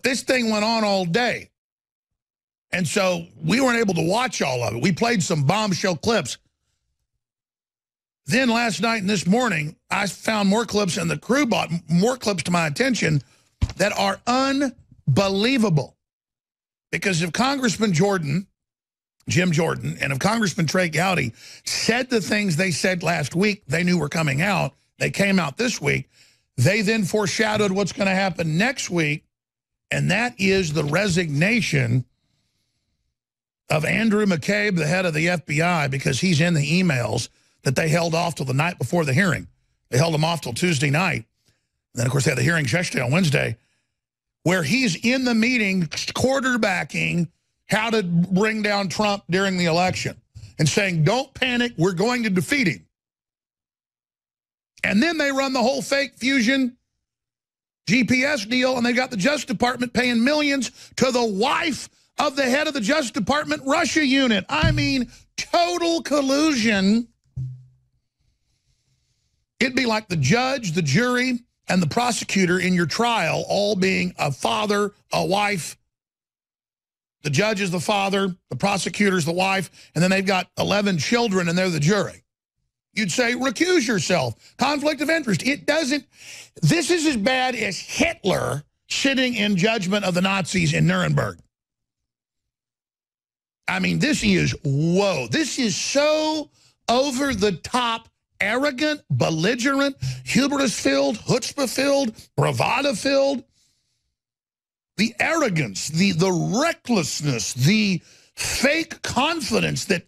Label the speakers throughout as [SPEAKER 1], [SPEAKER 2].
[SPEAKER 1] this thing went on all day. And so we weren't able to watch all of it. We played some bombshell clips. Then last night and this morning, I found more clips, and the crew brought more clips to my attention that are unbelievable. Because if Congressman Jim Jordan, and if Congressman Trey Gowdy said the things they said last week they knew were coming out, they came out this week, they then foreshadowed what's going to happen next week, and that is the resignation of Andrew McCabe, the head of the FBI, because he's in the emails that they held off till the night before the hearing. They held him off till Tuesday night. And then, of course, they had the hearings yesterday on Wednesday, where he's in the meeting quarterbacking how to bring down Trump during the election and saying, don't panic, we're going to defeat him. And then they run the whole fake fusion GPS deal, and they got the Justice Department paying millions to the wife of the head of the Justice Department Russia unit. I mean, total collusion. It'd be like the judge, the jury, and the prosecutor in your trial all being a father, a wife. The judge is the father, the prosecutor's the wife, and then they've got 11 children and they're the jury. You'd say, recuse yourself. Conflict of interest. It doesn't. This is as bad as Hitler sitting in judgment of the Nazis in Nuremberg. I mean, this is, whoa. This is so over the top, arrogant, belligerent, hubris-filled, chutzpah-filled, bravado-filled. The arrogance, the recklessness, the fake confidence that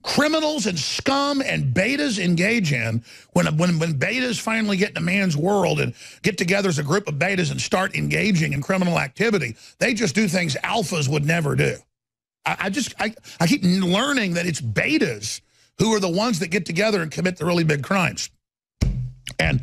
[SPEAKER 1] criminals and scum and betas engage in when betas finally get in a man's world and get together as a group of betas and start engaging in criminal activity, they just do things alphas would never do. I keep learning that it's betas who are the ones that get together and commit the really big crimes. And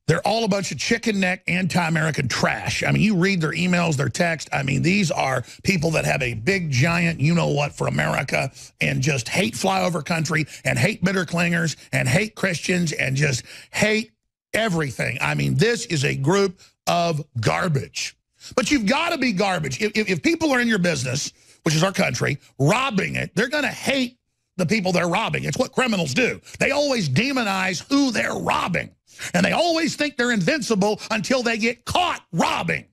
[SPEAKER 1] they're all a bunch of chicken neck, anti-American trash. I mean, you read their emails, their text. I mean, these are people that have a big, giant you-know-what for America and just hate flyover country and hate bitter clingers and hate Christians and just hate everything. I mean, this is a group of garbage. But you've got to be garbage. If people are in your business, which is our country, robbing it, they're going to hate the people they're robbing. It's what criminals do. They always demonize who they're robbing. And they always think they're invincible until they get caught robbing.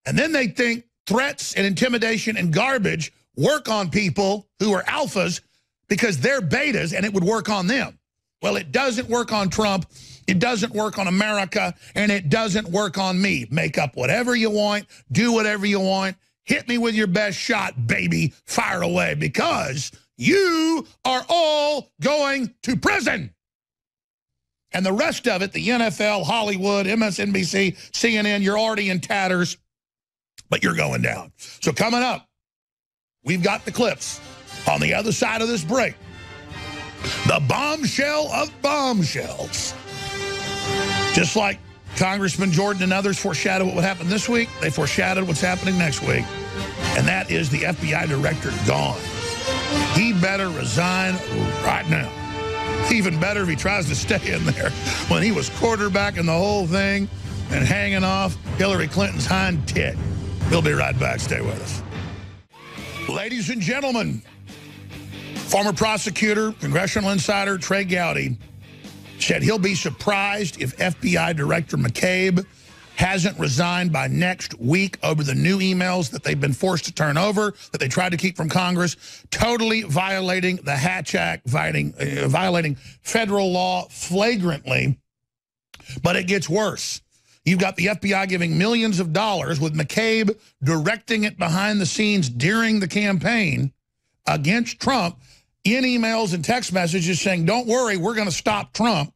[SPEAKER 1] And then they think threats and intimidation and garbage work on people who are alphas because they're betas and it would work on them. Well, it doesn't work on Trump. It doesn't work on America. And it doesn't work on me. Make up whatever you want. Do whatever you want. Hit me with your best shot, baby. Fire away, because you are all going to prison. And the rest of it, the NFL, Hollywood, MSNBC, CNN, you're already in tatters, but you're going down. So coming up, we've got the clips on the other side of this break. The bombshell of bombshells. Just like Congressman Jordan and others foreshadowed what would happen this week, they foreshadowed what's happening next week. And that is the FBI director gone. He better resign right now. Even better if he tries to stay in there when he was quarterbacking the whole thing and hanging off Hillary Clinton's hind tit. We'll be right back. Stay with us. Ladies and gentlemen, former prosecutor, congressional insider Trey Gowdy said he'll be surprised if FBI Director McCabe hasn't resigned by next week over the new emails that they've been forced to turn over, that they tried to keep from Congress, totally violating the Hatch Act, violating federal law flagrantly. But it gets worse. You've got the FBI giving millions of dollars with McCabe directing it behind the scenes during the campaign against Trump in emails and text messages saying, don't worry, we're going to stop Trump.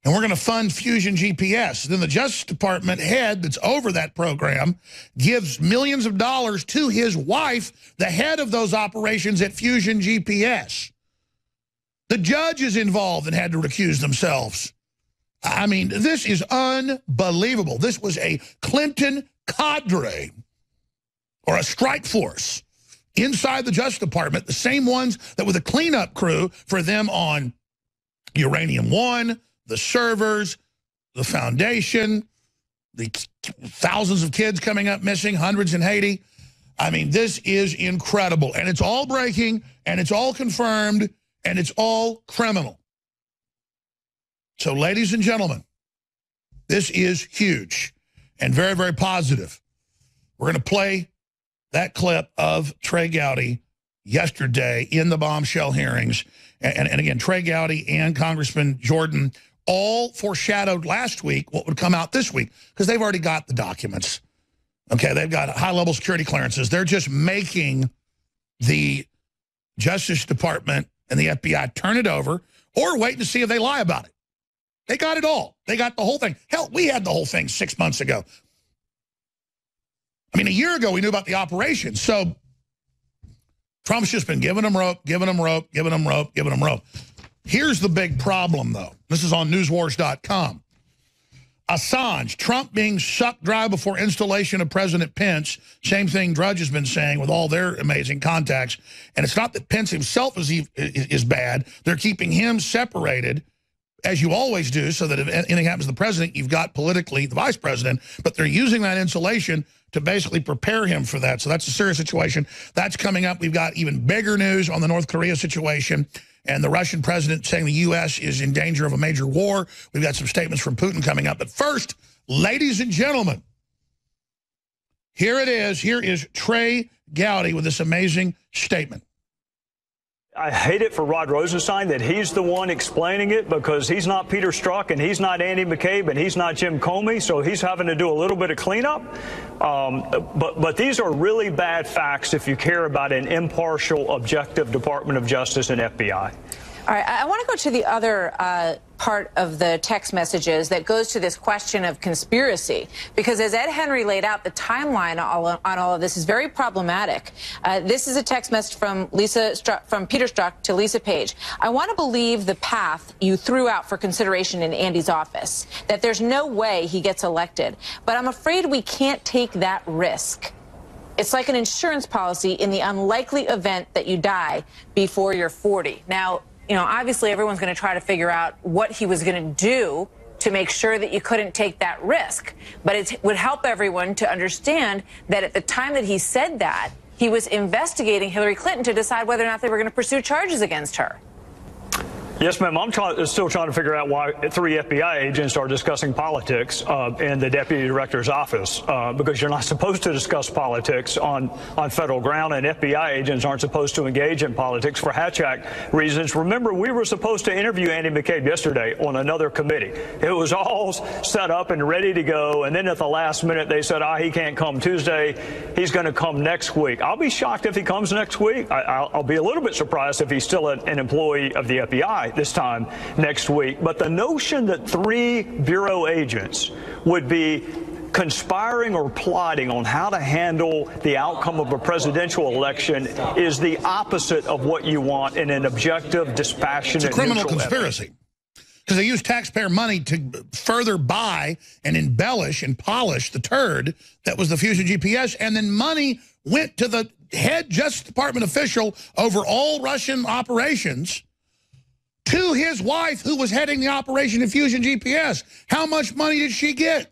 [SPEAKER 1] And we're going to fund Fusion GPS. Then the Justice Department head that's over that program gives millions of dollars to his wife, the head of those operations at Fusion GPS. The judge is involved and had to recuse themselves. I mean, this is unbelievable. This was a Clinton cadre or a strike force inside the Justice Department, the same ones that were the cleanup crew for them on Uranium One, the servers, the foundation, the thousands of kids coming up missing, hundreds in Haiti. I mean, this is incredible. And it's all breaking, and it's all confirmed, and it's all criminal. So, ladies and gentlemen, this is huge and very, very positive. We're going to play that clip of Trey Gowdy yesterday in the bombshell hearings. And again, Trey Gowdy and Congressman Jordan all foreshadowed last week what would come out this week, because they've already got the documents. Okay, they've got high-level security clearances. They're just making the Justice Department and the FBI turn it over or wait to see if they lie about it. They got it all. They got the whole thing. Hell, we had the whole thing 6 months ago. I mean, a year ago, we knew about the operation. So Trump's just been giving them rope, giving them rope, giving them rope, giving them rope. Here's the big problem, though. This is on newswars.com. Assange, Trump being sucked dry before installation of President Pence. Same thing Drudge has been saying with all their amazing contacts. And it's not that Pence himself is bad. They're keeping him separated, as you always do, so that if anything happens to the president, you've got politically the vice president. But they're using that insulation to basically prepare him for that. So that's a serious situation. That's coming up. We've got even bigger news on the North Korea situation and the Russian president saying the U.S. is in danger of a major war. We've got some statements from Putin coming up. But first, ladies and gentlemen, here it is. Here is Trey Gowdy with this amazing statement.
[SPEAKER 2] I hate it for Rod Rosenstein that he's the one explaining it, because he's not Peter Strzok and he's not Andy McCabe and he's not Jim Comey, so he's having to do a little bit of cleanup. But these are really bad facts if you care about an impartial, objective Department of Justice and FBI.
[SPEAKER 3] All right, I want to go to the other part of the text messages that goes to this question of conspiracy, because as Ed Henry laid out, the timeline on all of this is very problematic. This is a text message from Peter Strzok to Lisa Page. I want to believe the path you threw out for consideration in Andy's office, that there's no way he gets elected, but I'm afraid we can't take that risk. It's like an insurance policy in the unlikely event that you die before you're 40. Now, you know, obviously everyone's going to try to figure out what he was going to do to make sure that you couldn't take that risk. But it would help everyone to understand that at the time that he said that, he was investigating Hillary Clinton to decide whether or not they were going to pursue charges against her.
[SPEAKER 2] Yes, ma'am. I'm still trying to figure out why 3 FBI agents are discussing politics in the deputy director's office, because you're not supposed to discuss politics on federal ground, and FBI agents aren't supposed to engage in politics for Hatch Act reasons. Remember, we were supposed to interview Andy McCabe yesterday on another committee. It was all set up and ready to go, and then at the last minute they said, he can't come Tuesday. He's going to come next week. I'll be shocked if he comes next week. I'll be a little bit surprised if he's still an employee of the FBI this time next week. But the notion that 3 bureau agents would be conspiring or plotting on how to handle the outcome of a presidential election is the opposite of what you want in an objective, dispassionate,
[SPEAKER 1] it's a criminal conspiracy. Because they use taxpayer money to further buy and embellish and polish the turd that was the Fusion GPS, and then money went to the head Justice Department official over all Russian operations to his wife, who was heading the operation in Fusion GPS. How much money did she get?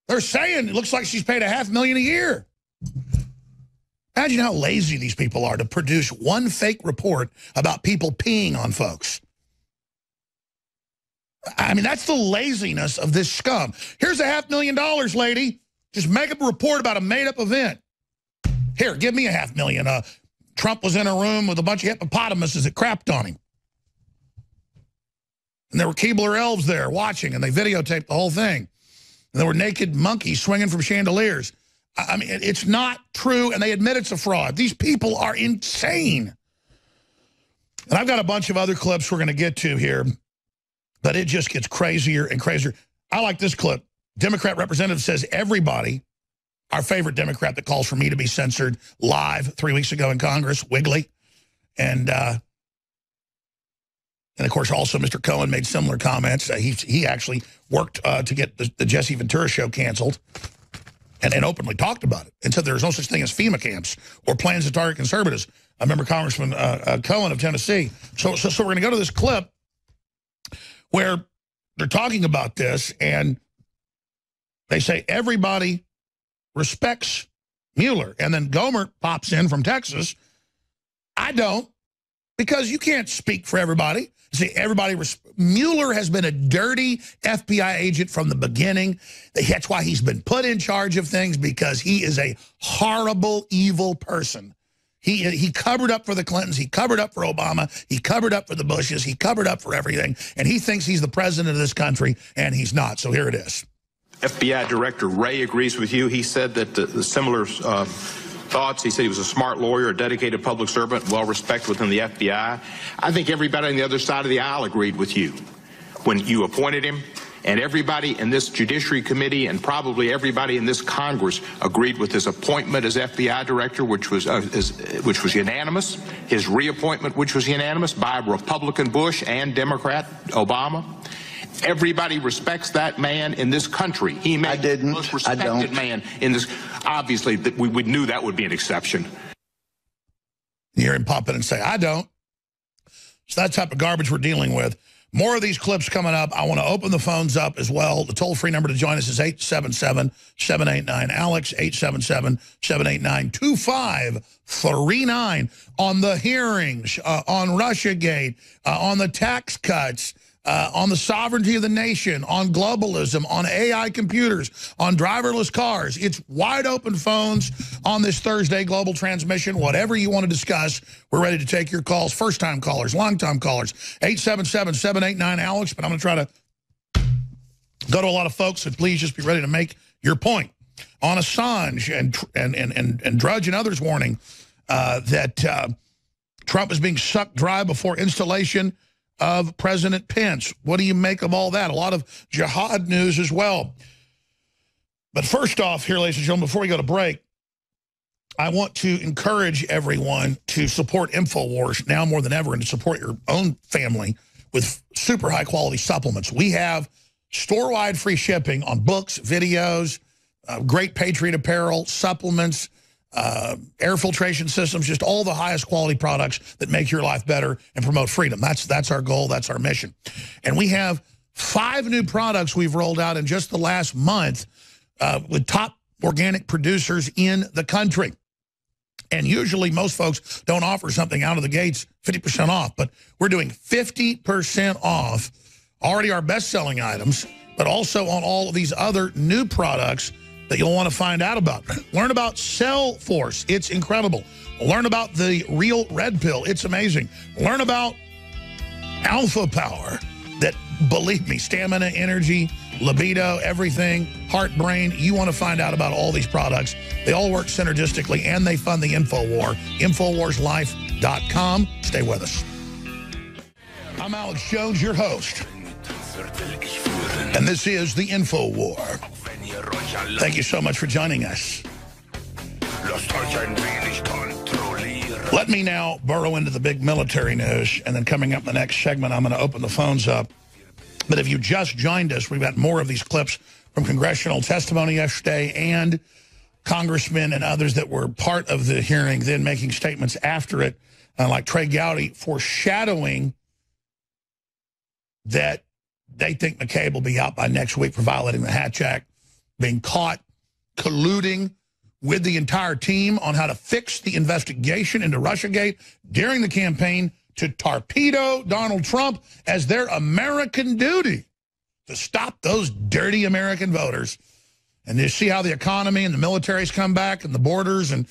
[SPEAKER 1] They're saying it looks like she's paid $500,000 a year. Imagine how lazy these people are to produce one fake report about people peeing on folks. I mean, that's the laziness of this scum. Here's $500,000, lady. Just make up a report about a made-up event. Here, give me $500,000. Trump was in a room with a bunch of hippopotamuses that crapped on him. And there were Keebler elves there watching, and they videotaped the whole thing. And there were naked monkeys swinging from chandeliers. I mean, it's not true, and they admit it's a fraud. These people are insane. And I've got a bunch of other clips we're going to get to here, but it just gets crazier and crazier. I like this clip. Democrat representative says everybody, our favorite Democrat that calls for me to be censored live 3 weeks ago in Congress, Wiggly, and of course, also Mr. Cohen made similar comments. He actually worked to get the Jesse Ventura show canceled and openly talked about it and said there's no such thing as FEMA camps or plans to target conservatives. I remember Congressman Cohen of Tennessee. So we're going to go to this clip where they're talking about this, and They say everybody respects Mueller. And then Gomer pops in from Texas. I don't, because you can't speak for everybody. See, Mueller has been a dirty FBI agent from the beginning. That's why he's been put in charge of things, because he is a horrible, evil person. He covered up for the Clintons. He covered up for Obama. He covered up for the Bushes. He covered up for everything. And he thinks he's the president of this country, and he's not. So here it is.
[SPEAKER 4] FBI Director Wray agrees with you. He said that the similar thoughts. He said he was a smart lawyer, a dedicated public servant, well-respected within the FBI. I think everybody on the other side of the aisle agreed with you when you appointed him, and everybody in this Judiciary Committee and probably everybody in this Congress agreed with his appointment as FBI Director, which was unanimous, his reappointment, which was unanimous by Republican Bush and Democrat Obama. Everybody respects that man in this country. He made the most respected man in this. Obviously, we knew that would be an exception.
[SPEAKER 1] You hear him pop in and say, I don't. So that type of garbage we're dealing with. More of these clips coming up. I want to open the phones up as well. The toll-free number to join us is 877-789-ALEX, 877-789-2539. On the hearings, on Russiagate, on the tax cuts, on the sovereignty of the nation, on globalism, on AI computers, on driverless cars. It's wide open phones on this Thursday global transmission. Whatever you want to discuss, we're ready to take your calls. First-time callers, long-time callers, 877-789-ALEX. But I'm going to try to go to a lot of folks, and please just be ready to make your point. On Assange and Drudge and others warning that Trump is being sucked dry before installation of President Pence. What do you make of all that? A lot of jihad news as well. But first off here, ladies and gentlemen, before we go to break, I want to encourage everyone to support INFOWARS now more than ever, and to support your own family with super high quality supplements. We have store-wide free shipping on books, videos, great Patriot apparel, supplements, air filtration systems, just all the highest quality products that make your life better and promote freedom. That's our goal. That's our mission. And we have 5 new products we've rolled out in just the last month with top organic producers in the country. And usually most folks don't offer something out of the gates 50% off, but we're doing 50% off already our best-selling items, but also on all of these other new products that you'll want to find out about. Learn about Cell Force. It's incredible. Learn about the Real Red Pill. It's amazing. Learn about Alpha Power. That, believe me, stamina, energy, libido, everything, heart, brain. You want to find out about all these products. They all work synergistically, and they fund the InfoWar. InfoWarsLife.com. Stay with us. I'm Alex Jones, your host. And this is the InfoWar. Thank you so much for joining us. Let me now burrow into the big military news, and then coming up in the next segment, I'm going to open the phones up. But if you just joined us, we've got more of these clips from congressional testimony yesterday and congressmen and others that were part of the hearing, then making statements after it, like Trey Gowdy, foreshadowing that they think McCabe will be out by next week for violating the Hatch Act, being caught colluding with the entire team on how to fix the investigation into Russiagate during the campaign to torpedo Donald Trump as their American duty to stop those dirty American voters. And you see how the economy and the military's come back and the borders, and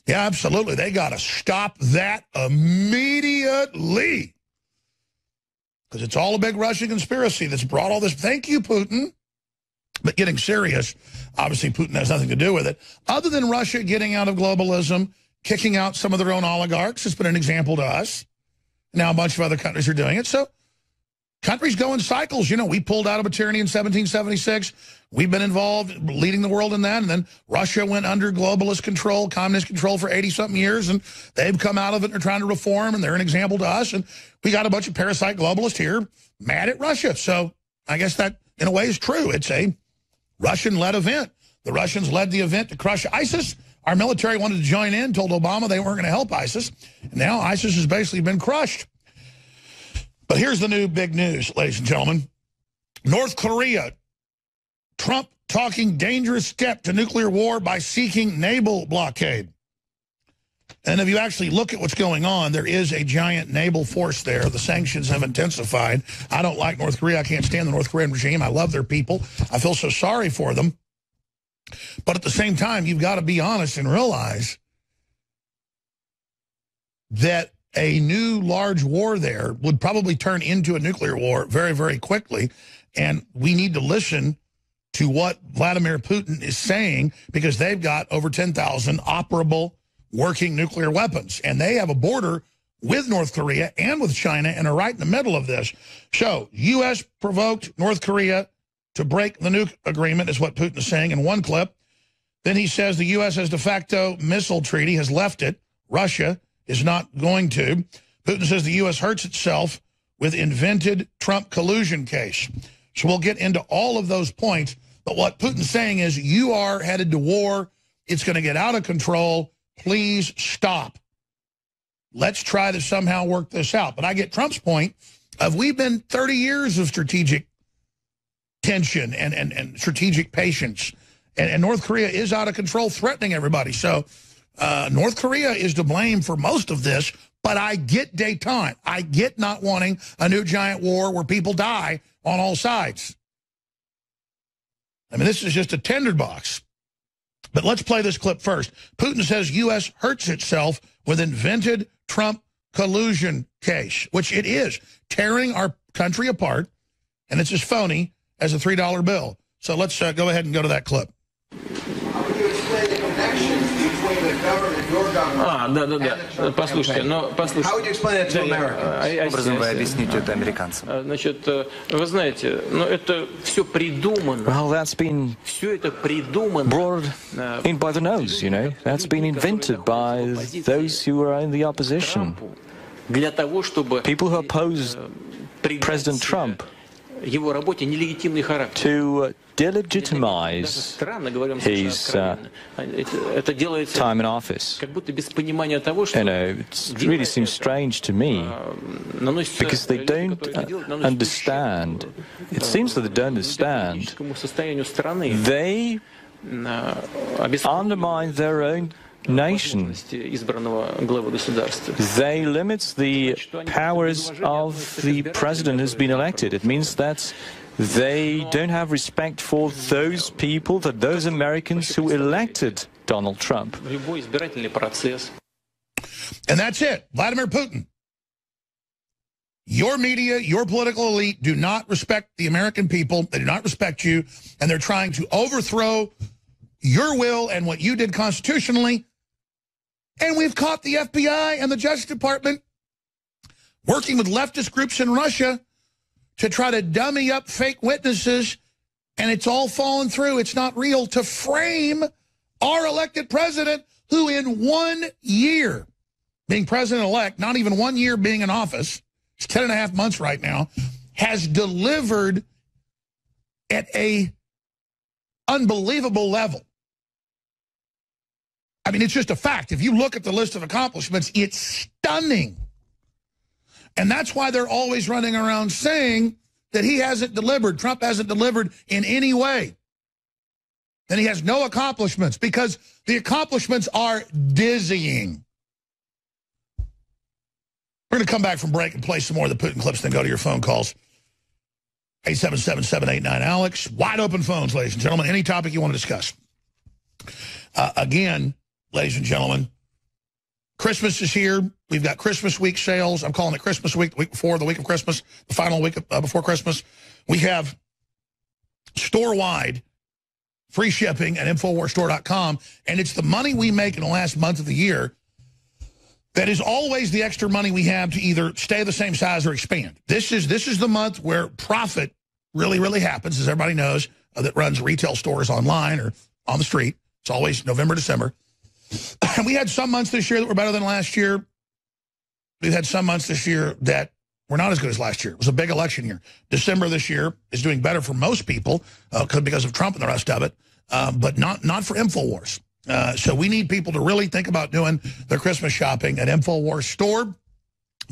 [SPEAKER 1] yeah, absolutely, they got to stop that immediately. Because it's all a big Russian conspiracy that's brought all this. Thank you, Putin. But getting serious, obviously Putin has nothing to do with it. Other than Russia getting out of globalism, kicking out some of their own oligarchs, it's been an example to us. Now a bunch of other countries are doing it. So countries go in cycles. You know, we pulled out of a tyranny in 1776. We've been involved leading the world in that. And then Russia went under globalist control, communist control for 80-something years. And they've come out of it and are trying to reform. And they're an example to us. And we got a bunch of parasite globalists here mad at Russia. So I guess that, in a way, is true. It's a Russian-led event. The Russians led the event to crush ISIS. Our military wanted to join in, told Obama they weren't going to help ISIS. And now ISIS has basically been crushed. But here's the new big news, ladies and gentlemen. North Korea, Trump talking dangerous step to nuclear war by seeking naval blockade. And if you actually look at what's going on, there is a giant naval force there. The sanctions have intensified. I don't like North Korea. I can't stand the North Korean regime. I love their people. I feel so sorry for them. But at the same time, you've got to be honest and realize that a new large war there would probably turn into a nuclear war very, very quickly. And we need to listen to what Vladimir Putin is saying, because they've got over 10,000 operable working nuclear weapons. And they have a border with North Korea and with China and are right in the middle of this. So, U.S. provoked North Korea to break the nuke agreement, is what Putin is saying in one clip. Then he says the U.S. has de facto missile treaty, has left it. Russia is not going to. Putin says the U.S. hurts itself with invented Trump collusion case. So we'll get into all of those points. But what Putin's saying is, you are headed to war. It's going to get out of control. Please stop. Let's try to somehow work this out. But I get Trump's point of, we've been 30 years of strategic tension and strategic patience. And North Korea is out of control, threatening everybody. So North Korea is to blame for most of this. But I get détente. I get not wanting a new giant war where people die on all sides. I mean, this is just a tinderbox. But let's play this clip first. Putin says U.S. hurts itself with invented Trump collusion case, which it is, tearing our country apart, and it's as phony as a $3 bill. So let's go ahead and go to that clip.
[SPEAKER 5] How would you explain the connection between the government, your government,
[SPEAKER 6] да. Послушайте,
[SPEAKER 5] How would you explain it to Americans?
[SPEAKER 6] Образом вы объясните это американцам? Значит, вы знаете, но это все придумано.
[SPEAKER 7] Well, that's been
[SPEAKER 6] Все это придумано.
[SPEAKER 7] brought in by the nose, you know. That's been invented by those who are in the opposition.
[SPEAKER 6] Для того, чтобы
[SPEAKER 7] People who oppose President Trump,
[SPEAKER 6] его работе нелегитимный характер.
[SPEAKER 7] to delegitimize his time in office.
[SPEAKER 6] Как будто без понимания того, что
[SPEAKER 7] You know, it really seems strange to me, because they don't understand. It seems that they don't understand. They undermine their own nation. They limit the powers of the president who's been elected. It means that they don't have respect for those people, those Americans who elected Donald Trump.
[SPEAKER 1] And that's it. Vladimir Putin. Your media, your political elite do not respect the American people. They do not respect you. And they're trying to overthrow your will and what you did constitutionally. And we've caught the FBI and the Justice Department working with leftist groups in Russia to try to dummy up fake witnesses, and it's all fallen through. It's not real, to frame our elected president, who in 1 year being president-elect, not even 1 year being in office, it's 10 and a half months right now, has delivered at a unbelievable level. I mean, it's just a fact. If you look at the list of accomplishments, it's stunning. And that's why they're always running around saying that he hasn't delivered, Trump hasn't delivered in any way. And he has no accomplishments, because the accomplishments are dizzying. We're going to come back from break and play some more of the Putin clips, then go to your phone calls. 877-789-ALEX. Wide open phones, ladies and gentlemen. Any topic you want to discuss. Again, ladies and gentlemen, Christmas is here. We've got Christmas week sales. I'm calling it Christmas week, the week before, the week of Christmas, the final week before Christmas. We have store-wide free shipping at InfoWarsStore.com, and it's the money we make in the last month of the year that is always the extra money we have to either stay the same size or expand. This is the month where profit really, really happens, as everybody knows, that runs retail stores online or on the street. It's always November, December. And we had some months this year that were better than last year. We've had some months this year that were not as good as last year. It was a big election year. December this year is doing better for most people because of Trump and the rest of it, but not for InfoWars. So we need people to really think about doing their Christmas shopping at InfoWars Store.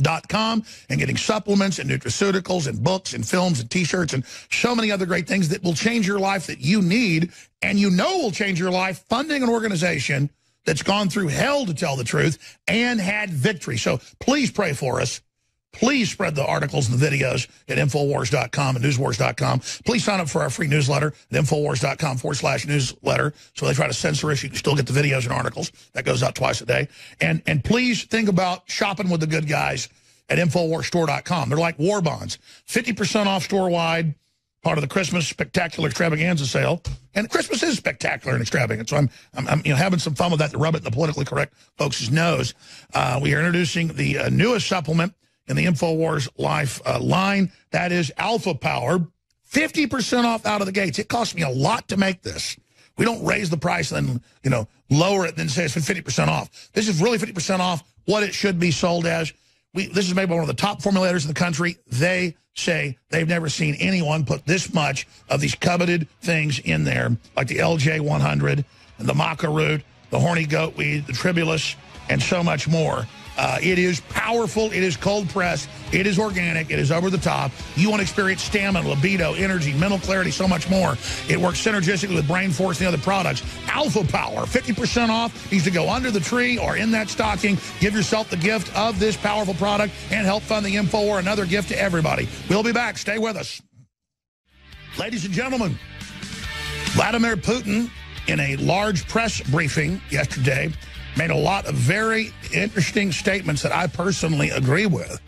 [SPEAKER 1] .com and getting supplements and nutraceuticals and books and films and T-shirts and so many other great things that will change your life that you need and you know will change your life, funding an organization that's gone through hell, to tell the truth, and had victory. So please pray for us. Please spread the articles and the videos at INFOWARS.com and NewsWars.com. Please sign up for our free newsletter at INFOWARS.com/newsletter. So they try to censor us. You can still get the videos and articles. That goes out twice a day. And please think about shopping with the good guys at InfoWarsStore.com. They're like war bonds. 50% off store-wide, part of the Christmas Spectacular Extravaganza sale. And Christmas is spectacular and extravagant. So I'm having some fun with that to rub it in the politically correct folks' nose. We are introducing the newest supplement in the InfoWars Life line. That is Alpha Power, 50% off out of the gates. It cost me a lot to make this. We don't raise the price and then, lower it and then say it's been 50% off. This is really 50% off what it should be sold as. This is made by one of the top formulators in the country. They say they've never seen anyone put this much of these coveted things in there, like the LJ100 and the maca root, the horny goatweed, the tribulus, and so much more. It is powerful. It is cold pressed. It is organic. It is over the top. You want to experience stamina, libido, energy, mental clarity, so much more. It works synergistically with Brain Force and the other products. Alpha Power, 50% off. Needs to go under the tree or in that stocking. Give yourself the gift of this powerful product and help fund the InfoWar. Another gift to everybody. We'll be back. Stay with us. Ladies and gentlemen, Vladimir Putin, in a large press briefing yesterday, made a lot of very interesting statements that I personally agree with.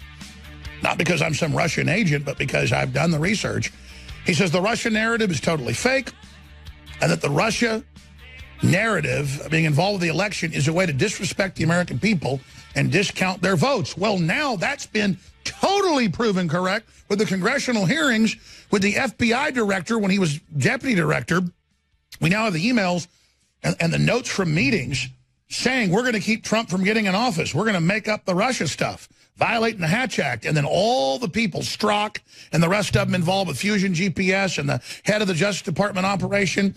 [SPEAKER 1] Not because I'm some Russian agent, but because I've done the research. He says the Russian narrative is totally fake, and that the Russia narrative being involved with the election is a way to disrespect the American people and discount their votes. Well, now that's been totally proven correct with the congressional hearings with the FBI director when he was deputy director. We now have the emails and the notes from meetings saying we're going to keep Trump from getting in office. We're going to make up the Russia stuff, violating the Hatch Act. And then all the people, Strzok and the rest of them involved with Fusion GPS and the head of the Justice Department operation,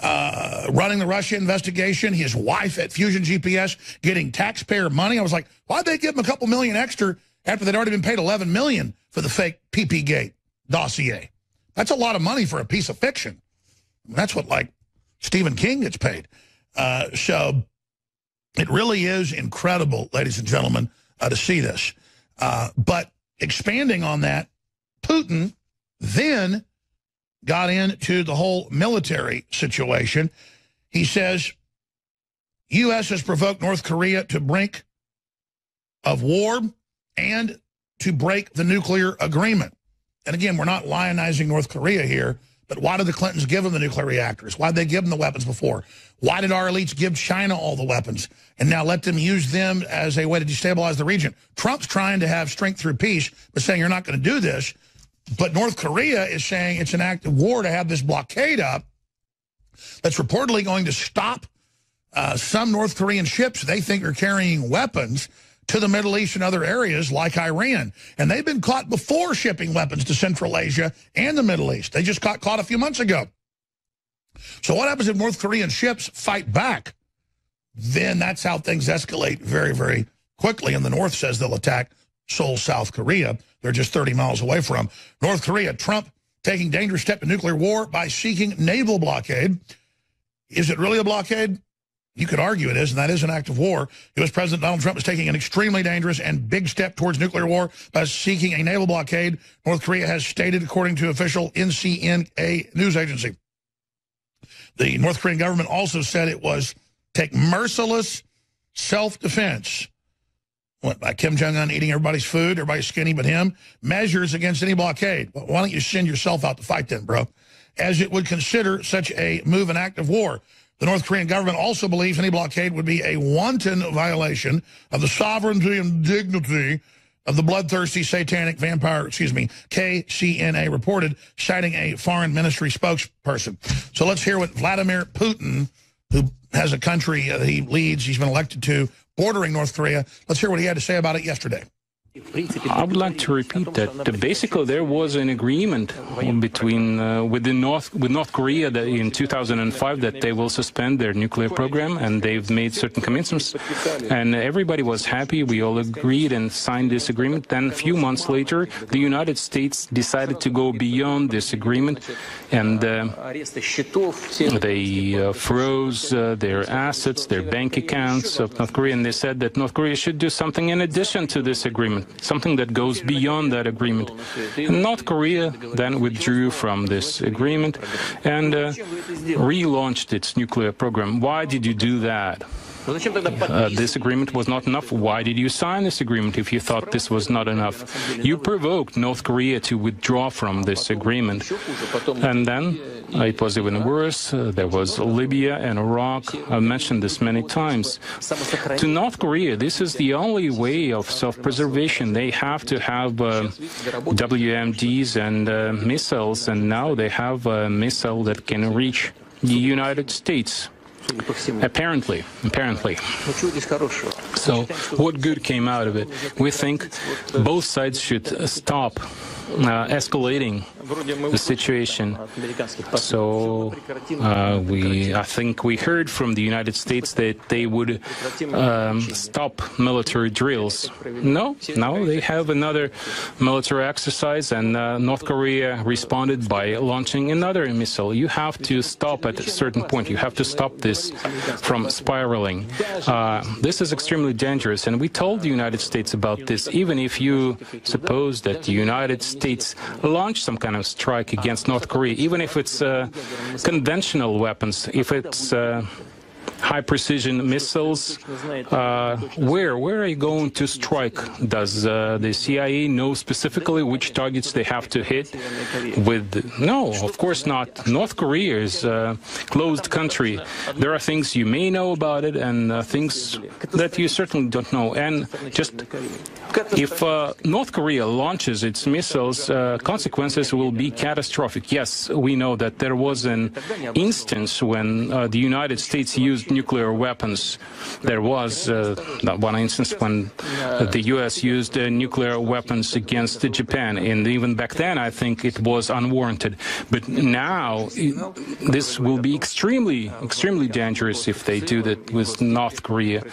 [SPEAKER 1] running the Russia investigation, his wife at Fusion GPS getting taxpayer money. I was like, why'd they give him a couple million extra after they'd already been paid $11 million for the fake PP-Gate dossier? That's a lot of money for a piece of fiction. That's what, like, Stephen King gets paid. So it really is incredible, ladies and gentlemen, to see this. But expanding on that, Putin then got into the whole military situation. He says, U.S. has provoked North Korea to brink of war and to break the nuclear agreement. And again, we're not lionizing North Korea here, but why did the Clintons give them the nuclear reactors? Why did they give them the weapons before? Why did our elites give China all the weapons and now let them use them as a way to destabilize the region? Trump's trying to have strength through peace, but saying you're not going to do this. But North Korea is saying it's an act of war to have this blockade up that's reportedly going to stop some North Korean ships they think are carrying weapons to the Middle East and other areas like Iran. And they've been caught before shipping weapons to Central Asia and the Middle East. They just got caught a few months ago. So what happens if North Korean ships fight back? Then that's how things escalate very, very quickly. And the North says they'll attack Seoul, South Korea. They're just 30 miles away from North Korea. Trump taking dangerous step to nuclear war by seeking naval blockade. Is it really a blockade? You could argue it is, and that is an act of war. U.S. President Donald Trump is taking an extremely dangerous and big step towards nuclear war by seeking a naval blockade, North Korea has stated, according to official NCNA news agency. The North Korean government also said it was take merciless self-defense. What, by Kim Jong-un eating everybody's food, everybody's skinny but him? Measures against any blockade. Well, why don't you send yourself out to fight then, bro? As it would consider such a move an act of war. The North Korean government also believes any blockade would be a wanton violation of the sovereignty and dignity of the bloodthirsty satanic vampire, KCNA reported, citing a foreign ministry spokesperson. So let's hear what Vladimir Putin, who has a country that he leads, he's been elected to, bordering North Korea. Let's hear what he had to say about it yesterday.
[SPEAKER 8] I would like to repeat that basically there was an agreement between with North Korea that in 2005 that they will suspend their nuclear program, and they've made certain commitments, and everybody was happy. We all agreed and signed this agreement. Then a few months later, the United States decided to go beyond this agreement, and they froze their assets, their bank accounts of North Korea, and they said that North Korea should do something in addition to this agreement, something that goes beyond that agreement. And North Korea then withdrew from this agreement and relaunched its nuclear program. Why did you do that? This agreement was not enough. Why did you sign this agreement if you thought this was not enough? You provoked North Korea to withdraw from this agreement. And then it was even worse. There was Libya and Iraq. I've mentioned this many times. To North Korea, this is the only way of self-preservation. They have to have WMDs and missiles, and now they have a missile that can reach the United States. Apparently. So what good came out of it? We think both sides should stop escalating the situation. So I think we heard from the United States that they would stop military drills. No, they have another military exercise, and North Korea responded by launching another missile. You have to stop at a certain point. You have to stop this from spiraling. This is extremely dangerous, and we told the United States about this. Even if you suppose that the United States launched some kind of strike against North Korea, even if it's conventional weapons, if it's high-precision missiles, where are you going to strike? Does the CIA know specifically which targets they have to hit with? No, of course not. North Korea is a closed country. There are things you may know about it and things that you certainly don't know. And just if North Korea launches its missiles, consequences will be catastrophic. Yes, we know that there was an instance when the United States used nuclear weapons. There was one instance when the U.S. used nuclear weapons against Japan, and even back then I think it was unwarranted. But now this will be extremely dangerous if they do that with North Korea.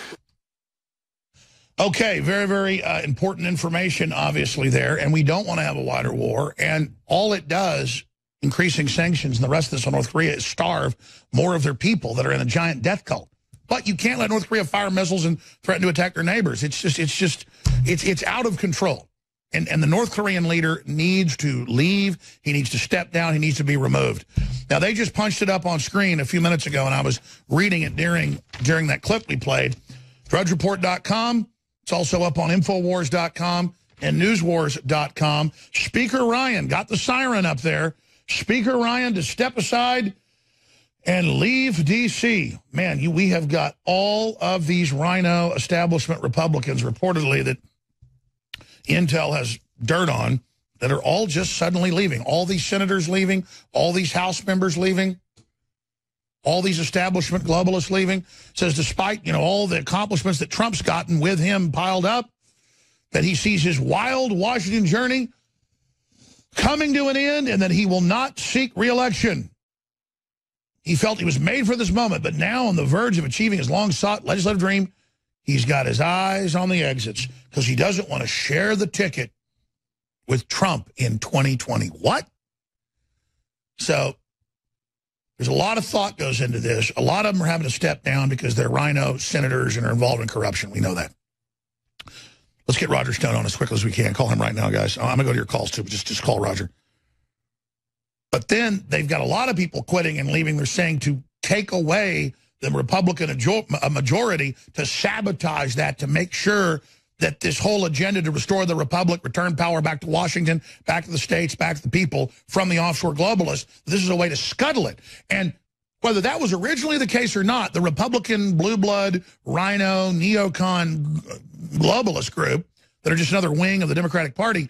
[SPEAKER 1] Okay, very, very important information, obviously, there. And we don't want to have a wider war. And all it does, increasing sanctions and the rest of this on North Korea, is starve more of their people that are in a giant death cult. But you can't let North Korea fire missiles and threaten to attack their neighbors. It's out of control. And the North Korean leader needs to leave. He needs to step down. He needs to be removed. Now, they just punched it up on screen a few minutes ago, and I was reading it during that clip we played. DrudgeReport.com. It's also up on INFOWARS.com and NewsWars.com. Speaker Ryan got the siren up there. Speaker Ryan to step aside and leave D.C. Man, we have got all of these rhino establishment Republicans, reportedly, that Intel has dirt on, that are all just suddenly leaving. All these senators leaving, all these House members leaving, all these establishment globalists leaving. Says despite, all the accomplishments that Trump's gotten with him piled up, that he sees his wild Washington journey coming to an end and that he will not seek re-election. He felt he was made for this moment, but now on the verge of achieving his long-sought legislative dream, he's got his eyes on the exits because he doesn't want to share the ticket with Trump in 2020. What? So there's a lot of thought goes into this. A lot of them are having to step down because they're rhino senators and are involved in corruption. We know that. Let's get Roger Stone on as quickly as we can. Call him right now, guys. I'm going to go to your calls, too. Just call Roger. But then they've got a lot of people quitting and leaving. They're saying to take away the Republican majority, to sabotage that, to make sure that this whole agenda to restore the republic, return power back to Washington, back to the states, back to the people from the offshore globalists, this is a way to scuttle it. And whether that was originally the case or not, the Republican blue blood, rhino, neocon globalist group that are just another wing of the Democratic Party,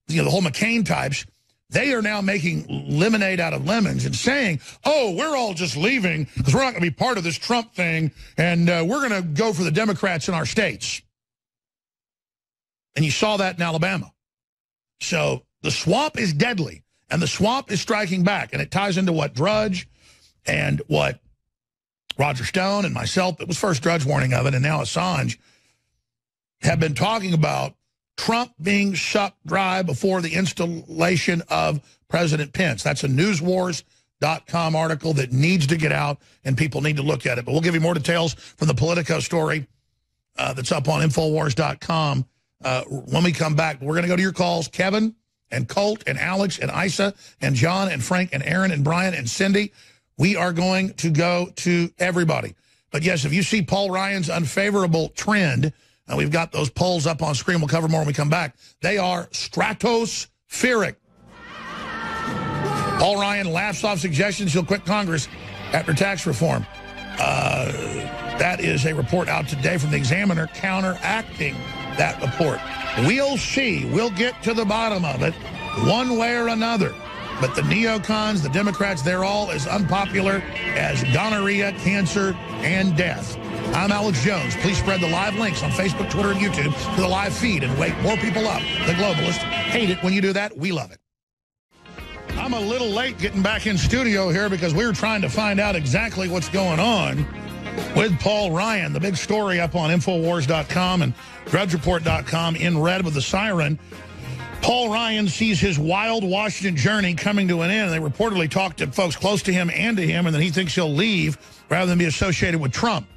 [SPEAKER 1] the whole McCain types, they are now making lemonade out of lemons and saying, oh, we're all just leaving because we're not going to be part of this Trump thing, and we're going to go for the Democrats in our states. And you saw that in Alabama. So the swamp is deadly, and the swamp is striking back. And it ties into what Drudge and what Roger Stone and myself, it was first Drudge warning of it, and now Assange, have been talking about Trump being sucked dry before the installation of President Pence. That's a newswars.com article that needs to get out, and people need to look at it. But we'll give you more details from the Politico story that's up on INFOWARS.com when we come back. We're going to go to your calls. Kevin and Colt and Alex and Isa and John and Frank and Aaron and Brian and Cindy. We are going to go to everybody. But, yes, if you see Paul Ryan's unfavorable trend, we've got those polls up on screen. We'll cover more when we come back. They are stratospheric. Paul Ryan laughs off suggestions he'll quit Congress after tax reform. That is a report out today from the Examiner counteracting that report. We'll see. We'll get to the bottom of it one way or another. But the neocons, the Democrats, they're all as unpopular as gonorrhea, cancer, and death. I'm Alex Jones. Please spread the live links on Facebook, Twitter, and YouTube to the live feed and wake more people up. The globalists hate it when you do that. We love it. I'm a little late getting back in studio here because we were trying to find out exactly what's going on with Paul Ryan. The big story up on InfoWars.com and DrudgeReport.com in red with the siren. Paul Ryan sees his wild Washington journey coming to an end. They reportedly talked to folks close to him and to him, and then he thinks he'll leave rather than be associated with Trump.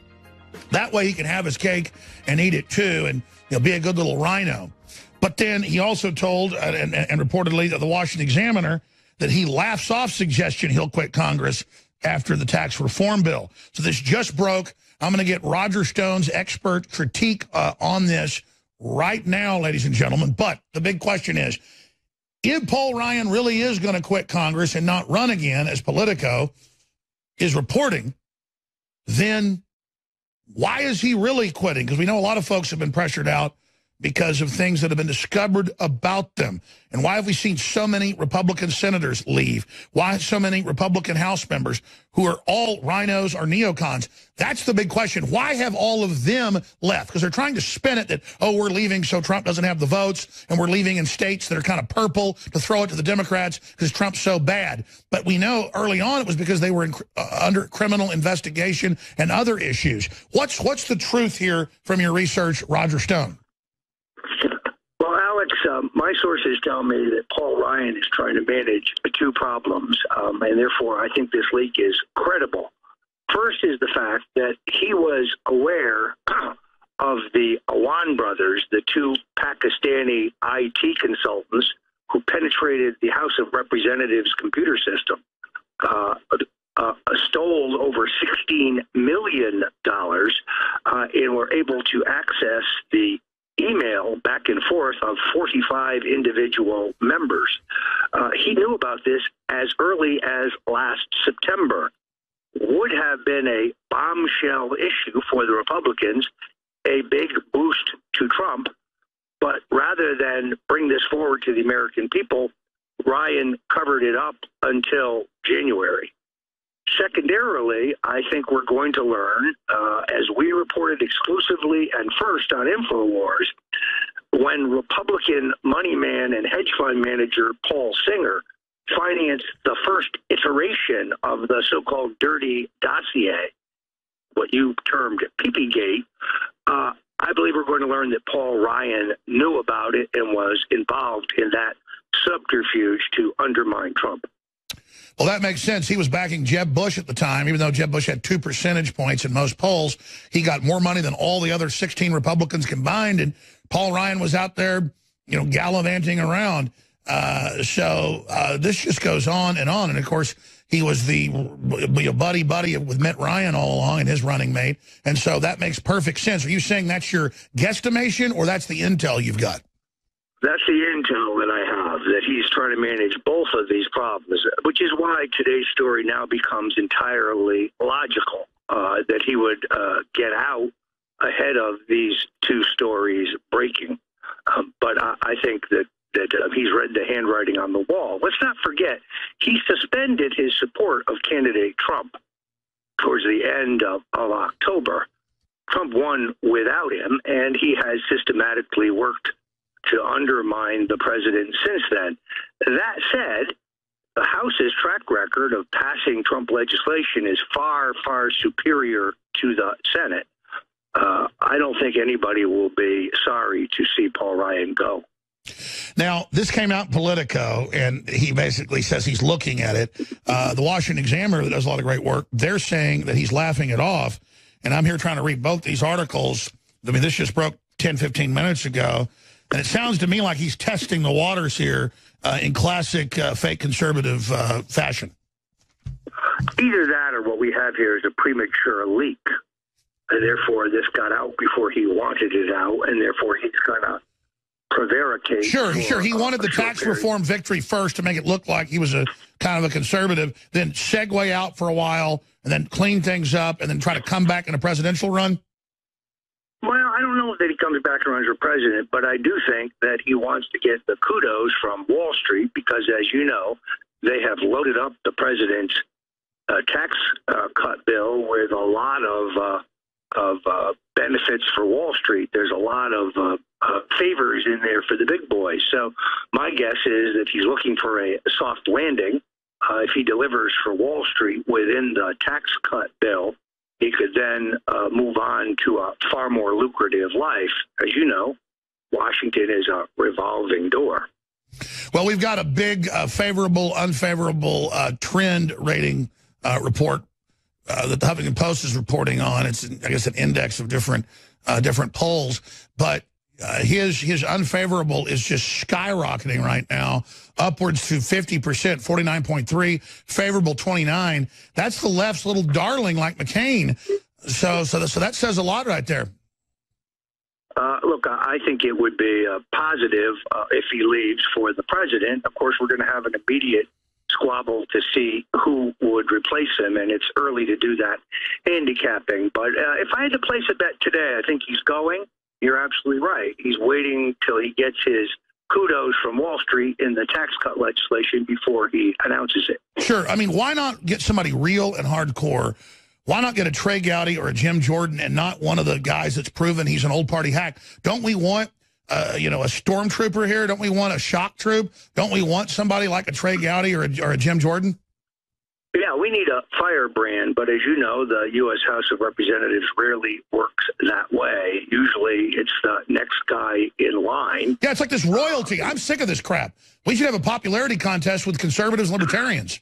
[SPEAKER 1] That way he can have his cake and eat it too, and he'll be a good little rhino. But then he also told, and reportedly to the Washington Examiner, that he laughs off suggestion he'll quit Congress after the tax reform bill. So this just broke. I'm going to get Roger Stone's expert critique on this right now, ladies and gentlemen. But the big question is, if Paul Ryan really is going to quit Congress and not run again, as Politico is reporting, then why is he really quitting? Because we know a lot of folks have been pressured out because of things that have been discovered about them. And why have we seen so many Republican senators leave? Why so many Republican House members who are all rhinos or neocons? That's the big question. Why have all of them left? Because they're trying to spin it that, oh, we're leaving so Trump doesn't have the votes, and we're leaving in states that are kind of purple to throw it to the Democrats because Trump's so bad. But we know early on it was because they were under criminal investigation and other issues. What's the truth here from your research, Roger Stone?
[SPEAKER 9] Well, Alex, my sources tell me that Paul Ryan is trying to manage two problems, and therefore I think this leak is credible. First is the fact that he was aware of the Awan brothers, the two Pakistani IT consultants who penetrated the House of Representatives computer system, stole over $16 million, and were able to access the email back and forth of 45 individual members. He knew about this as early as last September. Would have been a bombshell issue for the Republicans, a big boost to Trump. But rather than bring this forward to the American people, Ryan covered it up until January. Secondarily, I think we're going to learn, as we reported exclusively and first on InfoWars, when Republican money man and hedge fund manager Paul Singer financed the first iteration of the so-called dirty dossier, what you termed Peepygate, I believe we're going to learn that Paul Ryan knew about it and was involved in that subterfuge to undermine Trump.
[SPEAKER 1] Well, that makes sense. He was backing Jeb Bush at the time. Even though Jeb Bush had 2 percentage points in most polls, he got more money than all the other 16 Republicans combined. And Paul Ryan was out there, you know, gallivanting around. So this just goes on. And, of course, he was the buddy with Mitt Ryan all along and his running mate. And so that makes perfect sense. Are you saying that's your guesstimation or that's the intel you've got?
[SPEAKER 9] That's the intel that I have, that he's trying to manage both of these problems, which is why today's story now becomes entirely logical, that he would get out ahead of these two stories breaking. But I think that he's read the handwriting on the wall. Let's not forget, he suspended his support of candidate Trump towards the end of October. Trump won without him, and he has systematically worked to undermine the president since then. That said, the House's track record of passing Trump legislation is far, far superior to the Senate. I don't think anybody will be sorry to see Paul Ryan go.
[SPEAKER 1] Now, this came out in Politico, and he basically says he's looking at it. The Washington Examiner, that does a lot of great work, they're saying that he's laughing it off. And I'm here trying to read both these articles. I mean, this just broke 10, 15 minutes ago. And it sounds to me like he's testing the waters here in classic fake conservative fashion.
[SPEAKER 9] Either that or what we have here is a premature leak. And therefore, this got out before he wanted it out, and therefore he's going to prevaricate. Sure.
[SPEAKER 1] He wanted the tax reform victory first to make it look like he was a kind of a conservative, then segue out for a while, and then clean things up, and then try to come back in a presidential run?
[SPEAKER 9] Well, I don't know that he comes back and runs for president, but I do think that he wants to get the kudos from Wall Street because, as you know, they have loaded up the president's tax cut bill with a lot of benefits for Wall Street. There's a lot of favors in there for the big boys. So my guess is that he's looking for a soft landing. If he delivers for Wall Street within the tax cut bill, he could then move on to a far more lucrative life. As you know, Washington is a revolving door.
[SPEAKER 1] Well, we've got a big favorable, unfavorable trend rating report that the Huffington Post is reporting on. It's, I guess, an index of different polls. But his unfavorable is just skyrocketing right now, upwards to 50%, 49.3, favorable 29. That's the left's little darling like McCain. So that says a lot right there.
[SPEAKER 9] Look, I think it would be positive if he leaves for the president. Of course, we're going to have an immediate squabble to see who would replace him, and it's early to do that handicapping. But if I had to place a bet today, I think he's going. You're absolutely right. He's waiting till he gets his kudos from Wall Street in the tax cut legislation before he announces it.
[SPEAKER 1] Sure. I mean, why not get somebody real and hardcore? Why not get a Trey Gowdy or a Jim Jordan and not one of the guys that's proven he's an old party hack? Don't we want a stormtrooper here? Don't we want a shock troop? Don't we want somebody like a Trey Gowdy or a Jim Jordan?
[SPEAKER 9] Yeah, we need a firebrand, but as you know, the U.S. House of Representatives rarely works that way. Usually it's the next guy in line.
[SPEAKER 1] Yeah, it's like this royalty. I'm sick of this crap. We should have a popularity contest with conservatives and libertarians.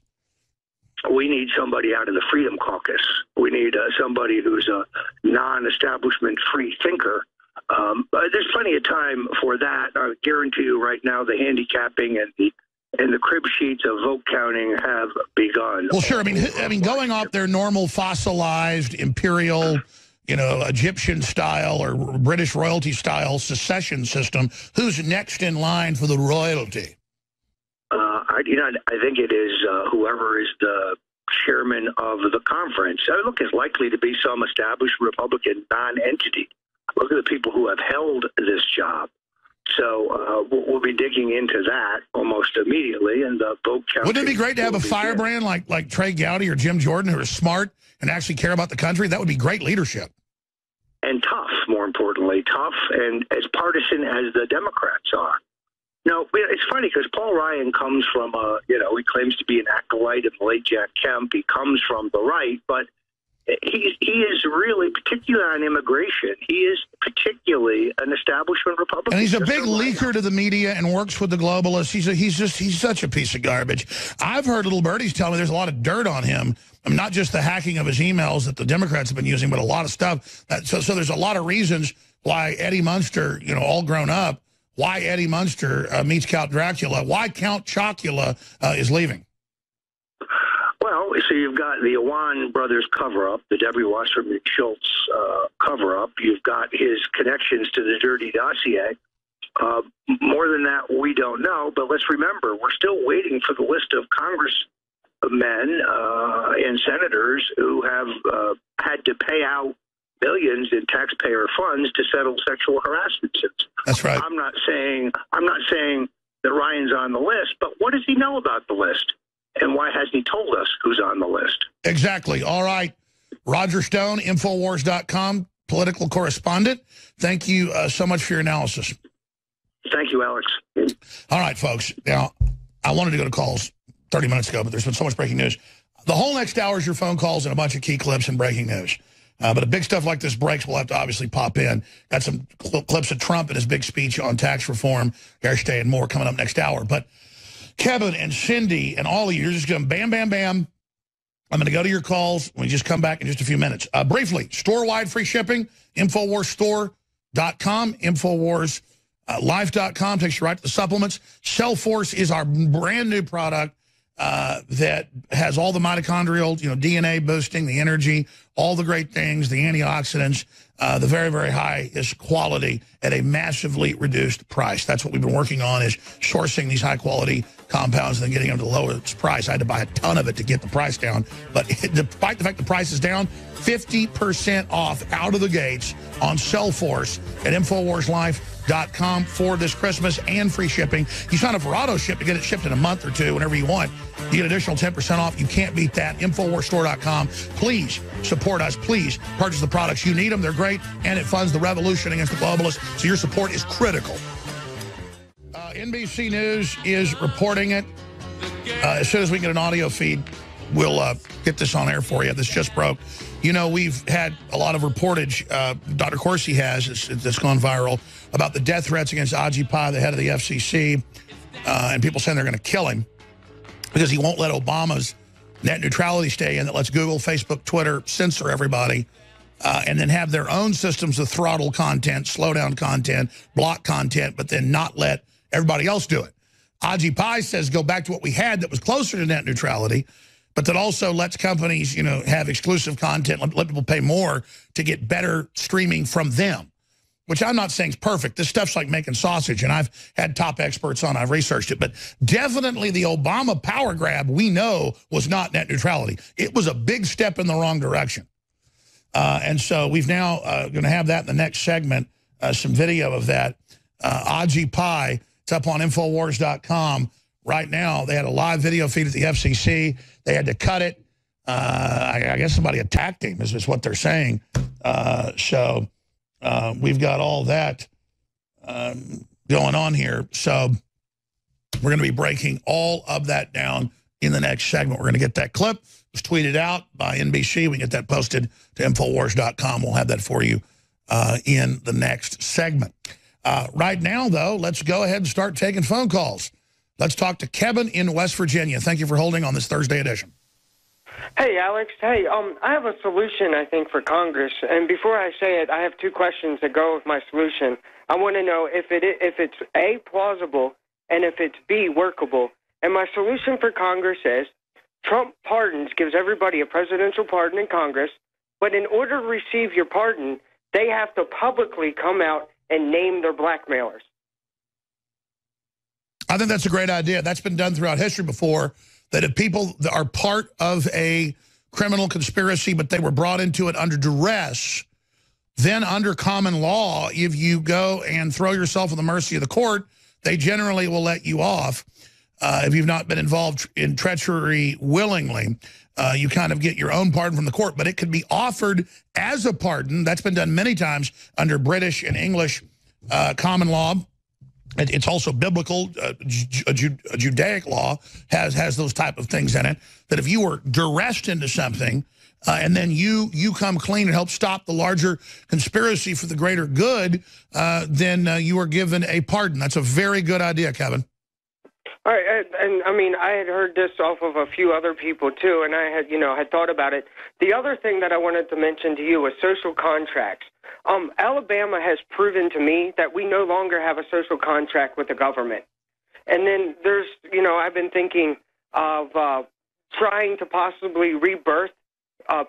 [SPEAKER 9] We need somebody out of the Freedom Caucus. We need somebody who's a non-establishment free thinker. There's plenty of time for that. I guarantee you right now the handicapping and the crib sheets of vote counting have begun.
[SPEAKER 1] Well, sure. I mean, going off their normal fossilized imperial, Egyptian style or British royalty style secession system, who's next in line for the royalty?
[SPEAKER 9] I think it is whoever is the chairman of the conference. Look, it's likely to be some established Republican non-entity. Look at the people who have held this job. So we'll be digging into that almost immediately. And the vote counting.
[SPEAKER 1] Wouldn't it be great to have a firebrand like Trey Gowdy or Jim Jordan who are smart and actually care about the country? That would be great leadership.
[SPEAKER 9] And tough, more importantly, tough and as partisan as the Democrats are. No, it's funny because Paul Ryan comes from, he claims to be an acolyte of the late Jack Kemp. He comes from the right, but he is really, particularly on immigration, he is particularly an establishment Republican.
[SPEAKER 1] And he's a big leaker to the media and works with the globalists. He's such a piece of garbage. I've heard little birdies tell me there's a lot of dirt on him. I mean, not just the hacking of his emails that the Democrats have been using, but a lot of stuff. So there's a lot of reasons why Eddie Munster, all grown up, why Eddie Munster meets Count Dracula, why Count Chocula is leaving.
[SPEAKER 9] Well, so you've got the Iwan brothers cover-up, the Debbie Wasserman Schultz cover-up. You've got his connections to the dirty dossier. More than that, we don't know. But let's remember, we're still waiting for the list of congressmen and senators who have had to pay out billions in taxpayer funds to settle sexual harassment suits.
[SPEAKER 1] That's right.
[SPEAKER 9] I'm not saying that Ryan's on the list, but what does he know about the list? And why hasn't he told us who's on the list?
[SPEAKER 1] Exactly. All right. Roger Stone, InfoWars.com, political correspondent. Thank you so much for your analysis.
[SPEAKER 9] Thank you, Alex.
[SPEAKER 1] All right, folks. Now, I wanted to go to calls 30 minutes ago, but there's been so much breaking news. The whole next hour is your phone calls and a bunch of key clips and breaking news. But if big stuff like this breaks, we'll have to obviously pop in. Got some clips of Trump and his big speech on tax reform, hairstay, and more coming up next hour. But Kevin and Cindy and all of you, you're just going bam, bam, bam. I'm going to go to your calls when we just come back in just a few minutes. Briefly, store-wide free shipping, InfoWarsStore.com, InfoWarsLife.com takes you right to the supplements. Cellforce is our brand new product that has all the mitochondrial, DNA boosting, the energy, all the great things, the antioxidants, the very, very highest quality at a massively reduced price. That's what we've been working on, is sourcing these high-quality compounds and then getting them to the lowest price. I had to buy a ton of it to get the price down. But despite the fact the price is down, 50% off out of the gates on Cellforce at InfoWarsLife.com for this Christmas, and free shipping. You sign up for auto ship to get it shipped in a month or two whenever you want. You get additional 10% off. You can't beat that. InfoWarsStore.com. Please support us. Please purchase the products. You need them. They're great. And it funds the revolution against the globalists. So your support is critical. NBC News is reporting it. As soon as we get an audio feed, we'll get this on air for you. This just broke. We've had a lot of reportage, Dr. Corsi has, that's gone viral, about the death threats against Ajit Pai, the head of the FCC, and people saying they're going to kill him because he won't let Obama's net neutrality stay in, that lets Google, Facebook, Twitter censor everybody, and then have their own systems of throttle content, slow down content, block content, but then not let everybody else do it. Ajit Pai says go back to what we had that was closer to net neutrality, but that also lets companies, have exclusive content, let people pay more to get better streaming from them, which I'm not saying is perfect. This stuff's like making sausage, and I've had top experts on, I've researched it, but definitely the Obama power grab, we know, was not net neutrality. It was a big step in the wrong direction. And so we've now going to have that in the next segment, some video of that. Ajit Pai, it's up on InfoWars.com. Right now, they had a live video feed at the FCC. They had to cut it. I guess somebody attacked him, is what they're saying. So we've got all that going on here. So we're going to be breaking all of that down in the next segment. We're going to get that clip. It was tweeted out by NBC. We can get that posted to InfoWars.com. We'll have that for you in the next segment. Right now, though, let's go ahead and start taking phone calls. Let's talk to Kevin in West Virginia. Thank you for holding on this Thursday edition.
[SPEAKER 10] Hey, Alex. Hey, I have a solution, I think, for Congress. And before I say it, I have two questions that go with my solution. I want to know if it's A, plausible, and if it's B, workable. And my solution for Congress is Trump pardons, gives everybody a presidential pardon in Congress, but in order to receive your pardon, they have to publicly come out and name their blackmailers.
[SPEAKER 1] I think that's a great idea. That's been done throughout history before, that if people are part of a criminal conspiracy, but they were brought into it under duress, then under common law, if you go and throw yourself at the mercy of the court, they generally will let you off. If you've not been involved in treachery willingly, you kind of get your own pardon from the court, but it could be offered as a pardon. That's been done many times under British and English common law. It's also biblical. Judaic law has those type of things in it, that if you were duressed into something and then you come clean and help stop the larger conspiracy for the greater good, then you are given a pardon. That's a very good idea, Kevin.
[SPEAKER 10] All right, and I mean, I had heard this off of a few other people too, and I had, had thought about it. The other thing that I wanted to mention to you was social contracts. Alabama has proven to me that we no longer have a social contract with the government. And then there's, I've been thinking of trying to possibly rebirth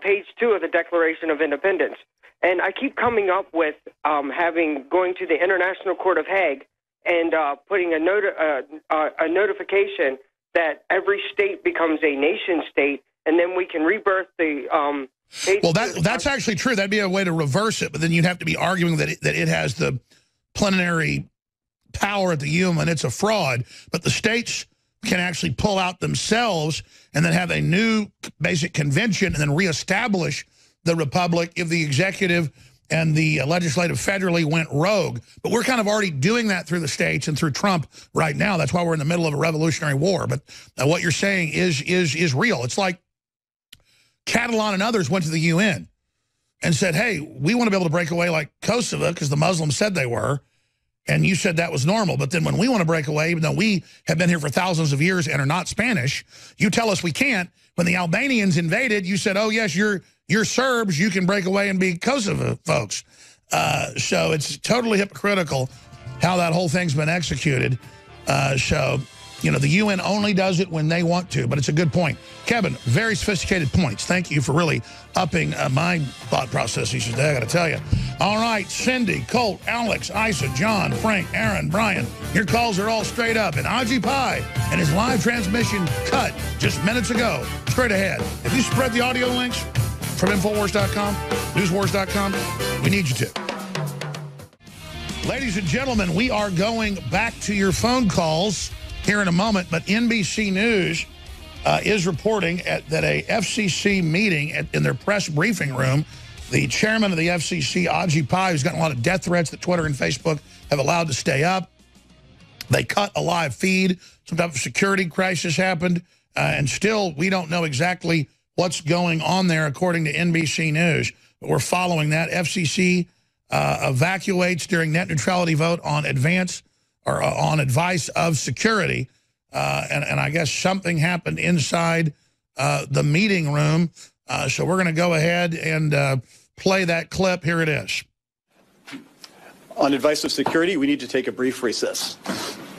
[SPEAKER 10] page 2 of the Declaration of Independence. And I keep coming up with going to the International Court of Hague and putting a notification that every state becomes a nation state, and then we can rebirth the
[SPEAKER 1] well, that's actually true. That'd be a way to reverse it, but then you'd have to be arguing that it has the plenary power at the UN. It's a fraud, but the states can actually pull out themselves and then have a new basic convention and then reestablish the republic if the executive and the legislative federally went rogue. But we're kind of already doing that through the states and through Trump right now. That's why we're in the middle of a revolutionary war. But what you're saying is real. It's like Catalan and others went to the UN and said, hey, we want to be able to break away like Kosovo because the Muslims said they were. And you said that was normal. But then when we want to break away, even though we have been here for thousands of years and are not Spanish, you tell us we can't. When the Albanians invaded, you said, oh, yes, you're Serbs. You can break away and be Kosovo folks. So it's totally hypocritical how that whole thing's been executed. So, you know, the UN only does it when they want to. But it's a good point. Kevin, very sophisticated points. Thank you for really upping my thought processes today, I got to tell you. All right, Cindy, Colt, Alex, Isa, John, Frank, Aaron, Brian, your calls are all straight up. And Aji Pai and his live transmission cut just minutes ago, straight ahead. If you spread the audio links from INFOWARS.com, NewsWars.com, we need you to. Ladies and gentlemen, we are going back to your phone calls here in a moment, but NBC News is reporting that a FCC meeting in their press briefing room, the chairman of the FCC, Aji Pai, who's gotten a lot of death threats that Twitter and Facebook have allowed to stay up. They cut a live feed. Some type of security crisis happened, and still we don't know exactly what's going on there, according to NBC News. But we're following that. FCC evacuates during net neutrality vote on advance or on advice of security. And I guess something happened inside the meeting room. So we're going to go ahead and play that clip. Here it is.
[SPEAKER 11] On advice of security, we need to take a brief recess.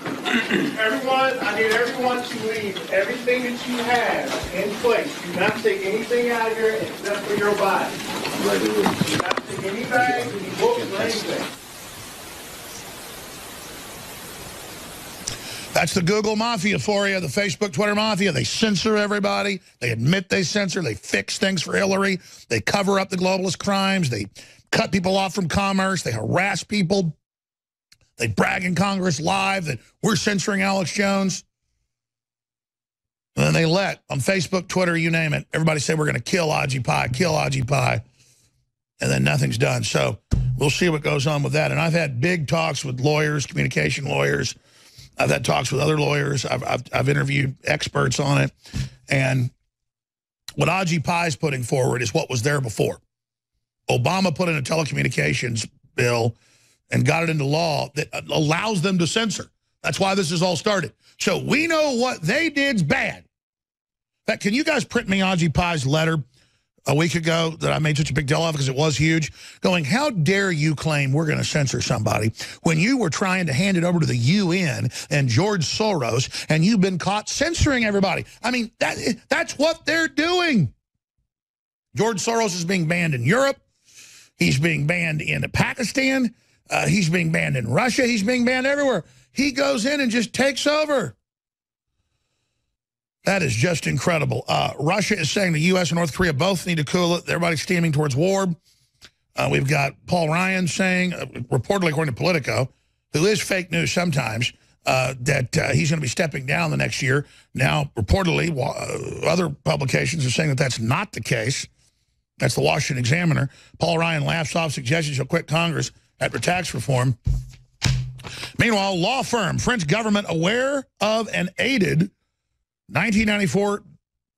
[SPEAKER 5] Everyone, I need everyone to leave everything that you have in place. Do not take anything out of here except for your body. Do not take any bags, any books, or anything.
[SPEAKER 1] That's the Google Mafia for you, the Facebook, Twitter Mafia. They censor everybody. They admit they censor. They fix things for Hillary. They cover up the globalist crimes. They cut people off from commerce. They harass people. They brag in Congress live that we're censoring Alex Jones. And then they let, on Facebook, Twitter, you name it, everybody say we're going to kill Aji Pai, kill Aji Pai. And then nothing's done. So we'll see what goes on with that. And I've had big talks with lawyers, communication lawyers. I've had talks with other lawyers. I've interviewed experts on it. And what Aji Pai is putting forward is what was there before. Obama put in a telecommunications bill and got it into law that allows them to censor. That's why this has all started. So we know what they did's bad. In fact, can you guys print me Aji Pai's letter a week ago that I made such a big deal of because it was huge, going, how dare you claim we're going to censor somebody when you were trying to hand it over to the UN and George Soros and you've been caught censoring everybody? I mean, that's what they're doing. George Soros is being banned in Europe. He's being banned in Pakistan. He's being banned in Russia. He's being banned everywhere. He goes in and just takes over. That is just incredible. Russia is saying the U.S. and North Korea both need to cool it. Everybody's steaming towards war. We've got Paul Ryan saying, reportedly according to Politico, who is fake news sometimes, that he's going to be stepping down the next year. Now, reportedly, other publications are saying that that's not the case. That's the Washington Examiner. Paul Ryan laughs off suggestions he'll quit Congress after tax reform. Meanwhile, law firm, French government aware of and aided 1994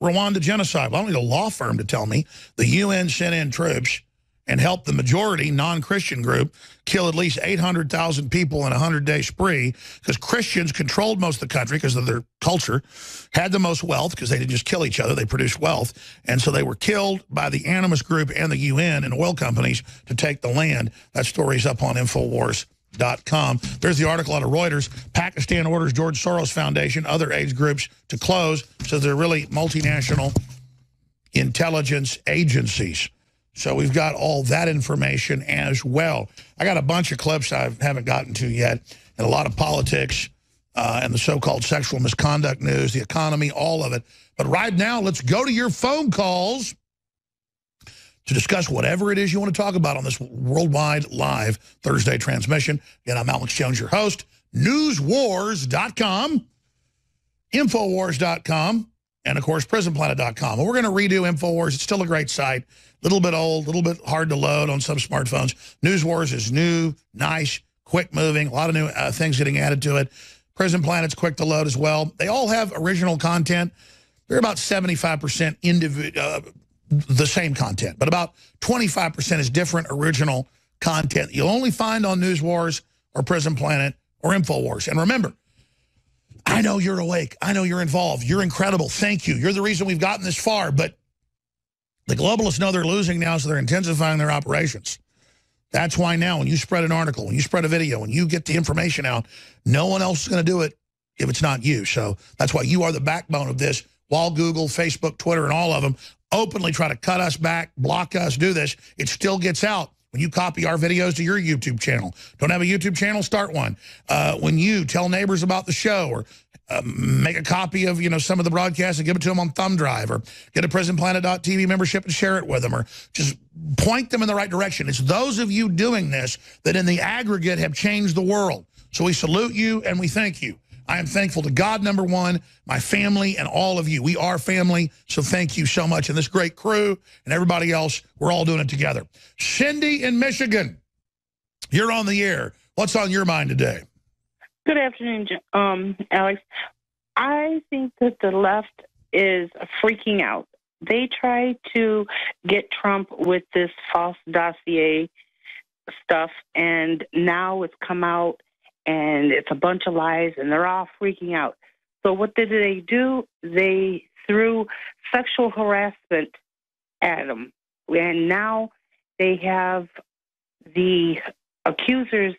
[SPEAKER 1] Rwanda genocide. Well, I don't need a law firm to tell me. The UN sent in troops and helped the majority non-Christian group kill at least 800,000 people in a 100-day spree because Christians controlled most of the country because of their culture, had the most wealth because they didn't just kill each other, they produced wealth. And so they were killed by the animist group and the UN and oil companies to take the land. That story's up on INFOWARS.com. There's the article out of Reuters. Pakistan orders George Soros Foundation, other AIDS groups to close. So they're really multinational intelligence agencies. So we've got all that information as well. I got a bunch of clips I haven't gotten to yet, and a lot of politics and the so-called sexual misconduct news, the economy, all of it. But right now, let's go to your phone calls to discuss whatever it is you want to talk about on this worldwide live Thursday transmission. Again, I'm Alex Jones, your host. NewsWars.com, INFOWARS.com, and, of course, prisonplanet.com. Well, we're going to redo InfoWars. It's still a great site. A little bit old, a little bit hard to load on some smartphones. NewsWars is new, nice, quick-moving, a lot of new things getting added to it. Prison Planet's quick to load as well. They all have original content. They're about 75% the same content, but about 25% is different original content you'll only find on NewsWars or Prison Planet or InfoWars. And remember, I know you're awake. I know you're involved. You're incredible. Thank you. You're the reason we've gotten this far, but the globalists know they're losing now, so they're intensifying their operations. That's why now when you spread an article, when you spread a video, when you get the information out, no one else is going to do it if it's not you. So that's why you are the backbone of this. While Google, Facebook, Twitter, and all of them openly try to cut us back, block us, do this, it still gets out when you copy our videos to your YouTube channel. Don't have a YouTube channel? Start one. When you tell neighbors about the show or make a copy of, some of the broadcasts and give it to them on thumb drive, or get a prisonplanet.tv membership and share it with them, or just point them in the right direction. It's those of you doing this that in the aggregate have changed the world. So we salute you and we thank you. I am thankful to God, number one, my family, and all of you. We are family, so thank you so much. And this great crew and everybody else, we're all doing it together. Cindy in Michigan, you're on the air. What's on your mind today?
[SPEAKER 12] Good afternoon, Alex. I think that the left is freaking out. They try to get Trump with this false dossier stuff, and now it's come out, and it's a bunch of lies, and they're all freaking out. So what did they do? They threw sexual harassment at him, and now they have the accusers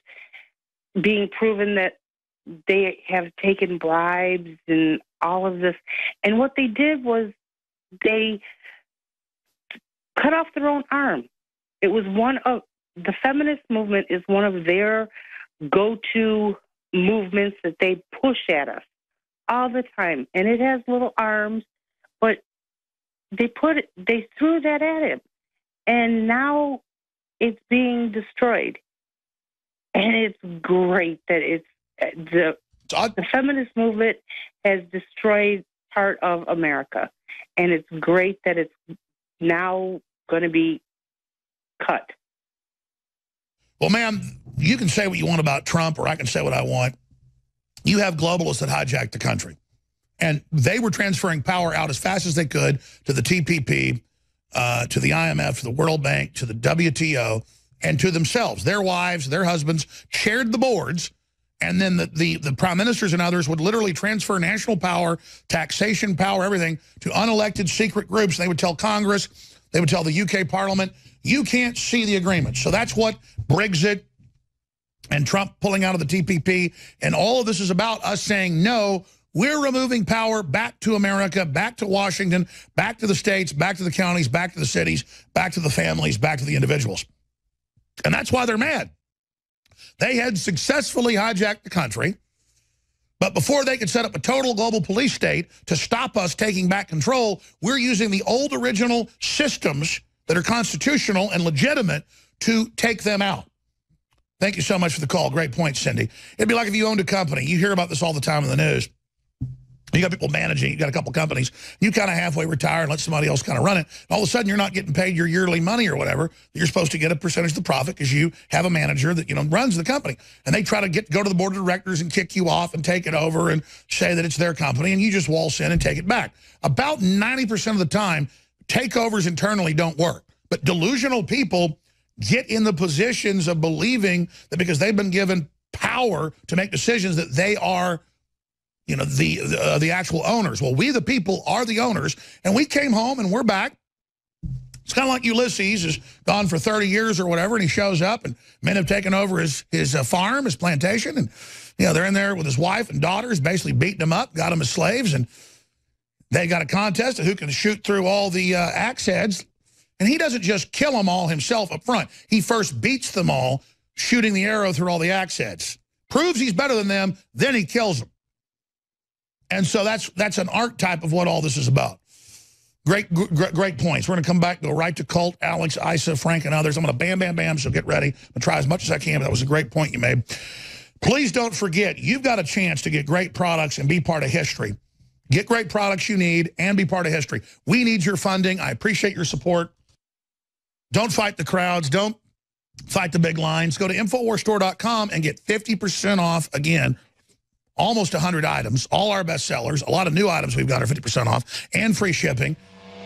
[SPEAKER 12] being proven that they have taken bribes and all of this. And what they did was they cut off their own arm. It was the feminist movement is one of their go-to movements that they push at us all the time. And it has little arms, but they threw that at him. And now it's being destroyed. And it's great that the feminist movement has destroyed part of America. And it's great that it's now going to be cut.
[SPEAKER 1] Well, ma'am, you can say what you want about Trump, or I can say what I want. You have globalists that hijacked the country. And they were transferring power out as fast as they could to the TPP, to the IMF, to the World Bank, to the WTO, and to themselves. Their wives, their husbands chaired the boards, and then the prime ministers and others would literally transfer national power, taxation power, everything, to unelected secret groups. They would tell Congress, they would tell the UK Parliament, you can't see the agreement. So that's what Brexit and Trump pulling out of the TPP and all of this is about, us saying, no, we're removing power back to America, back to Washington, back to the states, back to the counties, back to the cities, back to the families, back to the individuals. And that's why they're mad. They had successfully hijacked the country, but before they could set up a total global police state to stop us taking back control, we're using the old original systems that are constitutional and legitimate to take them out. Thank you so much for the call. Great point, Cindy. It'd be like if you owned a company. You hear about this all the time in the news. You got people managing, you got a couple companies, you kind of halfway retire and let somebody else kind of run it. And all of a sudden you're not getting paid your yearly money or whatever. You're supposed to get a percentage of the profit because you have a manager that, runs the company. And they try to go to the board of directors and kick you off and take it over and say that it's their company, and you just waltz in and take it back. About 90% of the time, takeovers internally don't work. But delusional people get in the positions of believing that because they've been given power to make decisions that they are the actual owners. Well, we the people are the owners, and we came home and we're back. It's kind of like Ulysses is gone for 30 years or whatever, and he shows up, and men have taken over his farm, his plantation, and they're in there with his wife and daughters, basically beating him up, got him as slaves, and they got a contest of who can shoot through all the axe heads. And he doesn't just kill them all himself up front. He first beats them all, shooting the arrow through all the axe heads. Proves he's better than them, then he kills them. And so that's an archetype of what all this is about. Great points. We're going to come back, go right to Colt, Alex, Isa, Frank, and others. I'm going to bam, bam, bam, so get ready. I'm going to try as much as I can, but that was a great point you made. Please don't forget, you've got a chance to get great products and be part of history. Get great products you need and be part of history. We need your funding. I appreciate your support. Don't fight the crowds. Don't fight the big lines. Go to InfoWarsStore.com and get 50% off, again, almost 100 items, all our best sellers. A lot of new items we've got are 50% off and free shipping.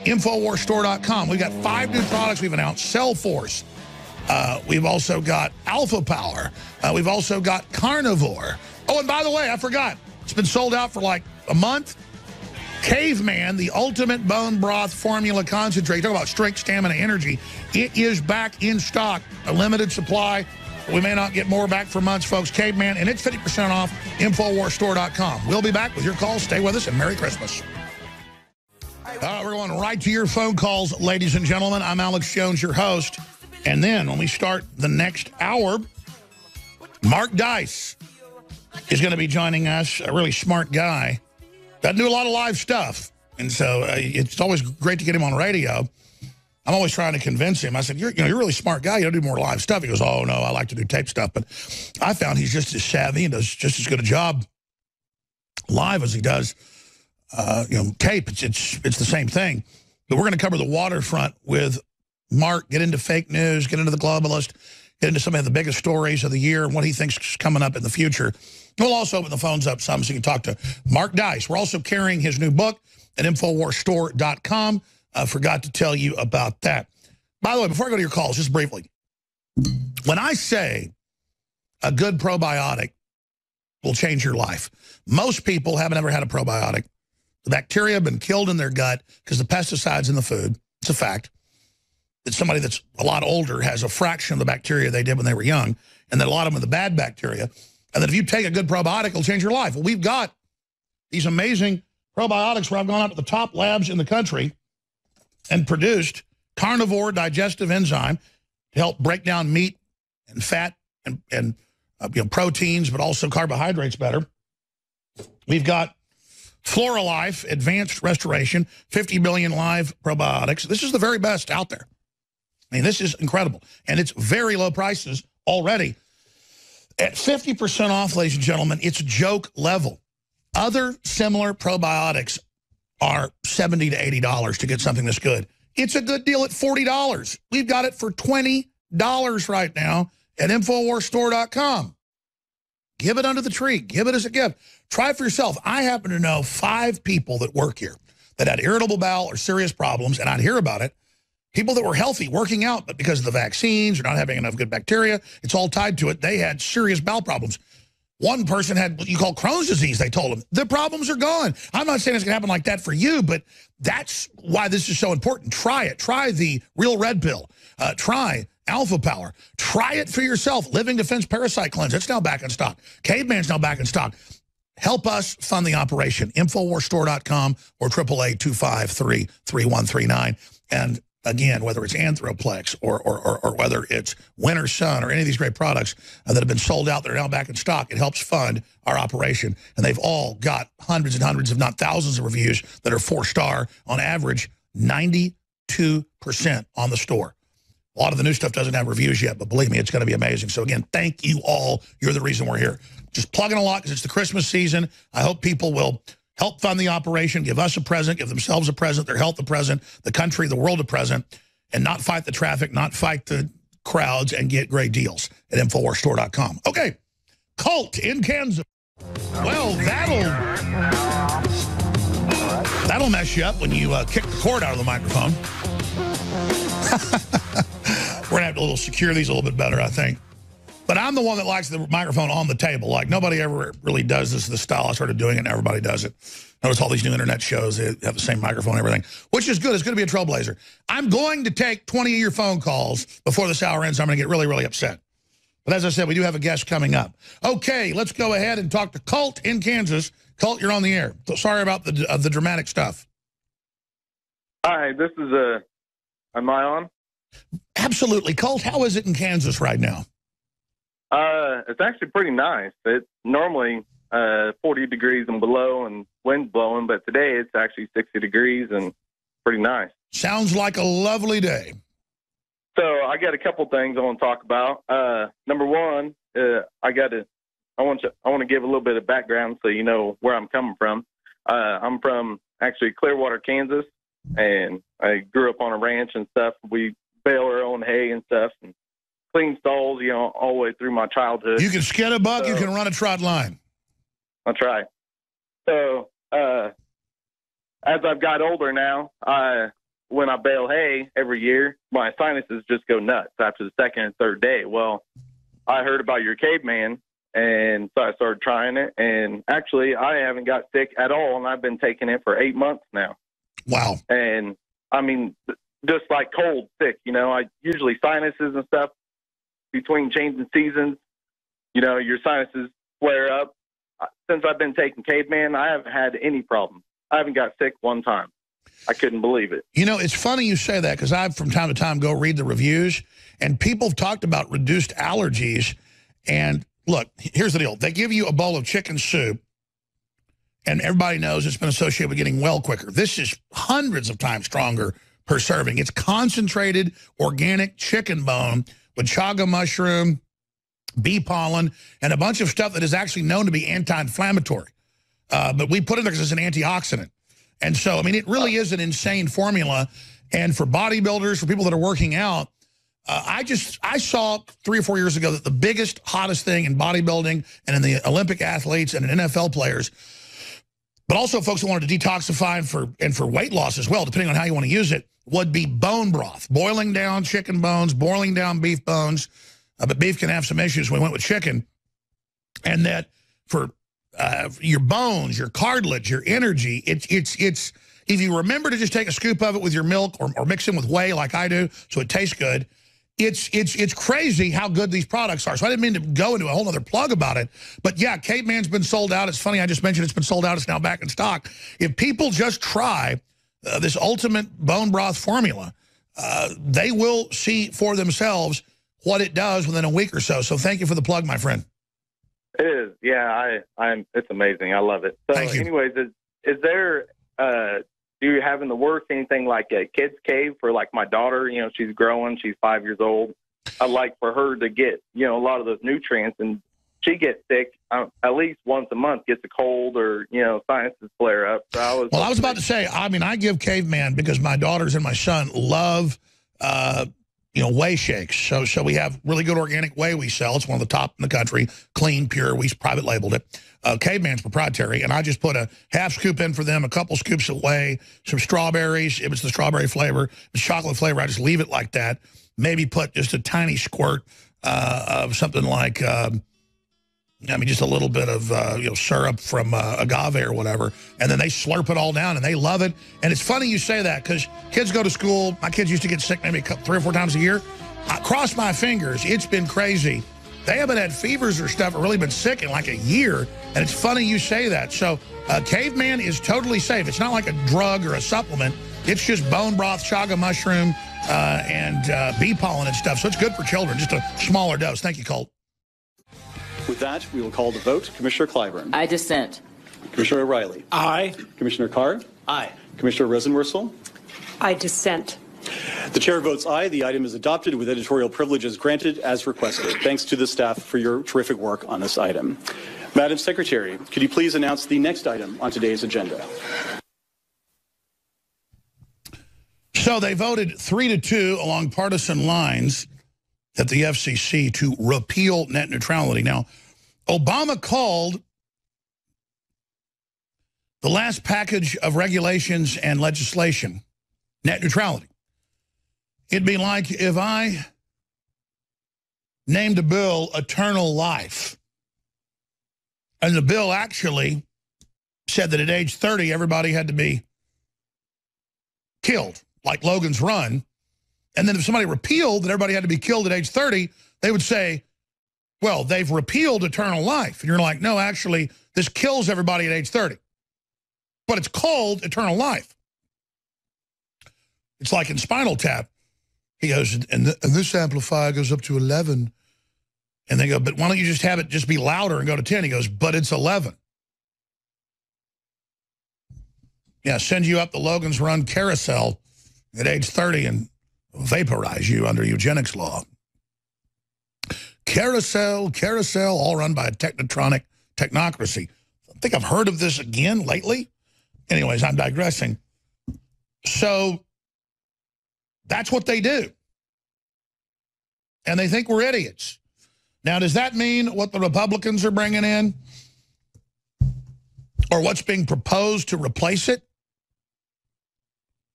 [SPEAKER 1] InfoWarsStore.com. We've got 5 new products we've announced. Cellforce. We've also got Alpha Power. We've also got Carnivore. Oh, and by the way, I forgot. It's been sold out for like a month. Caveman, the ultimate bone broth formula concentrate. Talk about strength, stamina, energy. It is back in stock. A limited supply. We may not get more back for months, folks. Caveman, and it's 50% off. InfoWarsStore.com. We'll be back with your calls. Stay with us, and Merry Christmas. We're going right to your phone calls, ladies and gentlemen. I'm Alex Jones, your host. And then when we start the next hour, Mark Dice is going to be joining us, a really smart guy. Doesn't do a lot of live stuff. And so it's always great to get him on radio. I'm always trying to convince him. I said, you're a really smart guy. You don't do more live stuff. He goes, oh, no, I like to do tape stuff. But I found he's just as savvy and does just as good a job live as he does, tape. It's the same thing. But we're going to cover the waterfront with Mark, get into fake news, get into the globalist, get into some of the biggest stories of the year and what he thinks is coming up in the future. We'll also open the phones up some so you can talk to Mark Dice. We're also carrying his new book at InfoWarsStore.com. I forgot to tell you about that. By the way, before I go to your calls, just briefly, when I say a good probiotic will change your life, most people haven't ever had a probiotic. The bacteria have been killed in their gut because the pesticides in the food. It's a fact that somebody that's a lot older has a fraction of the bacteria they did when they were young, and that a lot of them are the bad bacteria. And that if you take a good probiotic, it'll change your life. Well, we've got these amazing probiotics where I've gone out to the top labs in the country and produced carnivore digestive enzyme to help break down meat and fat and proteins, but also carbohydrates better. We've got Floralife Advanced Restoration, 50 billion live probiotics. This is the very best out there. I mean, this is incredible. And it's very low prices already. At 50% off, ladies and gentlemen, it's joke level. Other similar probiotics are $70 to $80 to get something this good. It's a good deal at $40. We've got it for $20 right now at InfoWarsStore.com. Give it under the tree. Give it as a gift. Try it for yourself. I happen to know 5 people that work here that had irritable bowel or serious problems, and I'd hear about it. People that were healthy, working out, but because of the vaccines or not having enough good bacteria, it's all tied to it. They had serious bowel problems. One person had what you call Crohn's disease, they told him. The problems are gone. I'm not saying it's going to happen like that for you, but that's why this is so important. Try it. Try the Real Red Pill. Try Alpha Power. Try it for yourself. Living Defense Parasite Cleanse. It's now back in stock. Caveman's now back in stock. Help us fund the operation. InfoWarsStore.com or 888-253-3139. And again, whether it's Anthroplex or whether it's Winter Sun or any of these great products that have been sold out that are now back in stock, it helps fund our operation. And they've all got hundreds and hundreds, if not thousands of reviews that are 4-star. On average, 92% on the store. A lot of the new stuff doesn't have reviews yet, but believe me, it's going to be amazing. So again, thank you all. You're the reason we're here. Just plugging a lot because it's the Christmas season. I hope people will help fund the operation, give us a present, give themselves a present, their health a present, the country, the world a present, and not fight the traffic, not fight the crowds, and get great deals at InfoWarsStore.com. Okay, Colt in Kansas. Well, that'll mess you up when you kick the cord out of the microphone. We're going to have to secure these a little bit better, I think. But I'm the one that likes the microphone on the table. Like, nobody ever really does this style. I started doing it, and everybody does it. Notice all these new internet shows, they have the same microphone and everything, which is good. It's going to be a trailblazer. I'm going to take 20 of your phone calls before this hour ends. I'm going to get really, really upset. But as I said, we do have a guest coming up. Okay, let's go ahead and talk to Colt in Kansas. Colt, you're on the air. So sorry about the dramatic stuff.
[SPEAKER 13] Hi, this is am I on?
[SPEAKER 1] Absolutely. Colt, how is it in Kansas right now?
[SPEAKER 13] It's actually pretty nice. It's normally 40 degrees and below and wind blowing, but today it's actually 60 degrees and pretto nice.
[SPEAKER 1] Sounds like a lovely day.
[SPEAKER 13] So I got a couple things I want to talk about. Number one, I want to give a little bit of background so you know where I'm coming from. I'm from actually Clearwater, Kansas, and I grew up on a ranch and stuff. We bale our own hay and stuff and clean stalls, you know, all the way through my childhood.
[SPEAKER 1] You can skin a buck, you can run a trot line.
[SPEAKER 13] I'll try. So as I've got older now, when I bale hay every year, my sinuses just go nuts after the second and third day. Well, I heard about your caveman, and so I started trying it, and actually I haven't got sick at all, and I've been taking it for 8 months now.
[SPEAKER 1] Wow.
[SPEAKER 13] And, I mean, just like cold sick, you know, I usually sinuses and stuff between changing seasons, you know, your sinuses flare up. Since I've been taking caveman, I haven't had any problem. I haven't got sick one time. I couldn't believe it.
[SPEAKER 1] You know, it's funny you say that because I, from time to time, go read the reviews, and people have talked about reduced allergies. And look, here's the deal. They give you a bowl of chicken soup, and everybody knows it's been associated with getting well quicker. This is hundreds of times stronger per serving. It's concentrated organic chicken bone with chaga mushroom, bee pollen, and a bunch of stuff that is actually known to be anti-inflammatory. But we put it there because it's an antioxidant. And so, I mean, it really is an insane formula. And for bodybuilders, for people that are working out, I saw 3 or 4 years ago that the biggest, hottest thing in bodybuilding and in the Olympic athletes and in NFL players, but also folks that wanted to detoxify and for weight loss as well, depending on how you want to use it, would be bone broth. Boiling down chicken bones, boiling down beef bones. But beef can have some issues. We went with chicken. And that for your bones, your cartilage, your energy, it's if you remember to just take a scoop of it with your milk or mix it with whey like I do so it tastes good, it's crazy how good these products are. So I didn't mean to go into a whole other plug about it. But yeah, Caveman's been sold out. It's funny, I just mentioned it's been sold out. It's now back in stock. If people just try this ultimate bone broth formula, they will see for themselves what it does within a week or so. So thank you for the plug, my friend.
[SPEAKER 13] It is. Yeah, it's amazing. I love it. So
[SPEAKER 1] Thank you.
[SPEAKER 13] Anyways, is there, do you have in the works anything like a kid's cave for like my daughter? You know, she's growing, she's 5 years old. I'd like for her to get, you know, a lot of those nutrients, and she gets sick at least once a month, gets a cold or, you know, sinuses flare up. So I was
[SPEAKER 1] about to say, I mean, I give Caveman because my daughters and my son love, you know, whey shakes. So we have really good organic whey we sell. It's one of the top in the country, clean, pure. We private labeled it. Caveman's proprietary, and I just put a half scoop in for them, a couple scoops of whey, some strawberries. If it's the strawberry flavor, the chocolate flavor, I just leave it like that. Maybe put just a tiny squirt of something like, I mean, just a little bit of, you know, syrup from agave or whatever, and then they slurp it all down, and they love it. And it's funny you say that because kids go to school. My kids used to get sick maybe 3 or 4 times a year. I cross my fingers. It's been crazy. They haven't had fevers or stuff or really been sick in like a year, and it's funny you say that. So Caveman is totally safe. It's not like a drug or a supplement. It's just bone broth, chaga mushroom, and bee pollen and stuff. So it's good for children, just a smaller dose. Thank you, Colt.
[SPEAKER 11] With that, we will call the vote. Commissioner Clyburn.
[SPEAKER 14] I dissent.
[SPEAKER 11] Commissioner O'Reilly.
[SPEAKER 15] Aye.
[SPEAKER 11] Commissioner Carr.
[SPEAKER 15] Aye.
[SPEAKER 11] Commissioner Rosenworcel.
[SPEAKER 16] I dissent.
[SPEAKER 11] The chair votes aye. The item is adopted with editorial privileges granted as requested. Thanks to the staff for your terrific work on this item. Madam Secretary, could you please announce the next item on today's agenda?
[SPEAKER 1] So they voted 3-2 along partisan lines at the FCC to repeal net neutrality. Now, Obama called the last package of regulations and legislation net neutrality. It'd be like if I named a bill Eternal Life, and the bill actually said that at age 30, everybody had to be killed, like Logan's Run. And then if somebody repealed that everybody had to be killed at age 30, they would say, well, they've repealed eternal life. And you're like, no, actually, this kills everybody at age 30. But it's called eternal life. It's like in Spinal Tap. He goes, and this amplifier goes up to 11. And they go, but why don't you just have it just be louder and go to 10? He goes, but it's 11. Yeah, send you up the Logan's Run carousel at age 30 and vaporize you under eugenics law. Carousel, all run by a technocracy. I think I've heard of this again lately. Anyways, I'm digressing. So that's what they do. And they think we're idiots. Now, does that mean what the Republicans are bringing in or what's being proposed to replace it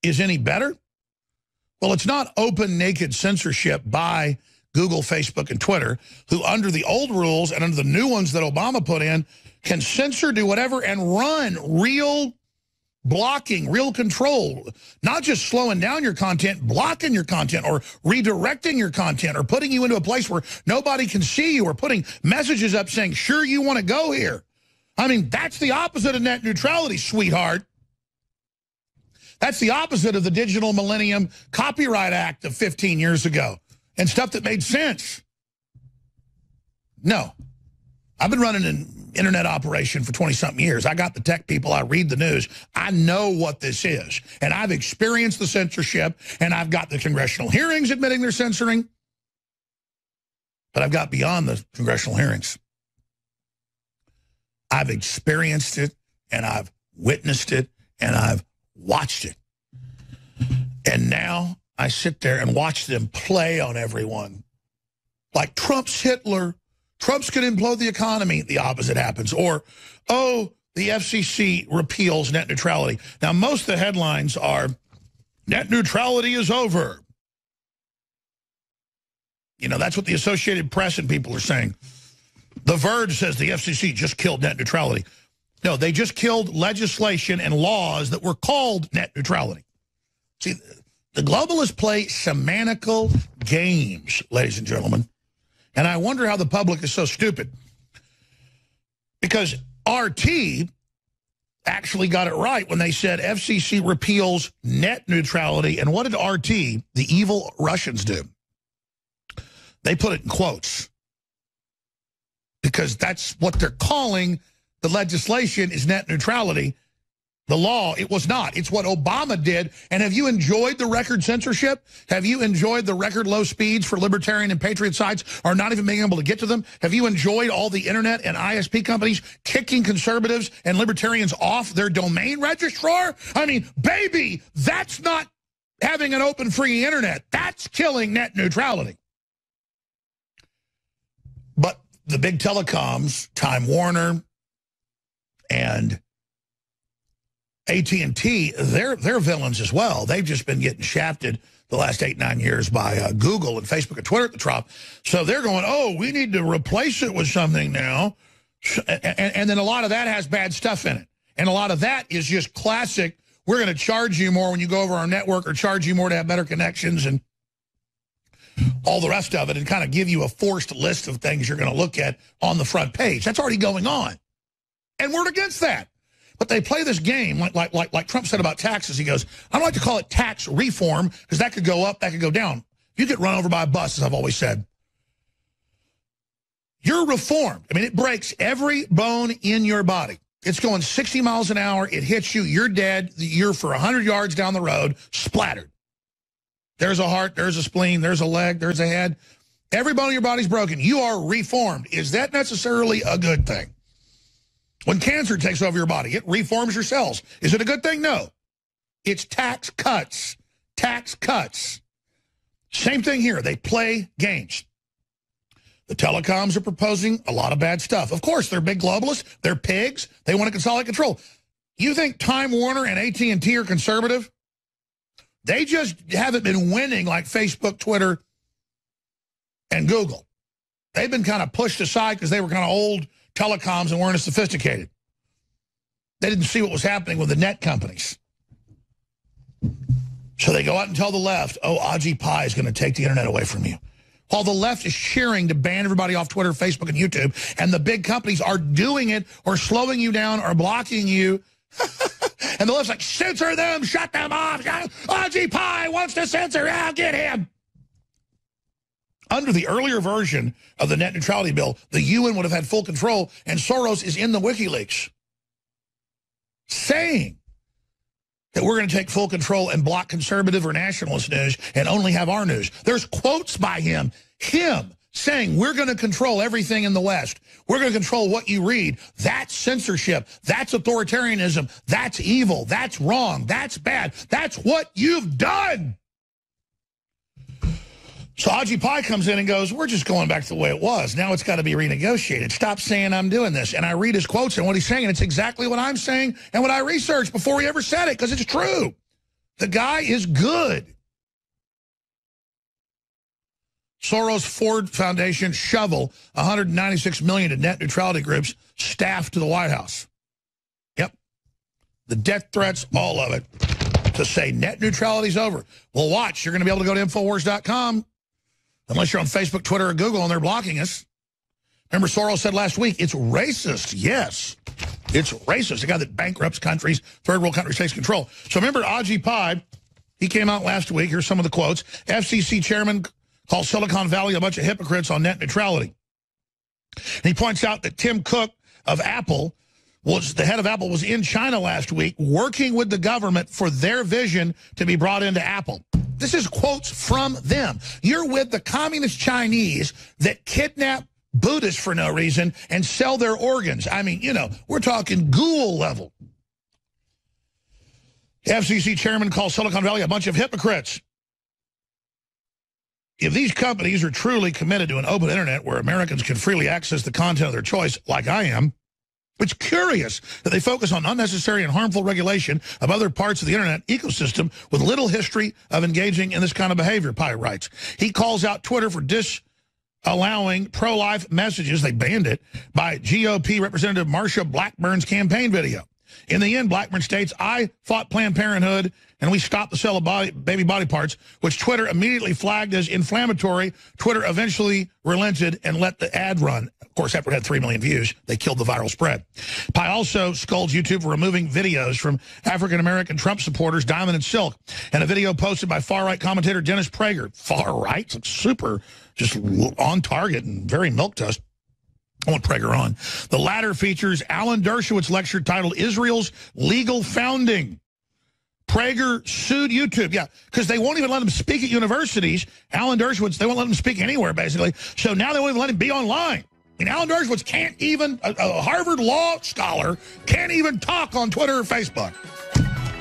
[SPEAKER 1] is any better? Well, it's not open, naked censorship by Google, Facebook, and Twitter, who under the old rules and under the new ones that Obama put in, can censor, do whatever, and run real blocking, real control, not just slowing down your content, blocking your content or redirecting your content or putting you into a place where nobody can see you or putting messages up saying, sure, you want to go here. I mean, that's the opposite of net neutrality, sweetheart. That's the opposite of the Digital Millennium Copyright Act of 15 years ago and stuff that made sense. No. I've been running an internet operation for 20-something years. I got the tech people. I read the news. I know what this is. And I've experienced the censorship, and I've got the congressional hearings admitting they're censoring. But I've got beyond the congressional hearings. I've experienced it, and I've witnessed it, and I've watched it. And now I sit there and watch them play on everyone. Like Trump's Hitler. Trump's going to implode the economy. The opposite happens. Or, oh, the FCC repeals net neutrality. Now, most of the headlines are, net neutrality is over. You know, that's what the Associated Press and people are saying. The Verge says the FCC just killed net neutrality. No, they just killed legislation and laws that were called net neutrality. See, the globalists play semantical games, ladies and gentlemen. And I wonder how the public is so stupid. Because RT actually got it right when they said FCC repeals net neutrality. And what did RT, the evil Russians, do? They put it in quotes. Because that's what they're calling the legislation is net neutrality. The law, it was not. It's what Obama did. And have you enjoyed the record censorship? Have you enjoyed the record low speeds for libertarian and patriot sites or not even being able to get to them? Have you enjoyed all the internet and ISP companies kicking conservatives and libertarians off their domain registrar? I mean, baby, that's not having an open free internet. That's killing net neutrality. But the big telecoms, Time Warner and AT&T, they're villains as well. They've just been getting shafted the last 8-9 years by Google and Facebook and Twitter at the top. So they're going, oh, we need to replace it with something now. And then a lot of that has bad stuff in it. And a lot of that is just classic, we're going to charge you more when you go over our network or charge you more to have better connections and all the rest of it and kind of give you a forced list of things you're going to look at on the front page. That's already going on. And we're against that. But they play this game like Trump said about taxes. He goes, I don't like to call it tax reform because that could go up, that could go down. You get run over by a bus, as I've always said. You're reformed. I mean, it breaks every bone in your body. It's going 60 miles an hour. It hits you. You're dead. You're for 100 yards down the road, splattered. There's a heart. There's a spleen. There's a leg. There's a head. Every bone in your body's broken. You are reformed. Is that necessarily a good thing? When cancer takes over your body, it reforms your cells. Is it a good thing? No. It's tax cuts. Tax cuts. Same thing here. They play games. The telecoms are proposing a lot of bad stuff. Of course, they're big globalists. They're pigs. They want to consolidate control. You think Time Warner and AT&T are conservative? They just haven't been winning like Facebook, Twitter, and Google. They've been kind of pushed aside because they were kind of old telecoms and weren't as sophisticated. They didn't see what was happening with the net companies. So they go out and tell the left, oh, Ajit Pai is going to take the internet away from you. While the left is cheering to ban everybody off Twitter, Facebook, and YouTube, and the big companies are doing it or slowing you down or blocking you. And the left's like, censor them, shut them off. Ajit Pai wants to censor, I'll get him. Under the earlier version of the net neutrality bill, the UN would have had full control, and Soros is in the WikiLeaks saying that we're going to take full control and block conservative or nationalist news and only have our news. There's quotes by him saying we're going to control everything in the West. We're going to control what you read. That's censorship. That's authoritarianism. That's evil. That's wrong. That's bad. That's what you've done. So Ajit Pai comes in and goes, we're just going back to the way it was. Now it's got to be renegotiated. Stop saying I'm doing this. And I read his quotes and what he's saying, and it's exactly what I'm saying and what I researched before he ever said it, because it's true. The guy is good. Soros Ford Foundation shovel $196 million to net neutrality groups staffed to the White House. Yep. The death threats, all of it, to say net neutrality's over. Well, watch. You're going to be able to go to INFOWARS.com unless you're on Facebook, Twitter, or Google, and they're blocking us. Remember, Soros said last week, it's racist. Yes, it's racist. The guy that bankrupts countries, third world countries, takes control. So remember Ajit Pai, he came out last week. Here's some of the quotes. FCC chairman called Silicon Valley a bunch of hypocrites on net neutrality. And he points out that Tim Cook of Apple, the head of Apple, was in China last week working with the government for their vision to be brought into Apple. This is quotes from them. You're with the communist Chinese that kidnap Buddhists for no reason and sell their organs. I mean, you know, we're talking ghoul level. FCC chairman calls Silicon Valley a bunch of hypocrites. If these companies are truly committed to an open internet where Americans can freely access the content of their choice, like I am, it's curious that they focus on unnecessary and harmful regulation of other parts of the internet ecosystem with little history of engaging in this kind of behavior, Pai writes. He calls out Twitter for disallowing pro-life messages, they banned it, by GOP Representative Marsha Blackburn's campaign video. In the end, Blackburn states, I fought Planned Parenthood and we stopped the sale of baby body parts, which Twitter immediately flagged as inflammatory. Twitter eventually relented and let the ad run. Of course, after it had 3 million views, they killed the viral spread. Pai also scolds YouTube for removing videos from African-American Trump supporters, Diamond and Silk, and a video posted by far-right commentator Dennis Prager. Far-right? Super, just on target and very milquetoast. I want Prager on. The latter features Alan Dershowitz lecture titled Israel's Legal Founding. Prager sued YouTube, yeah, because they won't even let him speak at universities. Alan Dershowitz, they won't let him speak anywhere, basically. So now they won't even let him be online. And Alan Dershowitz can't even, a Harvard law scholar, can't even talk on Twitter or Facebook.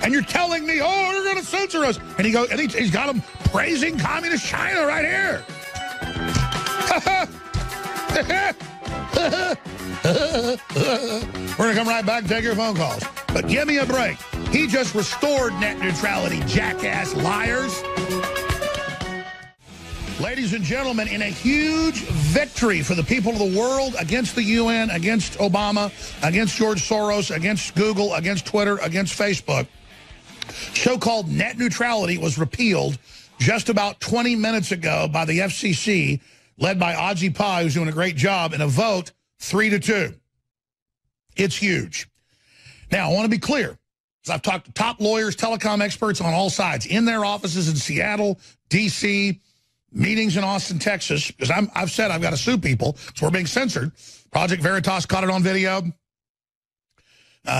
[SPEAKER 1] And you're telling me, oh, you're going to censor us. And he's got him praising communist China right here. We're going to come right back and take your phone calls. But give me a break. He just restored net neutrality, jackass liars. Ladies and gentlemen, in a huge victory for the people of the world against the UN, against Obama, against George Soros, against Google, against Twitter, against Facebook, so-called net neutrality was repealed just about 20 minutes ago by the FCC, led by Ajit Pai, who's doing a great job, in a vote 3-2. It's huge. Now, I want to be clear, because I've talked to top lawyers, telecom experts on all sides, in their offices in Seattle, D.C., meetings in Austin, Texas, because I've said I've got to sue people, so we're being censored. Project Veritas caught it on video.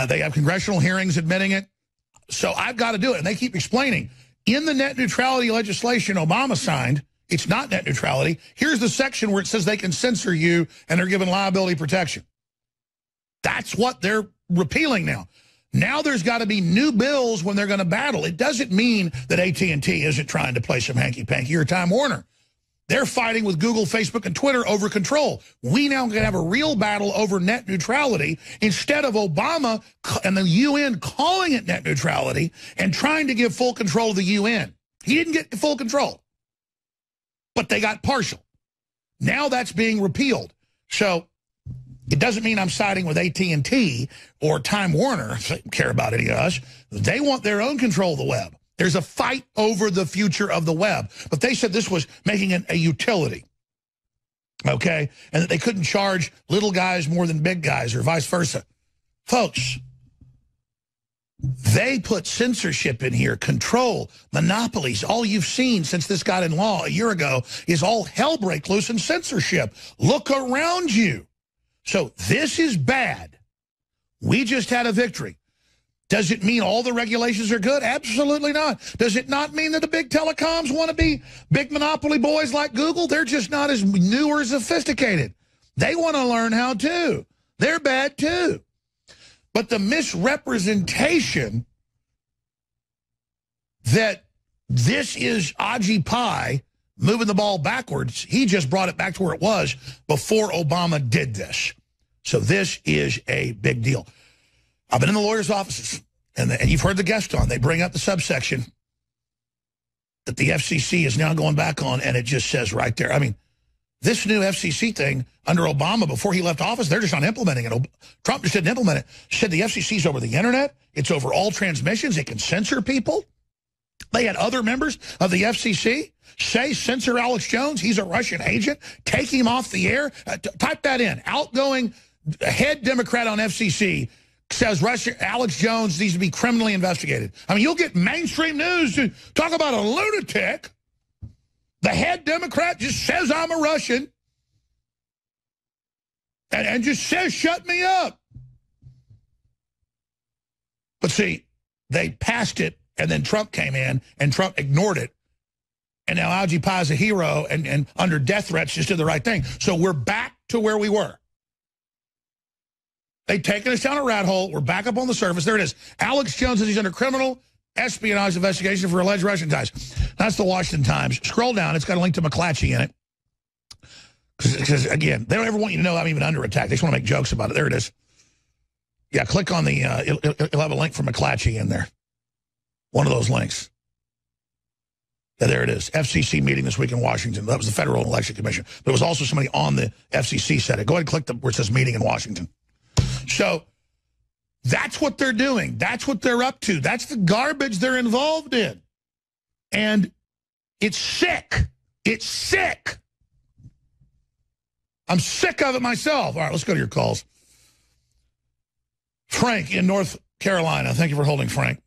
[SPEAKER 1] They have congressional hearings admitting it. So I've got to do it. And they keep explaining, in the net neutrality legislation Obama signed, it's not net neutrality. Here's the section where it says they can censor you and they're given liability protection. That's what they're repealing now. Now there's got to be new bills when they're going to battle. It doesn't mean that AT&T isn't trying to play some hanky-panky or Time Warner. They're fighting with Google, Facebook, and Twitter over control. We now can have a real battle over net neutrality instead of Obama and the UN calling it net neutrality and trying to give full control of the UN. He didn't get full control, but they got partial. Now that's being repealed. So it doesn't mean I'm siding with AT&T or Time Warner. They don't care about any of us. They want their own control of the web. There's a fight over the future of the web. But they said this was making it a utility, okay? And that they couldn't charge little guys more than big guys or vice versa. Folks, they put censorship in here, control, monopolies. All you've seen since this got in law a year ago is all hell break loose in censorship. Look around you. So this is bad. We just had a victory. Does it mean all the regulations are good? Absolutely not. Does it not mean that the big telecoms want to be big monopoly boys like Google? They're just not as new or sophisticated. They want to learn how to. They're bad too. But the misrepresentation that this is Aji Pai moving the ball backwards, he just brought it back to where it was before Obama did this. So this is a big deal. I've been in the lawyers' offices, and you've heard the guest on. They bring up the subsection that the FCC is now going back on, and it just says right there. I mean, this new FCC thing under Obama, before he left office, they're just not implementing it. Trump just didn't implement it. Said the FCC's over the internet. It's over all transmissions. It can censor people. They had other members of the FCC say censor Alex Jones. He's a Russian agent. Take him off the air. Type that in. Outgoing head Democrat on FCC says Alex Jones needs to be criminally investigated. I mean, you'll get mainstream news to talk about a lunatic. The head Democrat just says I'm a Russian and just says shut me up. But see, they passed it, and then Trump came in, and Trump ignored it. And now Aji Pai is a hero, and under death threats just did the right thing. So we're back to where we were. They've taken us down a rat hole. We're back up on the surface. There it is. Alex Jones says he's under criminal espionage investigation for alleged Russian ties. That's the Washington Times. Scroll down. It's got a link to McClatchy in it. Because, again, they don't ever want you to know I'm even under attack. They just want to make jokes about it. There it is. Yeah, click on the, it'll have a link for McClatchy in there. One of those links. Yeah, there it is. FCC meeting this week in Washington. That was the Federal Election Commission. There was also somebody on the FCC said it. Go ahead and click where it says meeting in Washington. So that's what they're doing. That's what they're up to. That's the garbage they're involved in. And it's sick. It's sick. I'm sick of it myself. All right, let's go to your calls. Frank in North Carolina. Thank you for holding, Frank.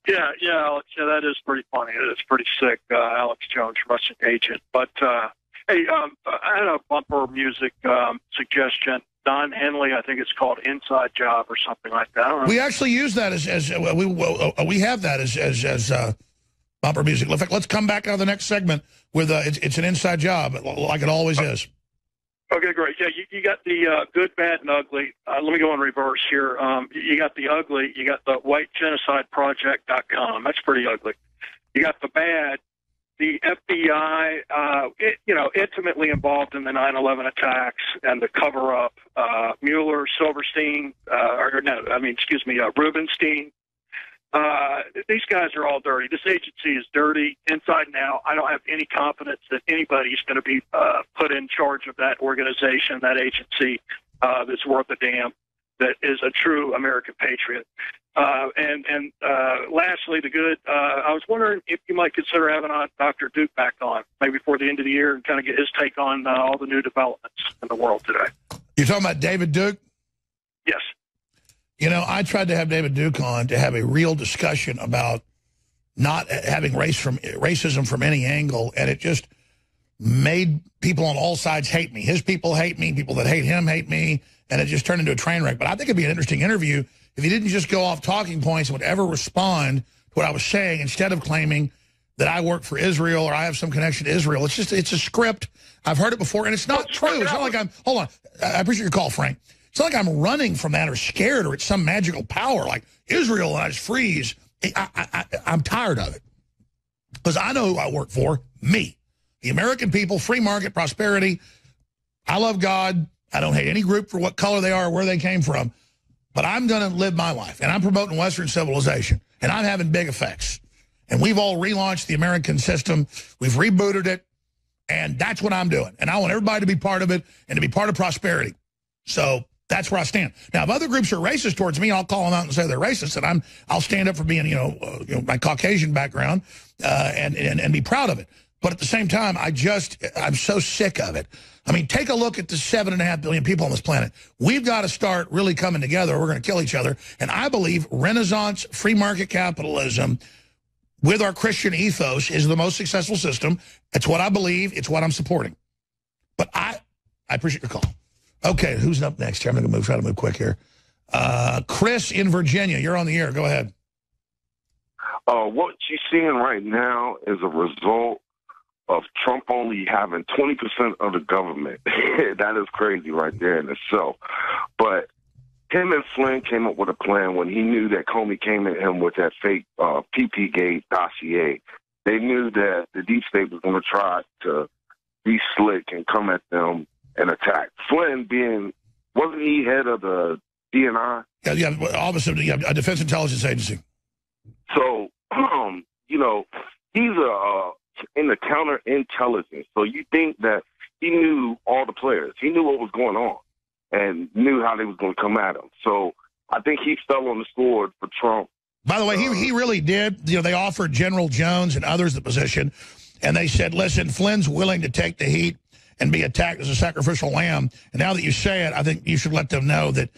[SPEAKER 14] Yeah, Alex. Yeah, that is pretty funny. It's pretty sick, Alex Jones, Russian agent. But, hey, I had a bumper music suggestion. Don Henley, I think it's called Inside Job or something like that. I don't know.
[SPEAKER 1] We actually use that we have that as bumper music. In fact, let's come back out of the next segment with it's an inside job, like it always is.
[SPEAKER 14] Okay, great. Yeah, you got the good, bad, and ugly. Let me go in reverse here. You got the ugly. You got the whitegenoциdeproject.com. That's pretty ugly. You got the bad. The FBI, intimately involved in the 9/11 attacks and the cover-up. Mueller, Silverstein, Rubenstein. These guys are all dirty. This agency is dirty inside and out. I don't have any confidence that anybody's going to be put in charge of that organization, that agency that's worth a damn, that is a true American patriot. And lastly, the good, I was wondering if you might consider having Dr. Duke back on, maybe before the end of the year, and kind of get his take on all the new developments in the world today.
[SPEAKER 1] You're talking about David Duke?
[SPEAKER 14] Yes.
[SPEAKER 1] You know, I tried to have David Duke on to have a real discussion about not having racism from any angle, and it just made people on all sides hate me. His people hate me, people that hate him hate me, and it just turned into a train wreck. But I think it'd be an interesting interview if he didn't just go off talking points and would ever respond to what I was saying instead of claiming that I work for Israel or I have some connection to Israel. It's a script. I've heard it before, and it's not true. It's not like hold on. I appreciate your call, Frank. It's not like I'm running from that or scared or it's some magical power like Israel and I just freeze. I'm tired of it because I know who I work for, me. The American people, free market, prosperity. I love God. I don't hate any group for what color they are or where they came from. But I'm going to live my life, and I'm promoting Western civilization, and I'm having big effects. And we've all relaunched the American system. We've rebooted it, and that's what I'm doing. And I want everybody to be part of it and to be part of prosperity. So that's where I stand. Now, if other groups are racist towards me, I'll call them out and say they're racist, and I'll stand up for being, my Caucasian background and be proud of it. But at the same time, I'm so sick of it. I mean, take a look at the 7.5 billion people on this planet. We've got to start really coming together. Or we're going to kill each other. And I believe Renaissance free market capitalism with our Christian ethos is the most successful system. It's what I believe. It's what I'm supporting. But I appreciate your call. Okay, who's up next here? I'm going to try to move quick here. Chris in Virginia, you're on the air. Go ahead.
[SPEAKER 15] What you're seeing right now is a result of Trump only having 20% of the government. That is crazy right there in itself. But him and Flynn came up with a plan when he knew that Comey came at him with that fake PP Gate dossier. They knew that the deep state was going to try to be slick and come at them and attack. Flynn wasn't he head of the DNI?
[SPEAKER 1] Yeah, obviously, a Defense Intelligence Agency.
[SPEAKER 15] So, he's in the counterintelligence. So you think that he knew all the players. He knew what was going on and knew how they was going to come at him. So I think he fell on the sword for Trump.
[SPEAKER 1] By the way, he really did. They offered General Jones and others the position, and they said, listen, Flynn's willing to take the heat and be attacked as a sacrificial lamb. And now that you say it, I think you should let them know that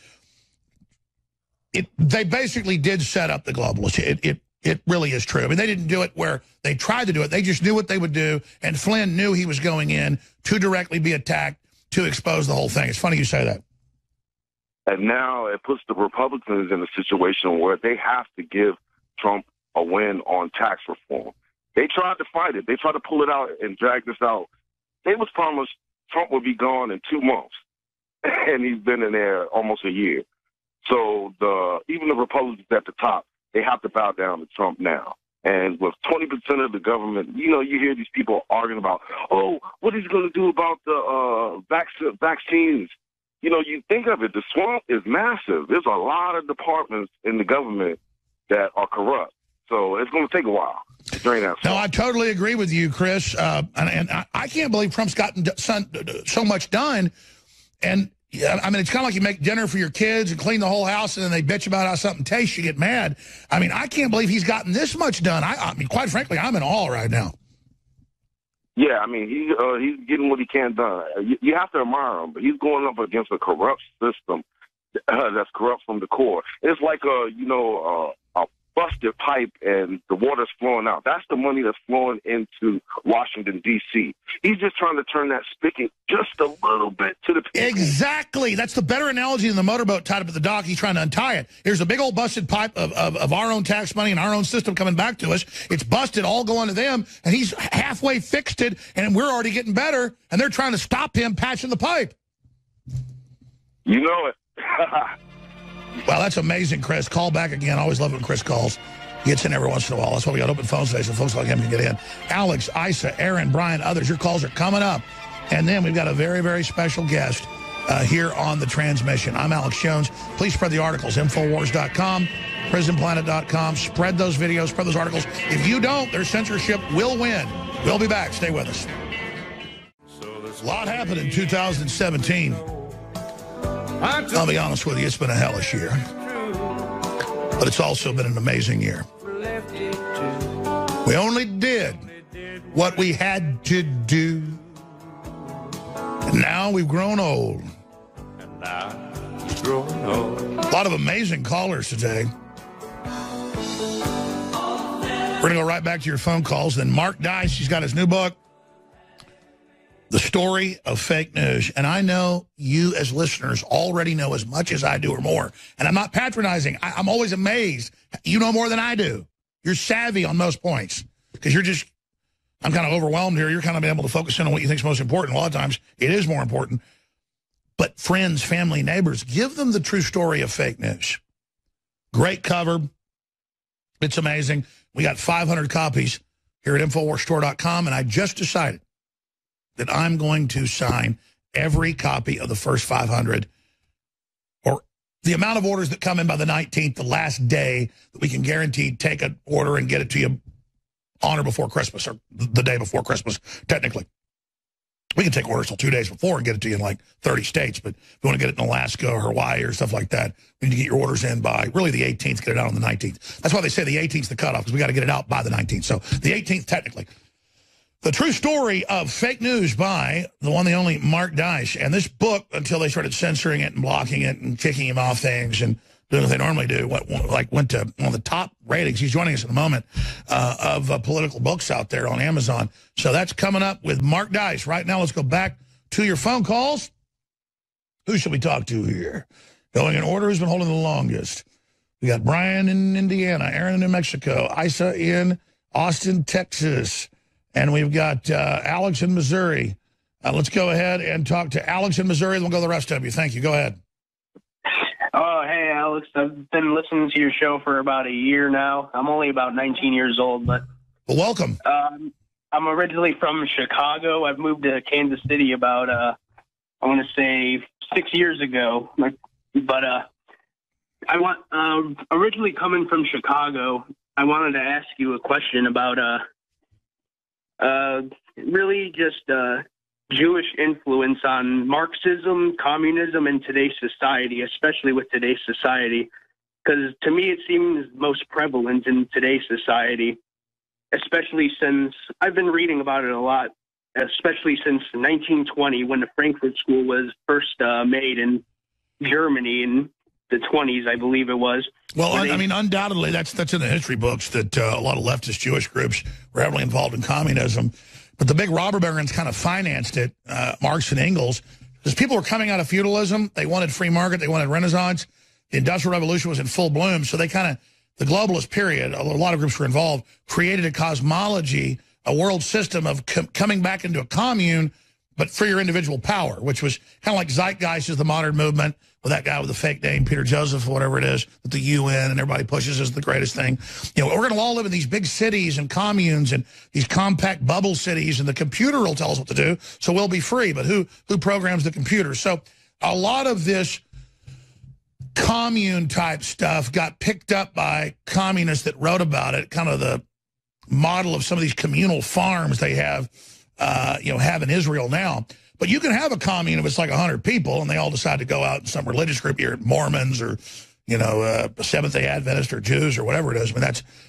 [SPEAKER 1] they basically did set up the globalists. It really is true. I mean, they didn't do it where they tried to do it. They just knew what they would do, and Flynn knew he was going in to directly be attacked to expose the whole thing. It's funny you say that.
[SPEAKER 15] And now it puts the Republicans in a situation where they have to give Trump a win on tax reform. They tried to fight it. They tried to pull it out and drag this out. They was promised Trump would be gone in 2 months, and he's been in there almost a year. So even the Republicans at the top, they have to bow down to Trump now. And with 20% of the government, you hear these people arguing about, what is he going to do about the vaccines? You think of it, the swamp is massive. There's a lot of departments in the government that are corrupt. So it's going to take a while to drain that swamp.
[SPEAKER 1] No, I totally agree with you, Chris. And I can't believe Trump's gotten so much done. And I mean, it's kind of like you make dinner for your kids and clean the whole house, and then they bitch about how something tastes. You get mad. I mean, I can't believe he's gotten this much done. I mean, quite frankly, I'm in awe right now.
[SPEAKER 15] Yeah, I mean, he's getting what he can done. You have to admire him, but he's going up against a corrupt system that's corrupt from the core. It's like a busted pipe and the water's flowing out. That's the money that's flowing into Washington, D.C. He's just trying to turn that spigot just a little bit to the people.
[SPEAKER 1] Exactly. That's the better analogy than the motorboat tied up at the dock. He's trying to untie it. Here's a big old busted pipe of our own tax money and our own system coming back to us. It's busted, all going to them, and he's halfway fixed it, and we're already getting better, and they're trying to stop him patching the pipe.
[SPEAKER 15] You know it.
[SPEAKER 1] Well, that's amazing, Chris. Call back again. I always love when Chris calls. He gets in every once in a while. That's why we got open phones today, so folks like him can get in. Alex, Isa, Aaron, Brian, others, your calls are coming up. And then we've got a very, very special guest here on the transmission. I'm Alex Jones. Please spread the articles. InfoWars.com, PrisonPlanet.com. Spread those videos, spread those articles. If you don't, their censorship will win. We'll be back. Stay with us. A lot happened in 2017. I'll be honest with you, it's been a hellish year. But it's also been an amazing year. We only did what we had to do. And now we've grown old. A lot of amazing callers today. We're going to go right back to your phone calls. Then Mark Dice, he's got his new book, The Story of Fake News. And I know you as listeners already know as much as I do or more. And I'm not patronizing. I'm always amazed. You know more than I do. You're savvy on most points because I'm kind of overwhelmed here. You're kind of able to focus in on what you think is most important. A lot of times it is more important. But friends, family, neighbors, give them the true story of fake news. Great cover. It's amazing. We got 500 copies here at InfoWarsStore.com, and I just decided that I'm going to sign every copy of the first 500, or the amount of orders that come in by the 19th, the last day that we can guarantee take an order and get it to you on or before Christmas, or the day before Christmas, technically. We can take orders till 2 days before and get it to you in like 30 states, but if you want to get it in Alaska or Hawaii or stuff like that, we need to get your orders in by really the 18th, get it out on the 19th. That's why they say the 18th is the cutoff, because we got to get it out by the 19th. So the 18th, technically. The True Story of Fake News by the one, the only Mark Dice. And this book, until they started censoring it and blocking it and kicking him off things and doing what they normally do, went to one of the top ratings. He's joining us in a moment of political books out there on Amazon. So that's coming up with Mark Dice. Right now, let's go back to your phone calls. Who should we talk to here? Going in order, who's been holding the longest? We got Brian in Indiana, Aaron in New Mexico, Isa in Austin, Texas, and we've got Alex in Missouri. Let's go ahead and talk to Alex in Missouri, and we'll go to the rest of you. Thank you. Go ahead.
[SPEAKER 16] Oh, hey, Alex. I've been listening to your show for about a year now. I'm only about 19 years old, but...
[SPEAKER 1] Well, welcome.
[SPEAKER 16] I'm originally from Chicago. I've moved to Kansas City about, I want to say 6 years ago. But originally coming from Chicago, I wanted to ask you a question about really just Jewish influence on Marxism, communism, and today's society, especially with today's society. Because to me, it seems most prevalent in today's society, especially since I've been reading about it a lot, especially since 1920 when the Frankfurt School was first made in Germany in the 20s, I believe it was.
[SPEAKER 1] Well, I mean, undoubtedly, that's in the history books that a lot of leftist Jewish groups were heavily involved in communism. But the big robber barons kind of financed it, Marx and Engels, because people were coming out of feudalism. They wanted free market. They wanted Renaissance. The Industrial Revolution was in full bloom. So they kind of, the globalist period, a lot of groups were involved, created a cosmology, a world system of coming back into a commune, but for your individual power, which was kind of like Zeitgeist is the modern movement, with that guy with the fake name, Peter Joseph, or whatever it is, with the UN, and everybody pushes as the greatest thing. You know, we're going to all live in these big cities and communes and these compact bubble cities, and the computer will tell us what to do, so we'll be free. But who programs the computer? So a lot of this commune-type stuff got picked up by communists that wrote about it, kind of the model of some of these communal farms they have, have in Israel now. But you can have a commune if it's like 100 people and they all decide to go out in some religious group, you're Mormons or, Seventh-day Adventists or Jews or whatever it is. I mean,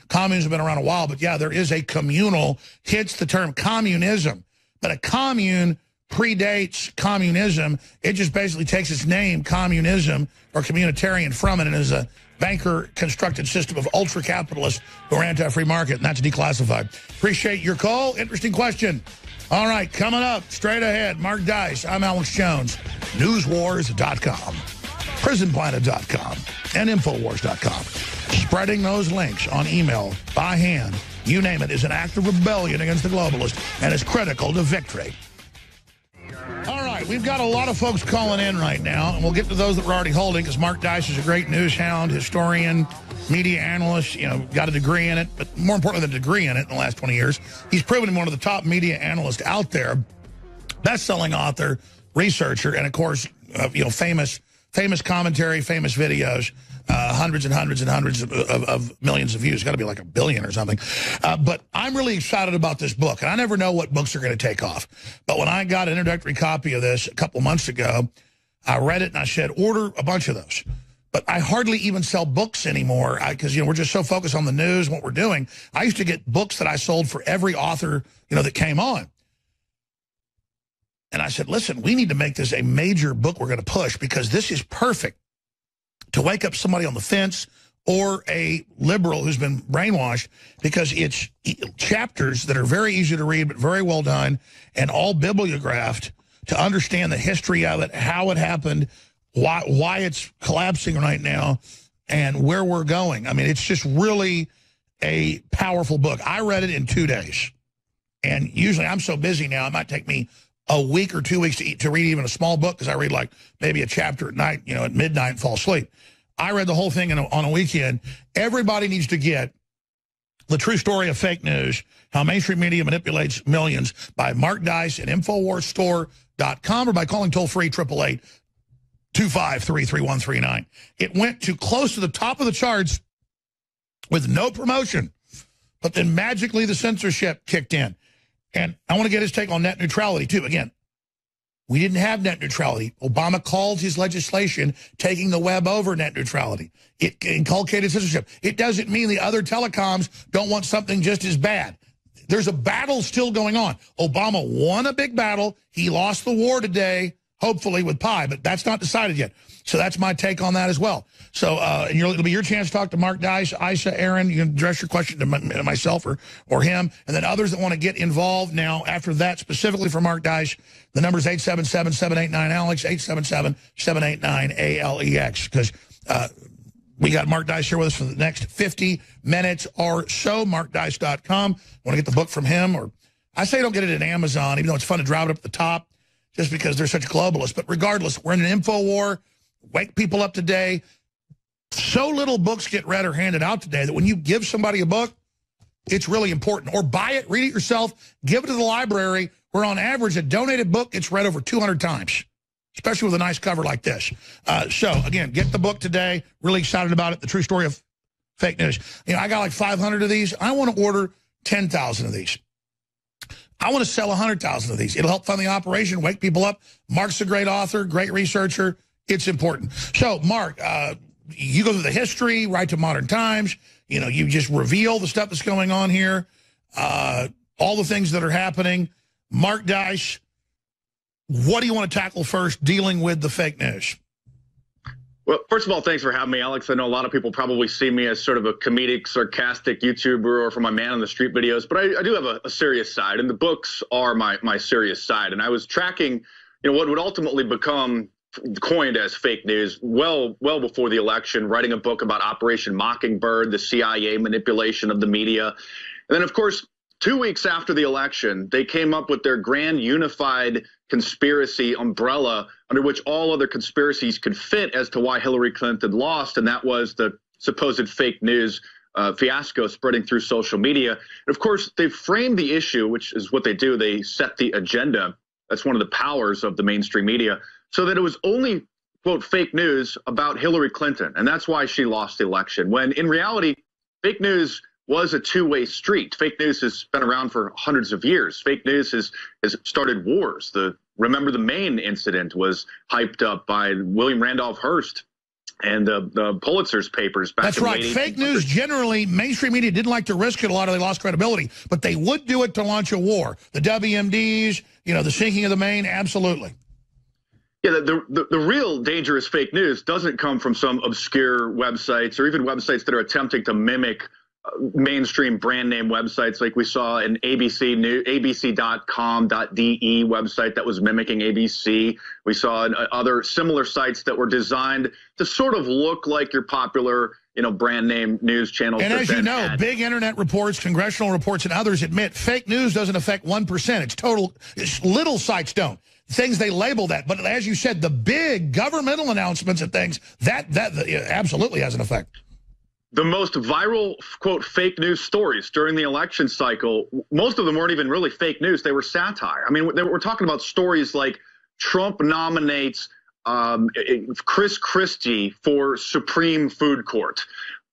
[SPEAKER 1] communes have been around a while, but yeah, there is a communal, hence the term communism. But a commune predates communism. It just basically takes its name, communism, or communitarian from it, and is a banker-constructed system of ultra-capitalists who are anti-free market, and that's declassified. Appreciate your call. Interesting question. All right, coming up, straight ahead, Mark Dice. I'm Alex Jones. Newswars.com, prisonplanet.com, and INFOWARS.com. Spreading those links on email by hand, you name it, is an act of rebellion against the globalists and is critical to victory. All right, we've got a lot of folks calling in right now, and we'll get to those that we're already holding, because Mark Dice is a great news hound, historian, media analyst, got a degree in it, but more importantly than a degree in it in the last 20 years, he's proven him one of the top media analysts out there, best-selling author, researcher, and of course, famous commentary, famous videos, hundreds and hundreds and hundreds of millions of views. Got to be like 1 billion or something. But I'm really excited about this book, and I never know what books are going to take off. But when I got an introductory copy of this a couple months ago, I read it and I said, order a bunch of those. But I hardly even sell books anymore because, we're just so focused on the news and what we're doing. I used to get books that I sold for every author, that came on. And I said, listen, we need to make this a major book we're going to push, because this is perfect to wake up somebody on the fence or a liberal who's been brainwashed, because it's chapters that are very easy to read but very well done and all bibliographed to understand the history of it, how it happened, why it's collapsing right now, and where we're going. I mean, it's just really a powerful book. I read it in 2 days. And usually I'm so busy now, it might take me a week or 2 weeks to read even a small book, because I read like maybe a chapter at night, at midnight and fall asleep. I read the whole thing on a weekend. Everybody needs to get The True Story of Fake News, How Mainstream Media Manipulates Millions, by Mark Dice at InfoWarsStore.com, or by calling toll-free 888-253-3139. It went to close to the top of the charts with no promotion, but then magically the censorship kicked in. And I want to get his take on net neutrality, too. Again, we didn't have net neutrality. Obama called his legislation taking the web over net neutrality. It inculcated censorship. It doesn't mean the other telecoms don't want something just as bad. There's a battle still going on. Obama won a big battle. He lost the war today, hopefully with Pi, but that's not decided yet. So that's my take on that as well. So it'll be your chance to talk to Mark Dice, Isa, Aaron. You can address your question to myself or him. And then others that want to get involved now after that, specifically for Mark Dice, the number is 877-789-ALEX, 877-789-ALEX. Because we got Mark Dice here with us for the next 50 minutes or so. MarkDice.com. Want to get the book from him? Or I say don't get it at Amazon, even though it's fun to drive it up at the top, just because they're such globalists. But regardless, we're in an info war. Wake people up today. So little books get read or handed out today that when you give somebody a book, it's really important. Or buy it, read it yourself, give it to the library, where on average a donated book gets read over 200 times, especially with a nice cover like this. So, again, get the book today. Really excited about it. The True Story of Fake News. You know, I got like 500 of these. I want to order 10,000 of these. I want to sell 100,000 of these. It'll help fund the operation, wake people up. Mark's a great author, great researcher. It's important. So, Mark, you go through the history, right to modern times. You know, you just reveal the stuff that's going on here, all the things that are happening. Mark Dice, what do you want to tackle first dealing with the fake news?
[SPEAKER 17] Well, first of all, thanks for having me, Alex. I know a lot of people probably see me as sort of a comedic, sarcastic YouTuber or for my man on the street videos, but I do have a serious side, and the books are my serious side. And I was tracking, you know, what would ultimately become coined as fake news well before the election, writing a book about Operation Mockingbird, the CIA manipulation of the media. And then, of course, 2 weeks after the election, they came up with their grand unified conspiracy umbrella under which all other conspiracies could fit as to why Hillary Clinton lost, and that was the supposed fake news fiasco spreading through social media. And of course, they framed the issue, which is what they do. They set the agenda. That's one of the powers of the mainstream media, so that it was only, quote, fake news about Hillary Clinton. And that's why she lost the election, when in reality, fake news was a two-way street. Fake news has been around for hundreds of years. Fake news has started wars. Remember the Maine incident was hyped up by William Randolph Hearst and the Pulitzer's papers back in the late 1800s.
[SPEAKER 1] Fake news, generally, mainstream media didn't like to risk it a lot, or they lost credibility, but they would do it to launch a war. The WMDs, you know, the sinking of the Maine, absolutely.
[SPEAKER 17] Yeah, the real dangerous fake news doesn't come from some obscure websites or even websites that are attempting to mimic mainstream brand name websites, like we saw an abc.com.de website that was mimicking ABC. We saw other similar sites that were designed to sort of look like your popular, you know, brand name news channels.
[SPEAKER 1] And as you know, big internet reports, congressional reports, and others admit fake news doesn't affect 1%. It's little sites don't. Things they label that. But as you said, the big governmental announcements and things, that absolutely has an effect.
[SPEAKER 17] The most viral, quote, fake news stories during the election cycle, most of them weren't even really fake news. They were satire. I mean, we're talking about stories like Trump nominates Chris Christie for Supreme Food Court.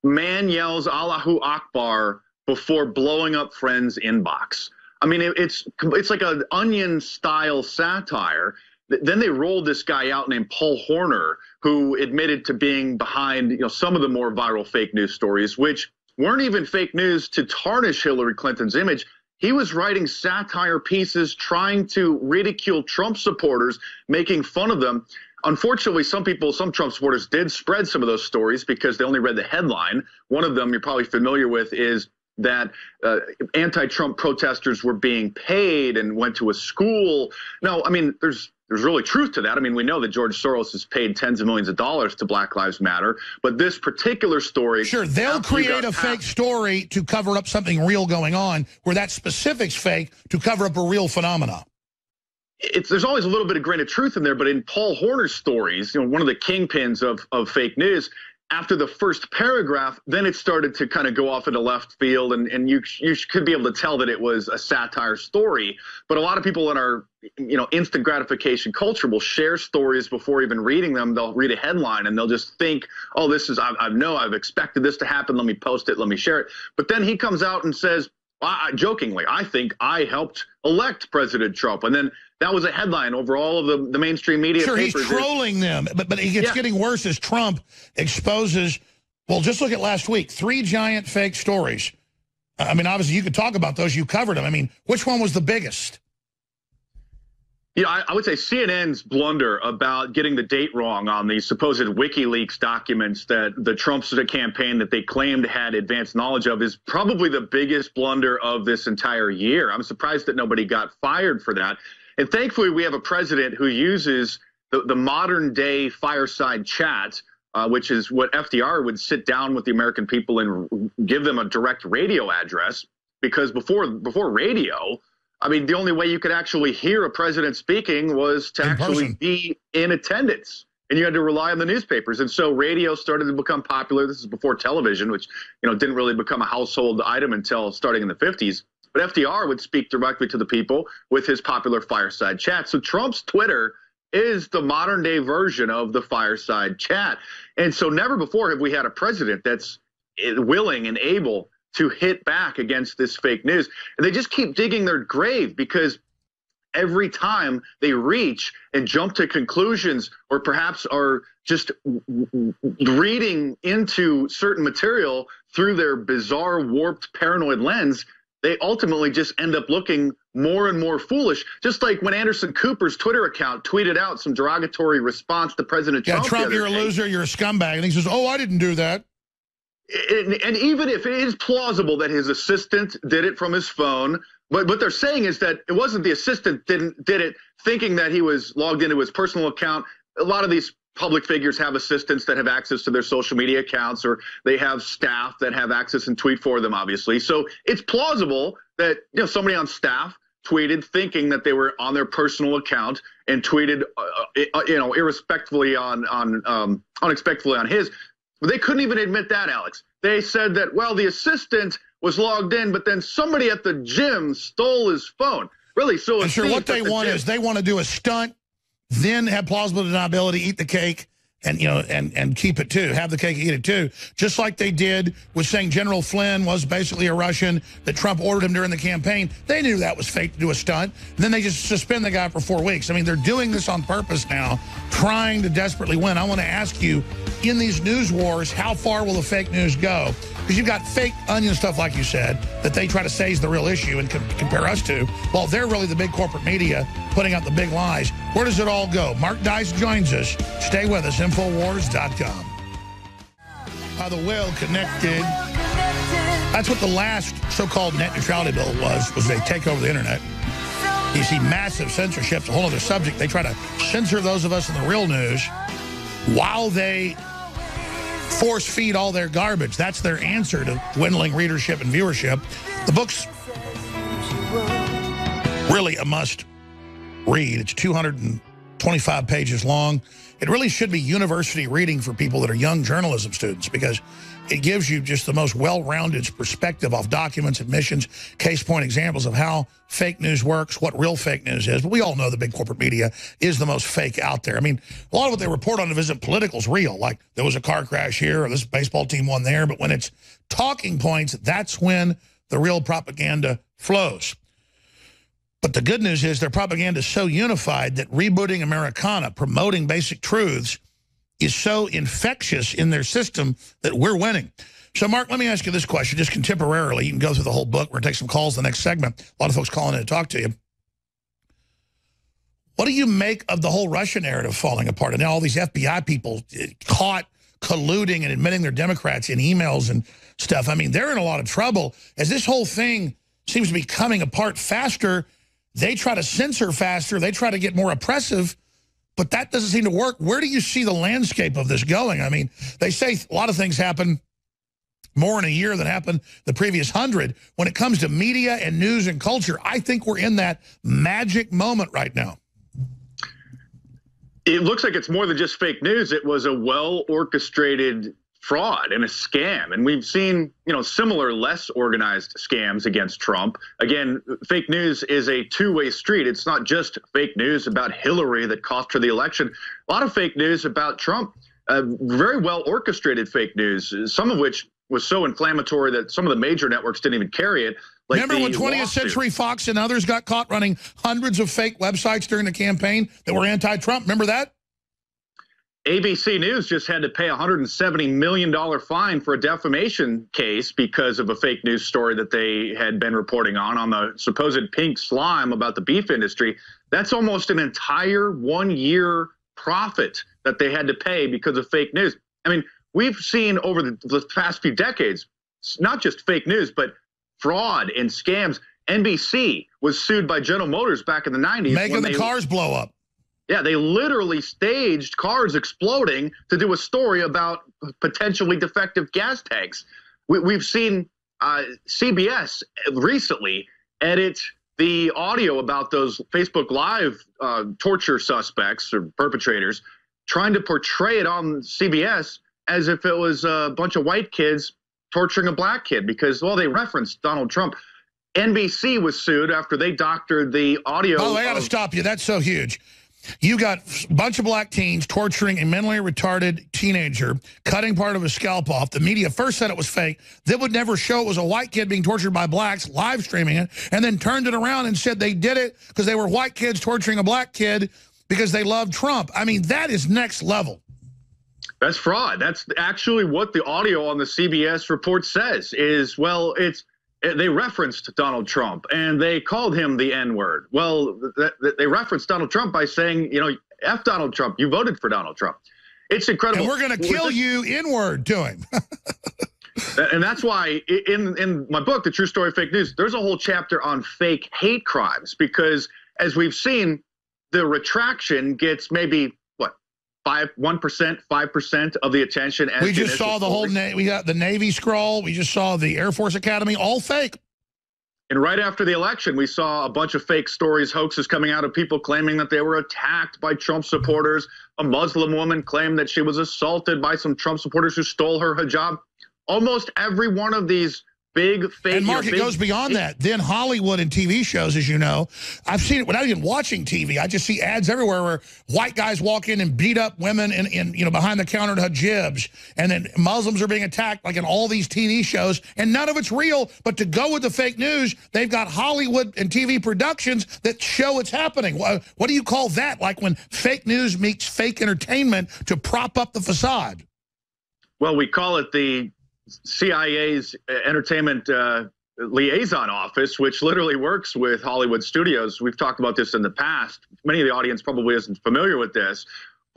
[SPEAKER 17] Man yells Allahu Akbar before blowing up friend's inbox. I mean, it's like an Onion-style satire. Then they rolled this guy out named Paul Horner, who admitted to being behind, you know, some of the more viral fake news stories, which weren't even fake news to tarnish Hillary Clinton's image. He was writing satire pieces trying to ridicule Trump supporters, making fun of them. Unfortunately, some Trump supporters did spread some of those stories because they only read the headline. One of them you're probably familiar with is that anti-Trump protesters were being paid and went to a school. No, I mean, there's really truth to that. I mean, we know that George Soros has paid tens of millions of dollars to Black Lives Matter, but this particular story... Sure, they'll create a fake story to cover up something real going on, where that specific's fake to cover up a real phenomena. There's always a little bit of grain of truth in there, but in Paul Horner's stories, you know, one of the kingpins of fake news, after the first paragraph, then it started to kind of go off into left field, and you could be able to tell that it was a satire story. But a lot of people in our, you know, instant gratification culture will share stories before even reading them. They'll read a headline and they'll just think, oh, this is, I've expected this to happen. Let me post it. Let me share it. But then he comes out and says, jokingly, I think I helped elect President Trump. And then that was a headline over all of the mainstream media papers. Sure, he's trolling them, but it gets getting worse as Trump exposes. Well, just look at last week, 3 giant fake stories. I mean, obviously, you could talk about those. You covered them. I mean, which one was the biggest? You know, I would say CNN's blunder about getting the date wrong on these supposed WikiLeaks documents that the Trump campaign that they claimed had advanced knowledge of is probably the biggest blunder of this entire year. I'm surprised that nobody got fired for that. And thankfully, we have a president who uses the modern day fireside chat, which is what FDR would sit down with the American people and give them a direct radio address, because before radio, I mean, the only way you could actually hear a president speaking was to actually be in attendance, and you had to rely on the newspapers. And so radio started to become popular. This is before television, which, you know, didn't really become a household item until starting in the 50s. But FDR would speak directly to the people with his popular fireside chat. So Trump's Twitter is the modern day version of the fireside chat. And so never before have we had a president that's willing and able to hit back against this fake news. And they just keep digging their grave, because every time they reach and jump to conclusions, or perhaps are just reading into certain material through their bizarre, warped, paranoid lens, they ultimately just end up looking more and more foolish. Just like when Anderson Cooper's Twitter account tweeted out some derogatory response to President Trump.
[SPEAKER 1] Yeah, Trump, you're a loser, you're a scumbag. And he says, oh, I didn't do that.
[SPEAKER 17] And even if it is plausible that his assistant did it from his phone, but what they're saying is that it wasn't the assistant did it thinking that he was logged into his personal account. A lot of these public figures have assistants that have access to their social media accounts, or they have staff that have access and tweet for them, obviously. So it's plausible that, you know, somebody on staff tweeted thinking that they were on their personal account and tweeted, you know, unexpectedly on his. But they couldn't even admit that, Alex. They said that, well, the assistant was logged in, but then somebody at the gym stole his phone. Really? So
[SPEAKER 1] I'm sure what they want is they want to do a stunt, then have plausible deniability, eat the cake, and, you know, and keep it too, have the cake and eat it too. Just like they did with saying General Flynn was basically a Russian, that Trump ordered him during the campaign. They knew that was fake to do a stunt. And then they just suspend the guy for 4 weeks. I mean, they're doing this on purpose now, trying to desperately win. I want to ask you, in these news wars, how far will the fake news go? Because you've got fake onion stuff, like you said, that they try to say is the real issue and compare us to, while they're really the big corporate media putting out the big lies. Where does it all go? Mark Dice joins us. Stay with us, INFOWARS.com. The well-connected. That's what the last so-called net neutrality bill was they take over the internet. You see massive censorship. It's a whole other subject. They try to censor those of us in the real news while they force feed all their garbage. That's their answer to dwindling readership and viewership. The book's really a must read. It's 225 pages long. It really should be university reading for people that are young journalism students, because it gives you just the most well-rounded perspective off documents, admissions, case point examples of how fake news works, what real fake news is. But we all know the big corporate media is the most fake out there. I mean, a lot of what they report on isn't political is real. Like there was a car crash here, or this baseball team won there. But when it's talking points, that's when the real propaganda flows. But the good news is their propaganda is so unified that rebooting Americana, promoting basic truths, is so infectious in their system that we're winning. So, Mark, let me ask you this question, just contemporarily. You can go through the whole book. We're going to take some calls in the next segment. A lot of folks calling in to talk to you. What do you make of the whole Russia narrative falling apart? And now all these FBI people caught colluding and admitting they're Democrats in emails and stuff. I mean, they're in a lot of trouble. As this whole thing seems to be coming apart faster, they try to censor faster. They try to get more oppressive. But that doesn't seem to work. Where do you see the landscape of this going? I mean, they say a lot of things happen more in a year than happened the previous 100. When it comes to media and news and culture, I think we're in that magic moment right now.
[SPEAKER 17] It looks like it's more than just fake news. It was a well-orchestrated fraud and a scam. And we've seen, you know, similar, less organized scams against Trump. Again, fake news is a two-way street. It's not just fake news about Hillary that cost her the election. A lot of fake news about Trump, very well orchestrated fake news, some of which was so inflammatory that some of the major networks didn't even carry it. Like
[SPEAKER 1] remember when 20th Century Fox and others got caught running hundreds of fake websites during the campaign that were anti-Trump? Remember that?
[SPEAKER 17] ABC News just had to pay a $170 million fine for a defamation case because of a fake news story that they had been reporting on the supposed pink slime about the beef industry. That's almost an entire 1 year profit that they had to pay because of fake news. I mean, we've seen over the past few decades, not just fake news, but fraud and scams. NBC was sued by General Motors back in the 90s.
[SPEAKER 1] Making the cars blow up.
[SPEAKER 17] Yeah, they literally staged cars exploding to do a story about potentially defective gas tanks. We've seen CBS recently edit the audio about those Facebook Live torture suspects or perpetrators, trying to portray it on CBS as if it was a bunch of white kids torturing a black kid because, well, they referenced Donald Trump. NBC was sued after they doctored the audio.
[SPEAKER 1] Oh, I got to stop you. That's so huge. You got a bunch of black teens torturing a mentally retarded teenager, cutting part of his scalp off. The media first said it was fake. They would never show it was a white kid being tortured by blacks, live streaming it, and then turned it around and said they did it because they were white kids torturing a black kid because they loved Trump. I mean, that is next level.
[SPEAKER 17] That's fraud. That's actually what the audio on the CBS report says is, well, they referenced Donald Trump and they called him the N-word. Well, they referenced Donald Trump by saying, you know, F Donald Trump, you voted for Donald Trump. It's incredible.
[SPEAKER 1] And we're going to kill you, N-word, to him.
[SPEAKER 17] And that's why in my book, The True Story of Fake News, there's a whole chapter on fake hate crimes because as we've seen, the retraction gets maybe 1%, 5% of the attention. As
[SPEAKER 1] we just saw the whole, we got the Navy scroll. We just saw the Air Force Academy, all fake.
[SPEAKER 17] And right after the election, we saw a bunch of fake stories, hoaxes coming out of people claiming that they were attacked by Trump supporters. A Muslim woman claimed that she was assaulted by some Trump supporters who stole her hijab. Almost every one of these big fake.
[SPEAKER 1] And Mark, it goes beyond that. Then Hollywood and TV shows, as you know, I've seen it without even watching TV. I just see ads everywhere where white guys walk in and beat up women in you know, behind the counter hijabs, and then Muslims are being attacked like in all these TV shows, and none of it's real. But to go with the fake news, they've got Hollywood and TV productions that show it's happening. What do you call that? Like when fake news meets fake entertainment to prop up the facade?
[SPEAKER 17] Well, we call it the CIA's entertainment liaison office, which literally works with Hollywood studios. We've talked about this in the past. Many of the audience probably isn't familiar with this,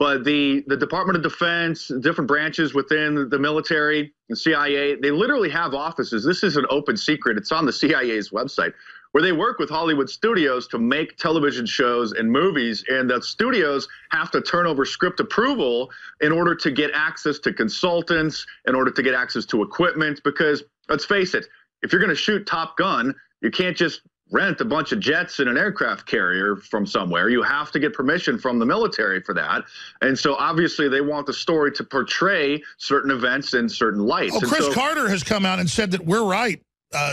[SPEAKER 17] but the Department of Defense, different branches within the military, the CIA, they literally have offices. This is an open secret. It's on the CIA's website, where they work with Hollywood studios to make television shows and movies, and the studios have to turn over script approval in order to get access to consultants, in order to get access to equipment, because let's face it, if you're gonna shoot Top Gun, you can't just rent a bunch of jets and an aircraft carrier from somewhere. You have to get permission from the military for that. And so obviously they want the story to portray certain events in certain lights.
[SPEAKER 1] Oh, Chris Carter has come out and said that we're right,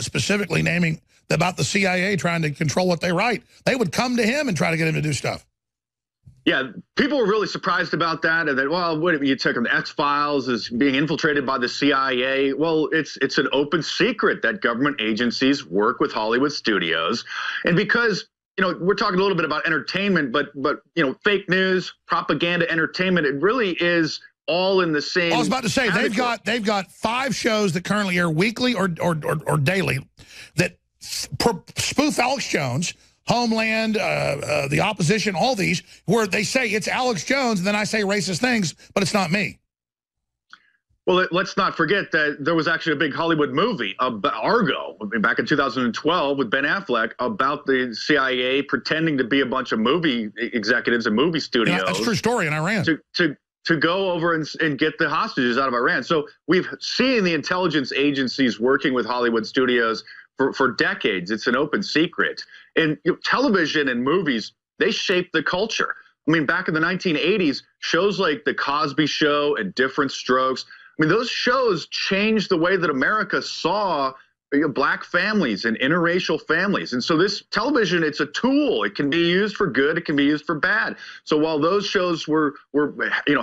[SPEAKER 1] specifically naming about the CIA trying to control what they write. They would come to him and try to get him to do stuff.
[SPEAKER 17] Yeah, people were really surprised about that. And that, well, what if you took the X-Files is being infiltrated by the CIA? Well, it's an open secret that government agencies work with Hollywood studios. And because, you know, we're talking a little bit about entertainment, but you know, fake news, propaganda, entertainment, it really is all in the same.
[SPEAKER 1] I was about to say, they've got 5 shows that currently air weekly or daily that spoof Alex Jones, Homeland, the opposition, all these, where they say it's Alex Jones, and then I say racist things, but it's not me.
[SPEAKER 17] Well, let's not forget that there was actually a big Hollywood movie, Argo, back in 2012 with Ben Affleck, about the CIA pretending to be a bunch of movie executives and movie studios.
[SPEAKER 1] Yeah, that's a true story in Iran.
[SPEAKER 17] To go over and get the hostages out of Iran. So we've seen the intelligence agencies working with Hollywood studios for decades. It's an open secret. And you know, television and movies, they shape the culture. I mean, back in the 1980s, shows like The Cosby Show and Different Strokes, I mean, those shows changed the way that America saw black families and interracial families. And so this television, it's a tool. It can be used for good. It can be used for bad. So while those shows were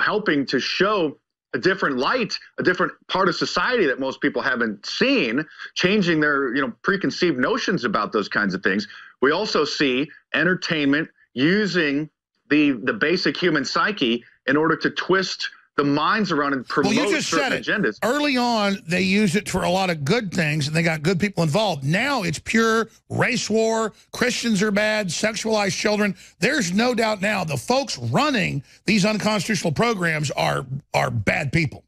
[SPEAKER 17] helping to show a different light, a different part of society that most people haven't seen, changing their preconceived notions about those kinds of things, we also see entertainment using the basic human psyche in order to twist the minds around and promote
[SPEAKER 1] well, you just
[SPEAKER 17] certain
[SPEAKER 1] said
[SPEAKER 17] agendas.
[SPEAKER 1] Early on, they used it for a lot of good things, and they got good people involved. Now it's pure race war. Christians are bad, sexualized children. There's no doubt now the folks running these unconstitutional programs are bad people.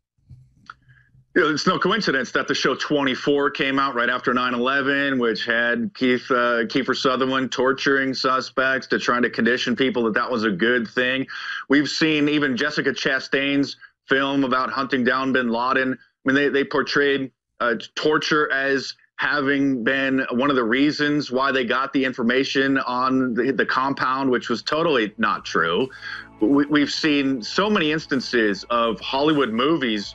[SPEAKER 17] You know, it's no coincidence that the show 24 came out right after 9/11, which had Kiefer Sutherland torturing suspects to trying to condition people that was a good thing. We've seen even Jessica Chastain's film about hunting down bin Laden. I mean, they portrayed torture as having been one of the reasons why they got the information on the compound, which was totally not true. We've seen so many instances of Hollywood movies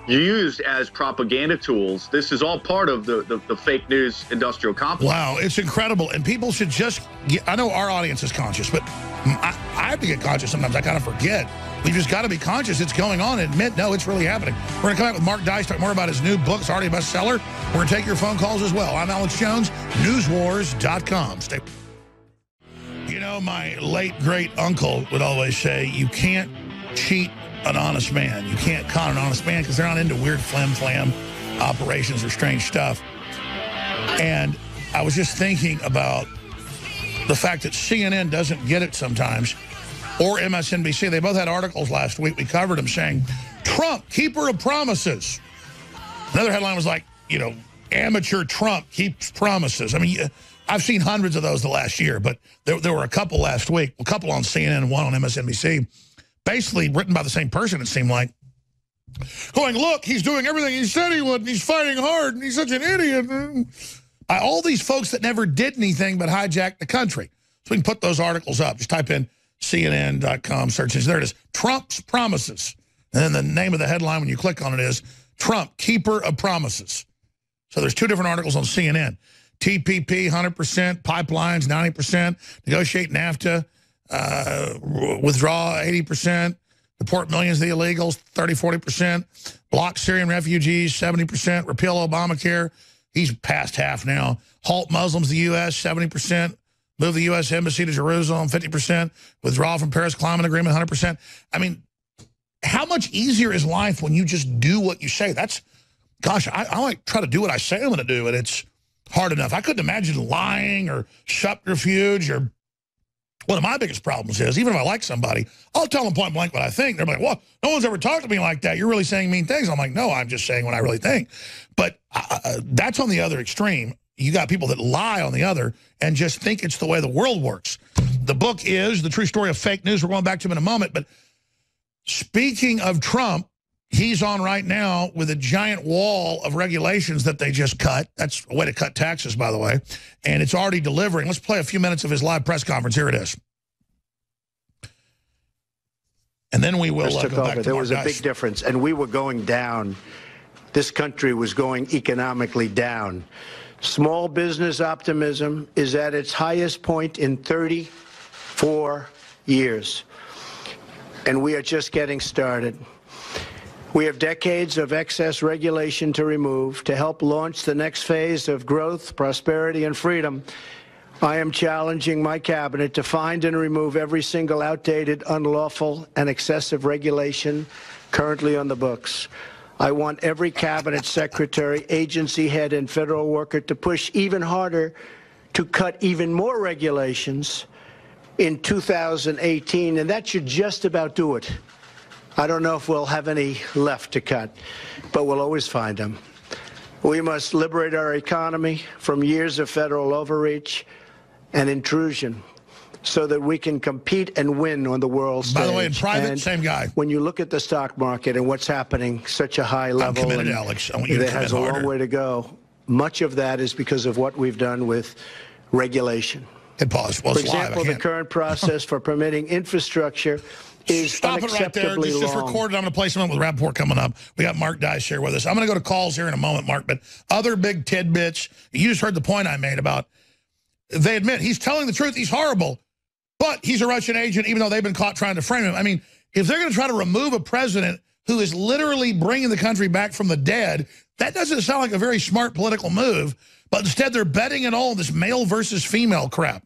[SPEAKER 17] used as propaganda tools. This is all part of the fake news industrial complex.
[SPEAKER 1] Wow, it's incredible. And people should just I know our audience is conscious, but I have to get conscious sometimes. I kind of forget. We've just got to be conscious it's going on and admit, no, it's really happening. We're going to come out with Mark Dice, talk more about his new book. It's already a bestseller. We're going to take your phone calls as well. I'm Alex Jones, newswars.com. Stay. You know, my late great uncle would always say, you can't cheat an honest man. You can't con an honest man because they're not into weird flam-flam operations or strange stuff. And I was just thinking about the fact that CNN doesn't get it sometimes, or MSNBC. They both had articles last week. We covered them saying, Trump, keeper of promises. Another headline was like, you know, amateur Trump keeps promises. I mean, I've seen hundreds of those the last year, but there were a couple last week, a couple on CNN and one on MSNBC. Basically written by the same person, it seemed like, going, look, he's doing everything he said he would, and he's fighting hard, and he's such an idiot. By all these folks that never did anything but hijack the country. So we can put those articles up. Just type in CNN.com, search. There it is, Trump's promises. And then the name of the headline when you click on it is, Trump, keeper of promises. So there's two different articles on CNN. TPP, 100%, pipelines, 90%, negotiate NAFTA, withdraw 80%, deport millions of the illegals, 30-40%, block Syrian refugees, 70%, repeal Obamacare, he's past half now, halt Muslims to the U.S., 70%, move the U.S. Embassy to Jerusalem, 50%, withdraw from Paris Climate Agreement, 100%. I mean, how much easier is life when you just do what you say? That's, gosh, I like try to do what I say I'm going to do, and it's hard enough. I couldn't imagine lying or subterfuge or one of my biggest problems is, even if I like somebody, I'll tell them point blank what I think. They're like, well, no one's ever talked to me like that. You're really saying mean things. I'm like, no, I'm just saying what I really think. But that's on the other extreme. You got people that lie on the other and just think it's the way the world works. The book is The True Story of Fake News. We're going back to him in a moment. But speaking of Trump, he's on right now with a giant wall of regulations that they just cut. That's a way to cut taxes, by the way. And it's already delivering. Let's play a few minutes of his live press conference. Here it is. And then we will go back to
[SPEAKER 18] There was a big difference, and we were going down. This country was going economically down. Small business optimism is at its highest point in 34 years. And we are just getting started. We have decades of excess regulation to remove to help launch the next phase of growth, prosperity, and freedom. I am challenging my cabinet to find and remove every single outdated, unlawful, and excessive regulation currently on the books. I want every cabinet secretary, agency head, and federal worker to push even harder to cut even more regulations in 2018, and that should just about do it. I don't know if we'll have any left to cut, but we'll always find them. We must liberate our economy from years of federal overreach and intrusion so that we can compete and win on the world stage.
[SPEAKER 1] By the way, in private,
[SPEAKER 18] and
[SPEAKER 1] same guy.
[SPEAKER 18] When you look at the stock market and what's happening, such a high level,
[SPEAKER 1] I'm committed, Alex. I want you to
[SPEAKER 18] has a long way to go. Much of that is because of what we've done with regulation.
[SPEAKER 1] Hit pause. Well,
[SPEAKER 18] for example, the current process for permitting infrastructure is
[SPEAKER 1] Stop it right there. Just recorded. I'm going to play something with Rappaport coming up. We got Mark Dice here with us. I'm going to go to calls here in a moment, Mark, but other big tidbits. You just heard the point I made about they admit he's telling the truth. He's horrible, but he's a Russian agent, even though they've been caught trying to frame him. I mean, if they're going to try to remove a president who is literally bringing the country back from the dead, that doesn't sound like a very smart political move, but instead they're betting it all on this male versus female crap.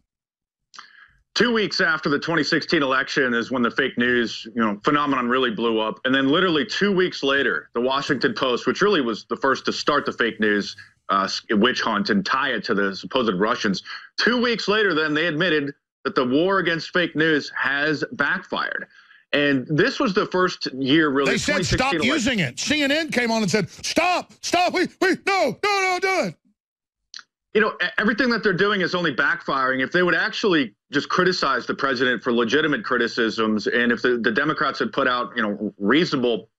[SPEAKER 17] 2 weeks after the 2016 election is when the fake news, phenomenon really blew up. And then literally 2 weeks later, the Washington Post, which really was the first to start the fake news witch hunt and tie it to the supposed Russians. 2 weeks later, then they admitted that the war against fake news has backfired. And this was the first year, really.
[SPEAKER 1] They said stop using it. CNN came on and said, stop, no, do it.
[SPEAKER 17] Everything that they're doing is only backfiring. If they would actually just criticize the president for legitimate criticisms, and if the Democrats had put out, reasonable,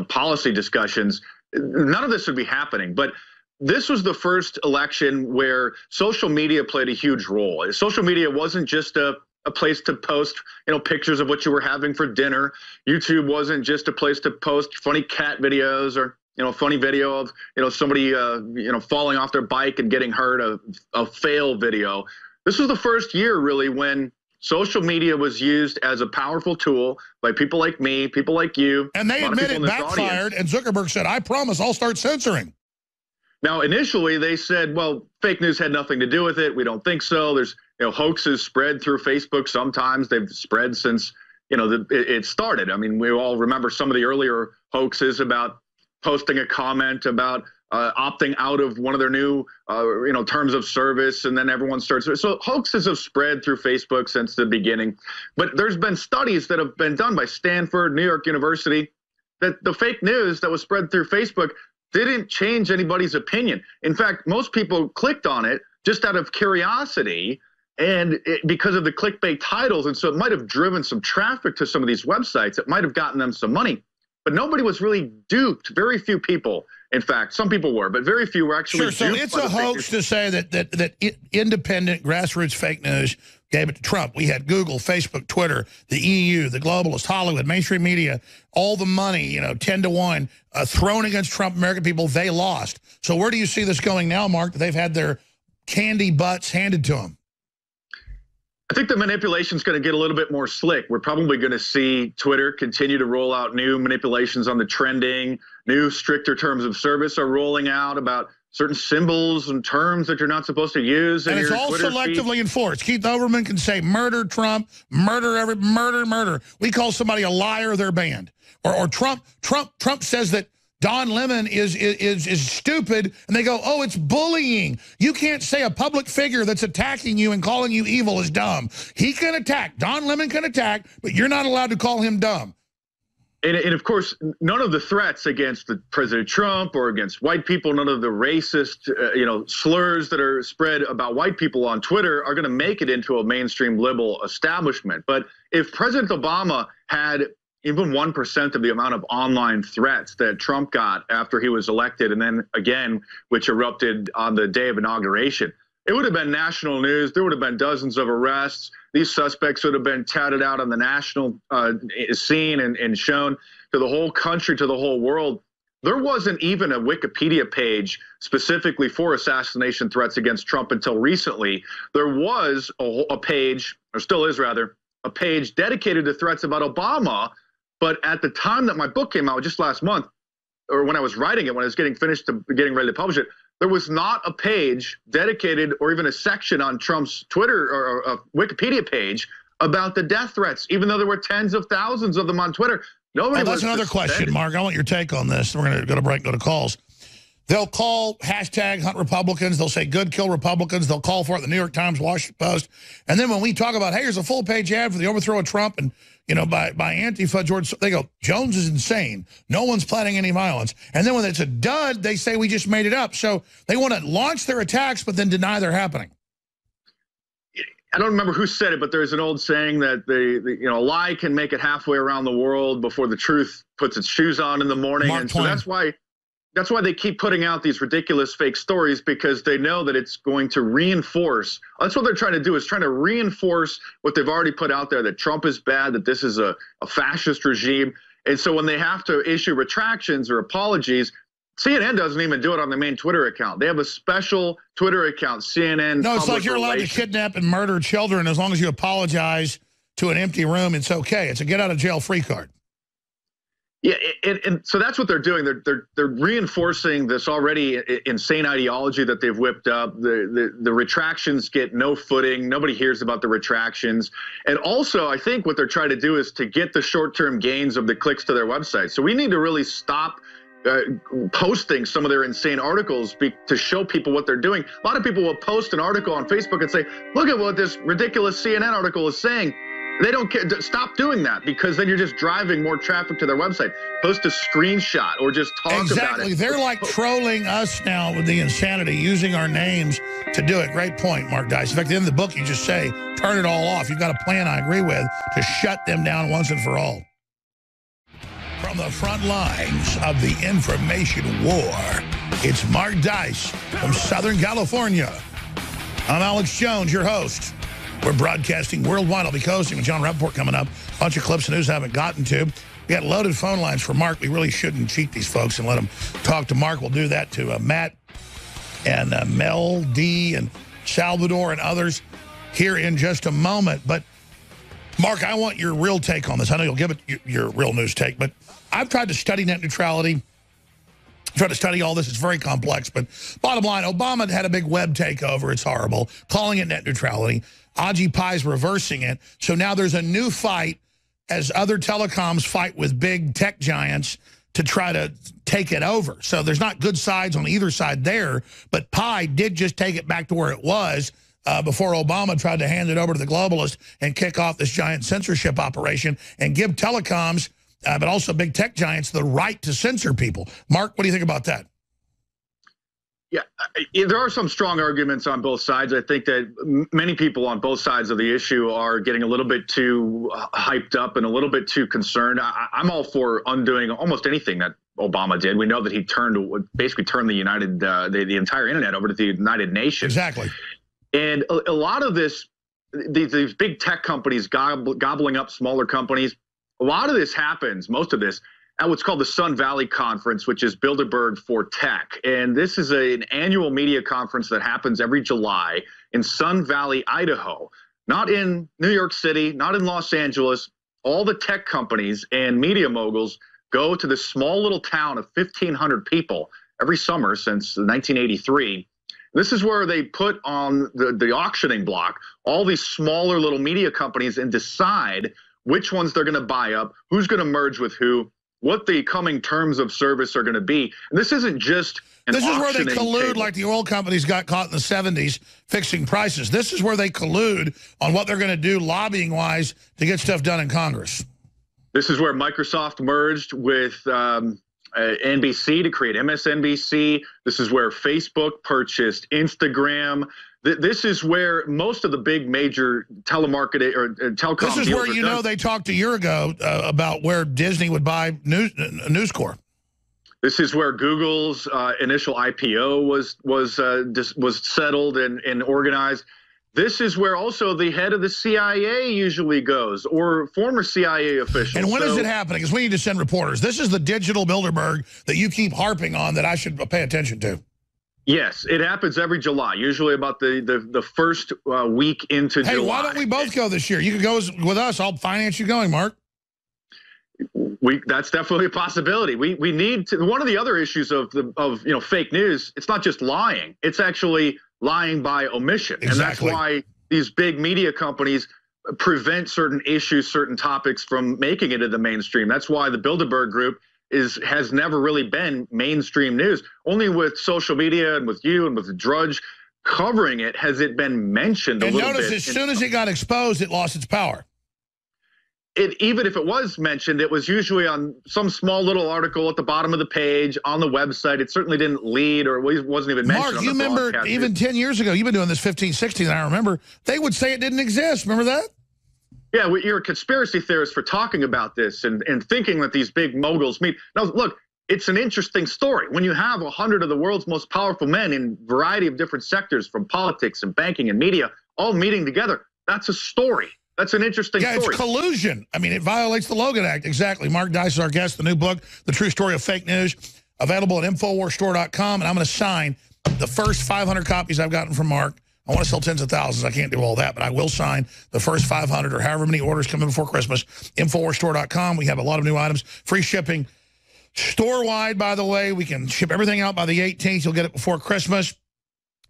[SPEAKER 17] policy discussions, none of this would be happening. But this was the first election where social media played a huge role. Social media wasn't just a place to post, pictures of what you were having for dinner. YouTube wasn't just a place to post funny cat videos or, a funny video of, somebody, falling off their bike and getting hurt, a fail video. This was the first year, really, when social media was used as a powerful tool by people like me, people like you.
[SPEAKER 1] And they admit it backfired, and Zuckerberg said, I promise I'll start censoring.
[SPEAKER 17] Now, initially, they said, well, fake news had nothing to do with it. We don't think so. There's, hoaxes spread through Facebook sometimes. They've spread since, it started. I mean, we all remember some of the earlier hoaxes about posting a comment about opting out of one of their new, terms of service, and then everyone starts. So hoaxes have spread through Facebook since the beginning. But there's been studies that have been done by Stanford, New York University, that the fake news that was spread through Facebook didn't change anybody's opinion. In fact, most people clicked on it just out of curiosity and because of the clickbait titles. And so it might have driven some traffic to some of these websites. It might have gotten them some money. But nobody was really duped. Very few people, in fact, some people were, but very few were actually duped.
[SPEAKER 1] So it's a hoax to say that independent grassroots fake news gave it to Trump. We had Google, Facebook, Twitter, the EU, the globalists, Hollywood, mainstream media, all the money, 10 to 1, thrown against Trump. American people, they lost. So where do you see this going now, Mark? They've had their candy butts handed to them.
[SPEAKER 17] I think the manipulation is going to get a little bit more slick. We're probably going to see Twitter continue to roll out new manipulations on the trending. New stricter terms of service are rolling out about certain symbols and terms that you're not supposed to use.
[SPEAKER 1] And it's all
[SPEAKER 17] Twitter
[SPEAKER 1] selectively
[SPEAKER 17] feed.
[SPEAKER 1] enforced. Keith Olbermann can say murder Trump, murder. We call somebody a liar, they're banned. Or Trump says that Don Lemon is stupid, and they go, oh, it's bullying. You can't say a public figure that's attacking you and calling you evil is dumb. He can attack. Don Lemon can attack, but you're not allowed to call him dumb.
[SPEAKER 17] And of course, none of the threats against President Trump or against white people, none of the racist, slurs that are spread about white people on Twitter are going to make it into a mainstream liberal establishment. But if President Obama had even 1% of the amount of online threats that Trump got after he was elected, and then again, which erupted on the day of inauguration, it would have been national news. There would have been dozens of arrests. These suspects would have been touted out on the national scene and shown to the whole country, to the whole world. There wasn't even a Wikipedia page specifically for assassination threats against Trump until recently. There was a page, or still is rather, a page dedicated to threats about Obama. But at the time that my book came out, just last month, or when I was writing it, when I was getting ready to publish it, there was not a page dedicated or even a section on Trump's Twitter or a Wikipedia page about the death threats, even though there were tens of thousands of them on Twitter. Nobody was.
[SPEAKER 1] That's another question, Mark. I want your take on this. We're going to go to break, go to calls. They'll call hashtag hunt Republicans. They'll say good, kill Republicans. They'll call for it, the New York Times, Washington Post. And then when we talk about, hey, here's a full-page ad for the overthrow of Trump and, by Antifa, George, they go, Jones is insane. No one's planning any violence. And then when it's a dud, they say we just made it up. So they want to launch their attacks, but then deny they're happening.
[SPEAKER 17] I don't remember who said it, but there's an old saying that a lie can make it halfway around the world before the truth puts its shoes on in the morning.
[SPEAKER 1] Mark
[SPEAKER 17] and
[SPEAKER 1] Twain.
[SPEAKER 17] So that's why they keep putting out these ridiculous fake stories, because they know that it's going to reinforce. That's what they're trying to do, is trying to reinforce what they've already put out there, that Trump is bad, that this is a fascist regime. And so when they have to issue retractions or apologies, CNN doesn't even do it on their main Twitter account. They have a special Twitter account, CNN.
[SPEAKER 1] No, it's like you're allowed to kidnap and murder children as long as you apologize to an empty room. It's okay. It's a get out of jail free card.
[SPEAKER 17] Yeah, and so that's what they're doing. They're reinforcing this already insane ideology that they've whipped up. The retractions get no footing. Nobody hears about the retractions. And also, I think what they're trying to do is to get the short-term gains of the clicks to their website. So we need to really stop posting some of their insane articles to show people what they're doing. A lot of people will post an article on Facebook and say, look at what this ridiculous CNN article is saying. They don't care. Stop doing that, because then you're just driving more traffic to their website. Post a screenshot or just talk about it.
[SPEAKER 1] Exactly. They're like trolling us now with the insanity, using our names to do it. Great point, Mark Dice. In fact, at the end of the book, you just say, turn it all off. You've got a plan I agree with to shut them down once and for all. From the front lines of the information war, it's Mark Dice from Southern California. I'm Alex Jones, your host. We're broadcasting worldwide. I'll be coasting with John Rappaport coming up. A bunch of clips of news I haven't gotten to. We got loaded phone lines for Mark. We really shouldn't cheat these folks and let them talk to Mark. We'll do that to Matt and Mel, D, and Salvador and others here in just a moment. But, Mark, I want your real take on this. I know you'll give it your real news take, but I've tried to study net neutrality. Try to study all this. It's very complex. But bottom line, Obama had a big web takeover. It's horrible. Calling it net neutrality. Ajit Pai's reversing it. So now there's a new fight as other telecoms fight with big tech giants to try to take it over. So there's not good sides on either side there. But Pai did just take it back to where it was before Obama tried to hand it over to the globalists and kick off this giant censorship operation and give telecoms, but also big tech giants, the right to censor people. Mark, what do you think about that?
[SPEAKER 17] Yeah, there are some strong arguments on both sides. I think that many people on both sides of the issue are getting a little bit too hyped up and a little bit too concerned. I'm all for undoing almost anything that Obama did. We know that he basically turned the entire internet over to the United Nations.
[SPEAKER 1] Exactly.
[SPEAKER 17] And a lot of this, these big tech companies gobbling up smaller companies, a lot of this happens, most of this, at what's called the Sun Valley Conference, which is Bilderberg for Tech. And this is an annual media conference that happens every July in Sun Valley, Idaho. Not in New York City, not in Los Angeles. All the tech companies and media moguls go to this small little town of 1,500 people every summer since 1983. This is where they put on the auctioning block all these smaller little media companies and decide which ones they're going to buy up, who's going to merge with who, what the coming terms of service are going to be. And this isn't just an
[SPEAKER 1] This is where they collude
[SPEAKER 17] table.
[SPEAKER 1] like the oil companies got caught in the 70s fixing prices. This is where they collude on what they're going to do lobbying-wise to get stuff done in Congress.
[SPEAKER 17] This is where Microsoft merged with NBC to create MSNBC. This is where Facebook purchased Instagram. This is where most of the big major telemarketing or telecom
[SPEAKER 1] This is
[SPEAKER 17] deals
[SPEAKER 1] where,
[SPEAKER 17] are done.
[SPEAKER 1] they talked a year ago about where Disney would buy News Corp.
[SPEAKER 17] This is where Google's initial IPO was settled and organized. This is where also the head of the CIA usually goes, or former CIA officials.
[SPEAKER 1] And when is it happening? Because we need to send reporters. This is the digital Bilderberg that you keep harping on that I should pay attention to.
[SPEAKER 17] Yes, it happens every July, usually about the first week into July.
[SPEAKER 1] Hey, why don't we both go this year? You can go with us. I'll finance you going, Mark.
[SPEAKER 17] That's definitely a possibility. We need to. One of the other issues of fake news, it's not just lying. It's actually lying by omission.
[SPEAKER 1] Exactly.
[SPEAKER 17] And that's why these big media companies prevent certain issues, certain topics from making it into the mainstream. That's why the Bilderberg Group has never really been mainstream news. Only with social media and with you and with Drudge covering it has it been mentioned a little bit.
[SPEAKER 1] And notice, as soon as it got exposed, it lost its power.
[SPEAKER 17] Even if it was mentioned, it was usually on some small little article at the bottom of the page on the website. It certainly didn't lead or wasn't even mentioned.
[SPEAKER 1] Mark, you remember even 10 years ago, you've been doing this 15, 16, and I remember, they would say it didn't exist. Remember that?
[SPEAKER 17] Yeah, you're a conspiracy theorist for talking about this and thinking that these big moguls meet. Now, look, it's an interesting story. When you have 100 of the world's most powerful men in a variety of different sectors, from politics and banking and media, all meeting together, that's a story. That's an interesting story.
[SPEAKER 1] Yeah, it's collusion. I mean, it violates the Logan Act. Exactly. Mark Dice is our guest. The new book, The True Story of Fake News, available at InfoWarsStore.com. And I'm going to sign the first 500 copies I've gotten from Mark. I want to sell tens of thousands. I can't do all that, but I will sign the first 500 or however many orders come in before Christmas. InfoWarsStore.com. We have a lot of new items, free shipping, Store-wide, by the way, we can ship everything out by the 18th. You'll get it before Christmas.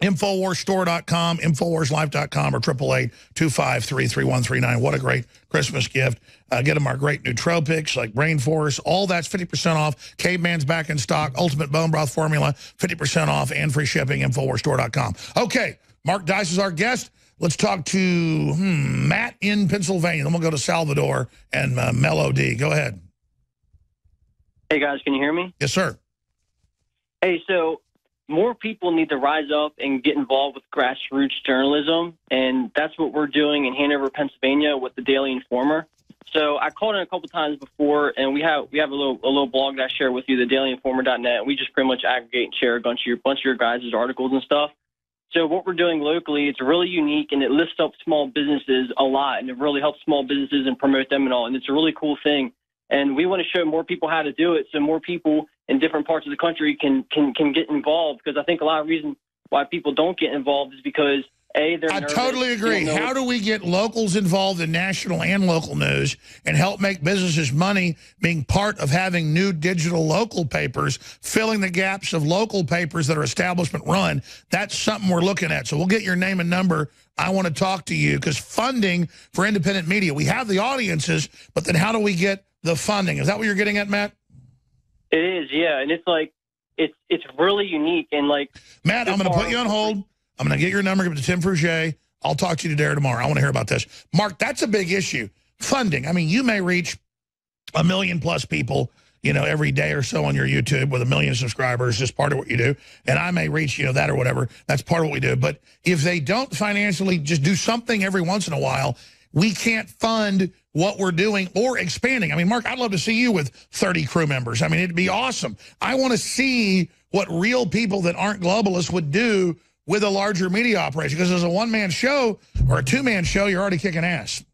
[SPEAKER 1] InfoWarsStore.com, InfoWarsLife.com, or 888-253-3139. What a great Christmas gift. Get them our great nootropics like Brain Force. All that's 50% off. Caveman's back in stock. Ultimate Bone Broth Formula, 50% off and free shipping, InfoWarsStore.com. Okay, Mark Dice is our guest. Let's talk to Matt in Pennsylvania. Then we'll go to Salvador and Melody. Go ahead.
[SPEAKER 19] Hey, guys, can you hear me?
[SPEAKER 1] Yes, sir.
[SPEAKER 19] Hey, so more people need to rise up and get involved with grassroots journalism, and that's what we're doing in Hanover, Pennsylvania with the Daily Informer. So I called in a couple times before, and we have a little blog that I share with you, the dailyinformer.net. We just pretty much aggregate and share a bunch of your guys' articles and stuff. So what we're doing locally, it's really unique, and it lifts up small businesses a lot, and it really helps small businesses and promote them and all, and it's a really cool thing. And we want to show more people how to do it so more people in different parts of the country can get involved, because I think a lot of reasons why people don't get involved is because, A, they're nervous.
[SPEAKER 1] I totally agree. How do we get locals involved in national and local news and help make businesses money being part of having new digital local papers, filling the gaps of local papers that are establishment run? That's something we're looking at. So we'll get your name and number. I want to talk to you, because funding for independent media, we have the audiences, but then how do we get the funding? Is that what you're getting at, Matt?
[SPEAKER 19] It is, yeah. And it's like, it's really unique. And like,
[SPEAKER 1] Matt, I'm going to put you on hold. I'm going to get your number, give it to Tim Fruget. I'll talk to you today or tomorrow. I want to hear about this. Mark, that's a big issue. Funding. I mean, you may reach 1 million plus people, you know, every day or so on your YouTube with 1 million subscribers, just part of what you do. And I may reach, you know, that or whatever. That's part of what we do. But if they don't financially just do something every once in a while, we can't fund what we're doing or expanding. I mean, Mark, I'd love to see you with 30 crew members. I mean, it'd be awesome. I want to see what real people that aren't globalists would do with a larger media operation, because as a one-man show or a two-man show, you're already kicking ass.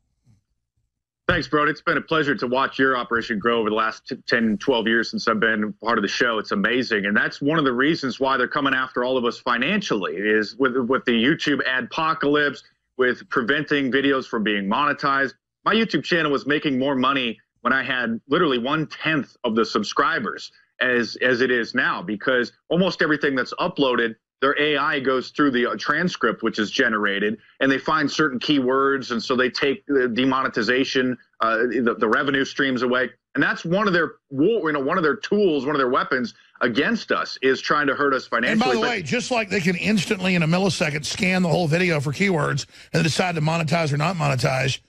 [SPEAKER 17] Thanks, bro. It's been a pleasure to watch your operation grow over the last 10, 12 years since I've been part of the show. It's amazing. And that's one of the reasons why they're coming after all of us financially, is with the YouTube adpocalypse, with preventing videos from being monetized. My YouTube channel was making more money when I had literally 1/10 of the subscribers as it is now, because almost everything that's uploaded, their AI goes through the transcript, which is generated, and they find certain keywords, and so they take the demonetization, the revenue streams away. And that's one of their, one of their tools, one of their weapons against us, is trying to hurt us financially.
[SPEAKER 1] And by the way, just like they can instantly in a millisecond scan the whole video for keywords and then decide to monetize or not monetize,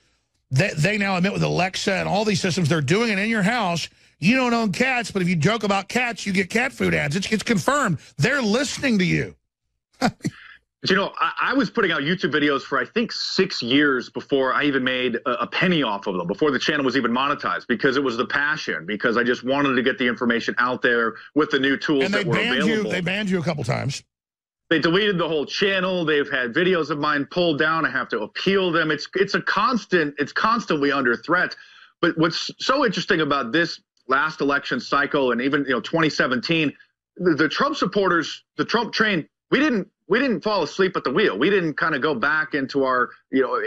[SPEAKER 1] they now admit with Alexa and all these systems, they're doing it in your house. You don't own cats, but if you joke about cats, you get cat food ads. It's confirmed. They're listening to you.
[SPEAKER 17] You know, I was putting out YouTube videos for, I think, 6 years before I even made a penny off of them, before the channel was even monetized, because it was the passion, because I just wanted to get the information out there with the new tools that were available.
[SPEAKER 1] They banned you a couple times.
[SPEAKER 17] They deleted the whole channel. They've had videos of mine pulled down. I have to appeal them. It's constantly under threat. But what's so interesting about this last election cycle, and even 2017, the Trump supporters, the Trump train, we didn't fall asleep at the wheel. We didn't kind of go back into our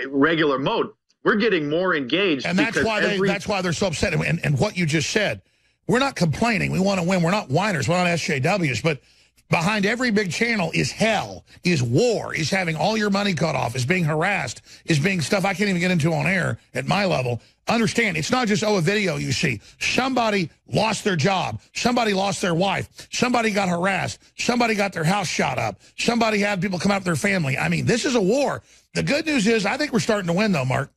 [SPEAKER 17] regular mode. We're getting more engaged,
[SPEAKER 1] and that's why they're so upset. And what you just said, we're not complaining. We want to win. We're not whiners. We're not SJWs. But behind every big channel is hell, is war, is having all your money cut off, is being harassed, is being stuff I can't even get into on air at my level. Understand, it's not just, a video you see. Somebody lost their job. Somebody lost their wife. Somebody got harassed. Somebody got their house shot up. Somebody had people come out with their family. I mean, this is a war. The good news is I think we're starting to win, though, Mark.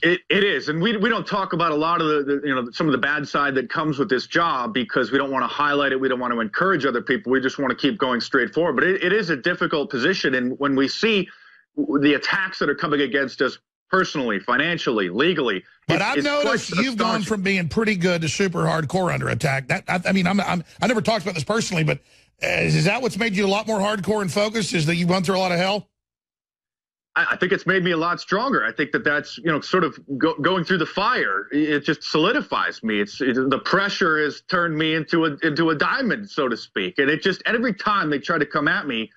[SPEAKER 17] It is, and we don't talk about a lot of the some of the bad side that comes with this job, because we don't want to highlight it. We don't want to encourage other people. We just want to keep going straight forward. But it is a difficult position, and when we see the attacks that are coming against us personally, financially, legally,
[SPEAKER 1] but I've noticed you've gone from being pretty good to super hardcore under attack. I mean, I never talked about this personally, but is that what's made you a lot more hardcore and focused? Is that you've gone through a lot of hell?
[SPEAKER 17] I think it's made me a lot stronger. I think that's sort of going through the fire. It just solidifies me. The pressure has turned me into a diamond, so to speak. And every time they try to come at me,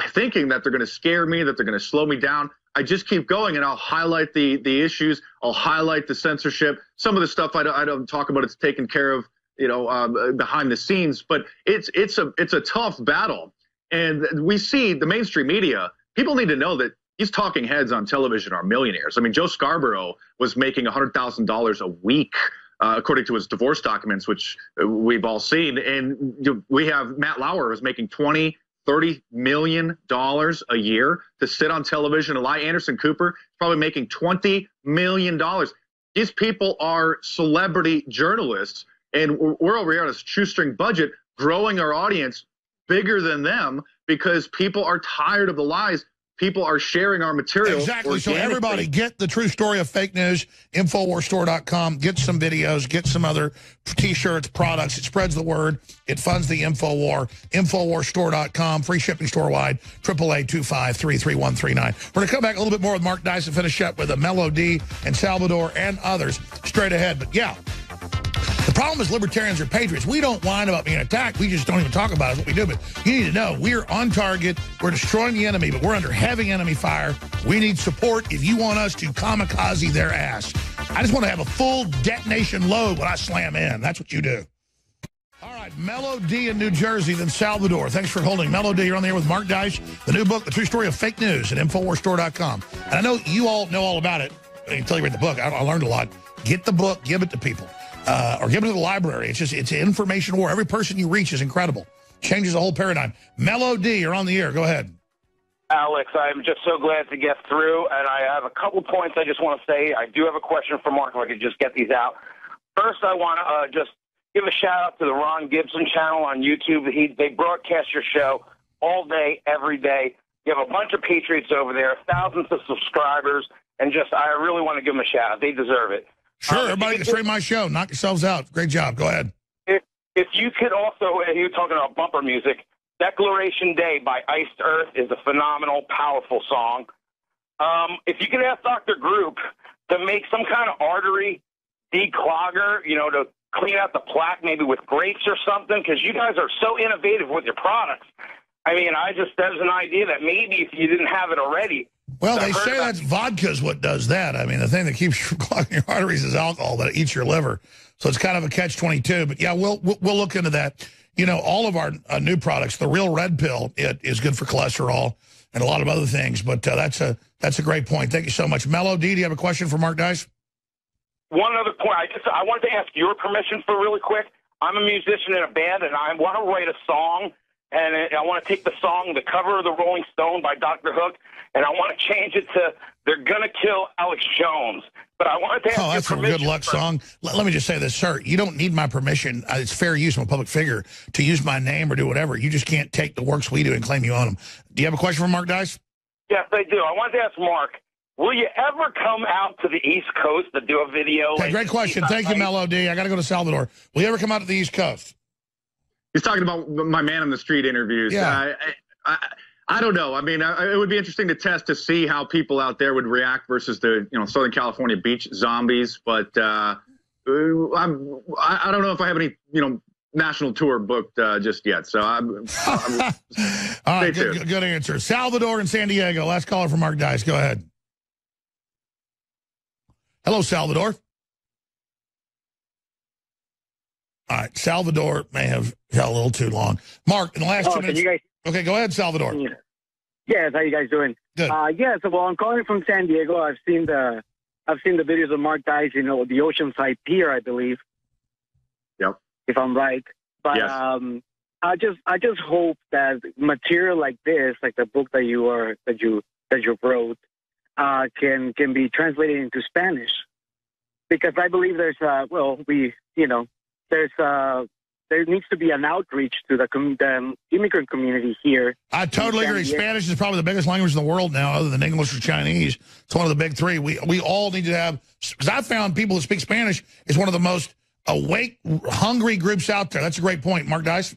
[SPEAKER 17] thinking that they're going to scare me, that they're going to slow me down, I just keep going, and I'll highlight the issues. I'll highlight the censorship. Some of the stuff I don't talk about, it's taken care of behind the scenes. But it's a tough battle. And we see the mainstream media, people need to know that these talking heads on television are millionaires. I mean, Joe Scarborough was making $100,000 a week, according to his divorce documents, which we've all seen. And we have Matt Lauer who's making $20-30 million a year to sit on television. Eli Anderson Cooper is probably making $20 million. These people are celebrity journalists, and we're over here on a shoestring budget, growing our audience bigger than them because people are tired of the lies. People are sharing our material.
[SPEAKER 1] Exactly. So everybody get the true story of fake news, InfoWarsStore.com. Get some videos, get some other T-shirts, products. It spreads the word. It funds the InfoWar. InfoWarsStore.com. Free shipping store-wide. 888-253-3139. We're going to come back a little bit more with Mark Dice and finish up with Melody and Salvador and others straight ahead. But yeah, the problem is libertarians are patriots. We don't whine about being attacked. We just don't even talk about it. It's what we do. But you need to know we're on target. We're destroying the enemy, but we're under heavy enemy fire. We need support if you want us to kamikaze their ass. I just want to have a full detonation load when I slam in. That's what you do. All right, Melody in New Jersey, then Salvador. Thanks for holding. Melody, you're on the air with Mark Dice. The new book, The True Story of Fake News at InfoWarsStore.com. And I know you all know all about it until you read the book. I learned a lot. Get the book. Give it to people. Or give it to the library. It's an information war. Every person you reach is incredible. Changes the whole paradigm. Melody, you're on the air. Go ahead.
[SPEAKER 20] Alex, I'm just so glad to get through, and I have a couple points I just want to say. I do have a question for Mark, if I could just get these out. First, I want to just give a shout-out to the Ron Gibson channel on YouTube. They broadcast your show all day, every day. You have a bunch of patriots over there, thousands of subscribers, and I really want to give them a shout-out. They deserve it.
[SPEAKER 1] Sure, everybody can stream my show. Knock yourselves out. Great job. Go ahead.
[SPEAKER 20] If you could also, you're talking about bumper music, Declaration Day by Iced Earth is a phenomenal, powerful song. If you could ask Dr. Group to make some kind of artery declogger, to clean out the plaque maybe with grapes or something, because you guys are so innovative with your products. I mean, there's an idea that maybe if you didn't have it already.
[SPEAKER 1] Well, they say that's vodka is what does that. I mean, the thing that keeps clogging your arteries is alcohol that eats your liver. So it's kind of a catch-22. But yeah, we'll look into that. All of our new products, the Real Red Pill, it is good for cholesterol and a lot of other things. But that's a great point. Thank you so much. Melody, do you have a question for Mark Dice?
[SPEAKER 20] One other point. I wanted to ask your permission for really quick. I'm a musician in a band, and I want to write a song. And I want to take the song, the cover of the Rolling Stone by Dr. Hook, and I want to change it to "They're Gonna Kill Alex Jones." But I wanted to ask your
[SPEAKER 1] that's
[SPEAKER 20] permission.
[SPEAKER 1] A good luck song. Let me just say this, sir. You don't need my permission. It's fair use from a public figure to use my name or do whatever. You just can't take the works we do and claim you own them. Do you have a question for Mark Dice?
[SPEAKER 20] Yes, I do. I wanted to ask Mark, will you ever come out to the East Coast to do a video?
[SPEAKER 1] Okay, great question. Thank you, Melody. I got to go to Salvador. Will you ever come out to the East Coast?
[SPEAKER 17] He's talking about my man on the street interviews.
[SPEAKER 1] Yeah.
[SPEAKER 17] I don't know. I mean, it would be interesting to test to see how people out there would react versus the Southern California beach zombies. But I don't know if I have any national tour booked just yet. So I'm
[SPEAKER 1] all right. Good answer. Salvador in San Diego. Last caller for Mark Dice. Go ahead. Hello, Salvador. All right, Salvador may have held a little too long. Mark, in the last 2 minutes. Okay, go ahead, Salvador.
[SPEAKER 21] Yes, how you guys doing?
[SPEAKER 1] Good.
[SPEAKER 21] I'm calling from San Diego. I've seen the videos of Mark Dice, the Oceanside Pier, I believe.
[SPEAKER 17] Yep.
[SPEAKER 21] If I'm right. But
[SPEAKER 17] yes.
[SPEAKER 21] I just hope that material like this, like the book that you wrote, can be translated into Spanish. Because I believe there needs to be an outreach to the immigrant community here.
[SPEAKER 1] I totally agree. Spanish is probably the biggest language in the world now, other than English or Chinese. It's one of the big three. We all need to have, because I found people that speak Spanish is one of the most awake, hungry groups out there. That's a great point. Mark Dice?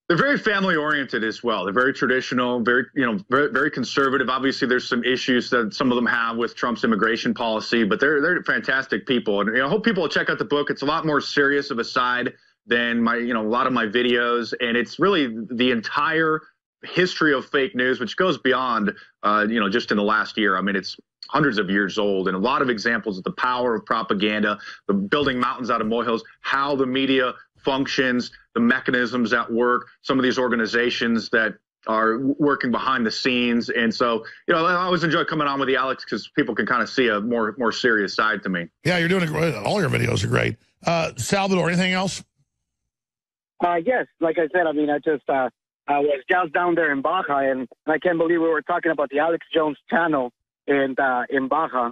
[SPEAKER 17] They're very family-oriented as well. They're very traditional, very very conservative. Obviously, there's some issues that some of them have with Trump's immigration policy, but they're fantastic people. And I hope people will check out the book. It's a lot more serious of a side than a lot of my videos, and it's really the entire history of fake news, which goes beyond just in the last year. I mean, it's hundreds of years old, and a lot of examples of the power of propaganda, the building mountains out of molehills, how the media functions, the mechanisms at work, some of these organizations that are working behind the scenes. And so, I always enjoy coming on with you, Alex, because people can kind of see a more serious side to me.
[SPEAKER 1] Yeah, you're doing great. All your videos are great. Salvador, anything else?
[SPEAKER 21] Yes, like I said, I mean, I was just down there in Baja, and I can't believe we were talking about the Alex Jones channel in Baja,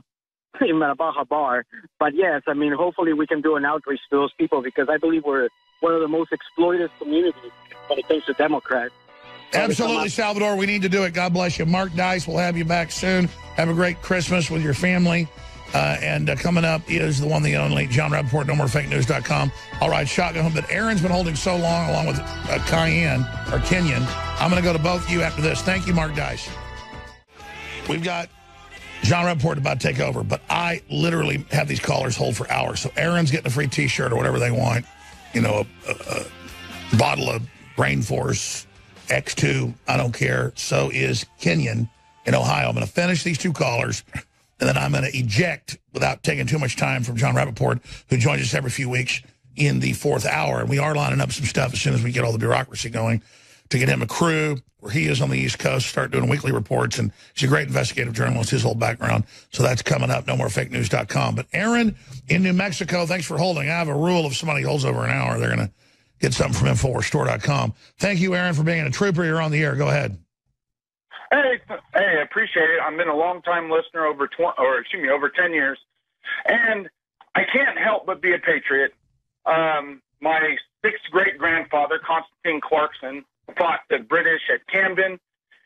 [SPEAKER 21] in a Baja bar. But yes, I mean, hopefully we can do an outreach to those people, because I believe we're one of the most exploited communities when it comes to Democrats.
[SPEAKER 1] Absolutely, Salvador. We need to do it. God bless you. Mark Dice, we'll have you back soon. Have a great Christmas with your family. And coming up is the one, the only, John Rappaport, NoMoreFakeNews.com. All right, shotgun home that Aaron's been holding so long, along with Kenyon. I'm going to go to both of you after this. Thank you, Mark Dice. We've got John Rappaport about to take over, but I literally have these callers hold for hours. So Aaron's getting a free T-shirt or whatever they want. A bottle of Rainforce X2. I don't care. So is Kenyon in Ohio. I'm going to finish these two callers, and then I'm going to eject, without taking too much time from John Rappaport, who joins us every few weeks in the fourth hour. And we are lining up some stuff as soon as we get all the bureaucracy going to get him a crew where he is on the East Coast, start doing weekly reports. And he's a great investigative journalist, his whole background. So that's coming up, NoMoreFakeNews.com. But Aaron in New Mexico, thanks for holding. I have a rule: if somebody holds over an hour, they're going to get something from InfoWarsStore.com. Thank you, Aaron, for being a trooper. You're on the air. Go ahead.
[SPEAKER 3] Hey, I appreciate it. I've been a long-time listener, over 10 years, and I can't help but be a patriot. My sixth great-grandfather, Constantine Clarkson, fought the British at Camden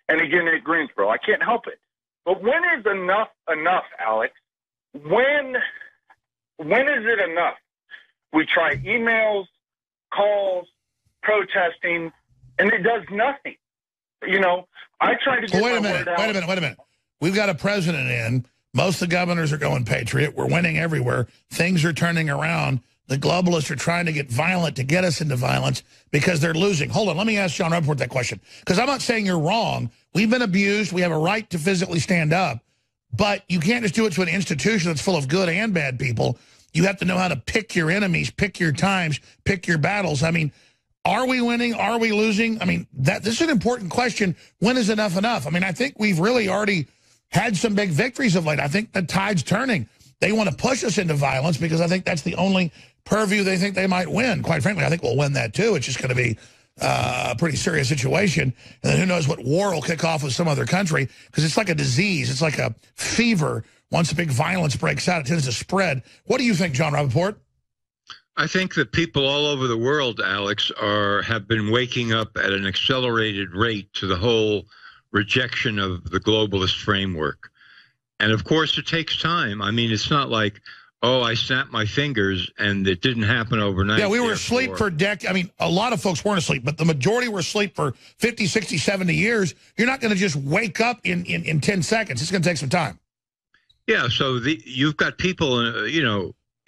[SPEAKER 3] and again at Greensboro. I can't help it. But when is enough, Alex? When is it enough? We try emails, calls, protesting, and it does nothing. I try to get
[SPEAKER 1] Wait a minute. We've got a president in. Most of the governors are going patriot. We're winning everywhere. Things are turning around. The globalists are trying to get violent to get us into violence because they're losing. Hold on. Let me ask John Rappaport that question, because I'm not saying you're wrong. We've been abused. We have a right to physically stand up. But you can't just do it to an institution that's full of good and bad people. You have to know how to pick your enemies, pick your times, pick your battles. I mean, are we winning? Are we losing? I mean, this is an important question. When is enough enough? I mean, I think we've really already had some big victories of late. I think the tide's turning. They want to push us into violence because I think that's the only purview they think they might win. Quite frankly, I think we'll win that too. It's just going to be a pretty serious situation. And then who knows what war will kick off with some other country, because it's like a disease. It's like a fever. Once a big violence breaks out, it tends to spread. What do you think, John Rappaport?
[SPEAKER 22] I think that people all over the world, Alex, have been waking up at an accelerated rate to the whole rejection of the globalist framework. And of course, it takes time. I mean, it's not like, oh, I snapped my fingers and it didn't happen overnight.
[SPEAKER 1] Yeah, we were asleep for decades. I mean, a lot of folks weren't asleep, but the majority were asleep for 50, 60, 70 years. You're not going to just wake up in 10 seconds. It's going to take some time.
[SPEAKER 22] Yeah, so you've got people,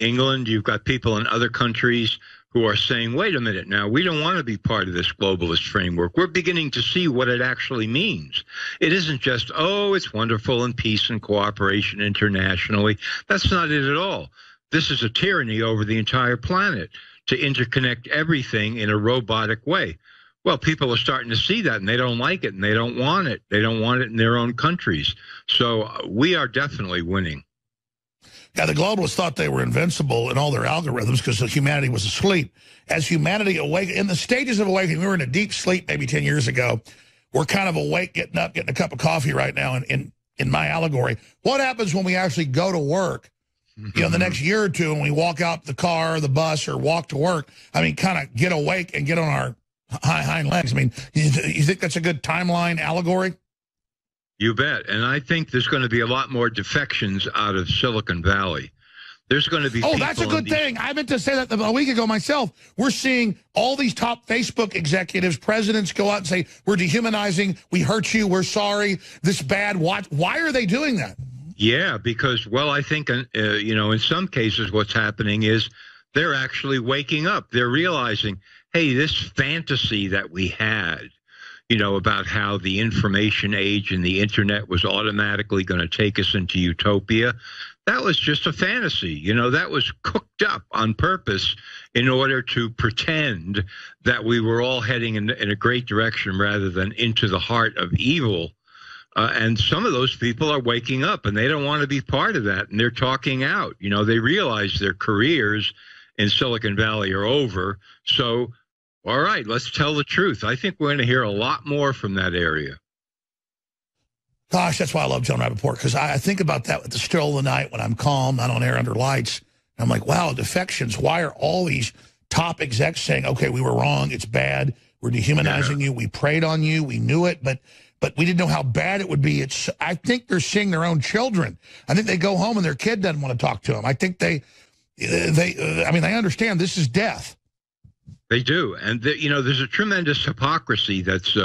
[SPEAKER 22] England, you've got people in other countries who are saying, wait a minute now, we don't want to be part of this globalist framework. We're beginning to see what it actually means. It isn't just, oh, it's wonderful and peace and cooperation internationally. That's not it at all. This is a tyranny over the entire planet to interconnect everything in a robotic way. Well, people are starting to see that, and they don't like it, and they don't want it. They don't want it in their own countries. So we are definitely winning.
[SPEAKER 1] Yeah, the globalists thought they were invincible in all their algorithms because humanity was asleep. As humanity awakened, in the stages of awakening, we were in a deep sleep maybe 10 years ago. We're kind of awake, getting up, getting a cup of coffee right now in my allegory. What happens when we actually go to work, the next year or two, and we walk out the car or the bus or walk to work? I mean, kind of get awake and get on our hind legs. I mean, you think that's a good timeline allegory?
[SPEAKER 22] You bet. And I think there's going to be a lot more defections out of Silicon Valley. There's going to be
[SPEAKER 1] Oh, that's a good thing. I meant to say that a week ago myself. We're seeing all these top Facebook executives, presidents go out and say, we're dehumanizing, we hurt you, we're sorry, this bad. Why are they doing that?
[SPEAKER 22] Yeah, because, well, I think, in some cases what's happening is they're actually waking up. They're realizing, hey, this fantasy that we had, you know, about how the information age and the internet was automatically going to take us into utopia. That was just a fantasy. You know, that was cooked up on purpose in order to pretend that we were all heading in a great direction rather than into the heart of evil. And some of those people are waking up and they don't want to be part of that. And they're talking out. You know, they realize their careers in Silicon Valley are over. So, all right, let's tell the truth. I think we're going to hear a lot more from that area.
[SPEAKER 1] Gosh, that's why I love John Rappaport, because I think about that at the still of the night when I'm calm, not on air under lights. And I'm like, wow, defections. Why are all these top execs saying, okay, we were wrong, it's bad, we're dehumanizing you, we preyed on you, we knew it, but we didn't know how bad it would be. I think they're seeing their own children. I think they go home and their kid doesn't want to talk to them. I think they understand this is death.
[SPEAKER 22] They do. And, you know, there's a tremendous hypocrisy that's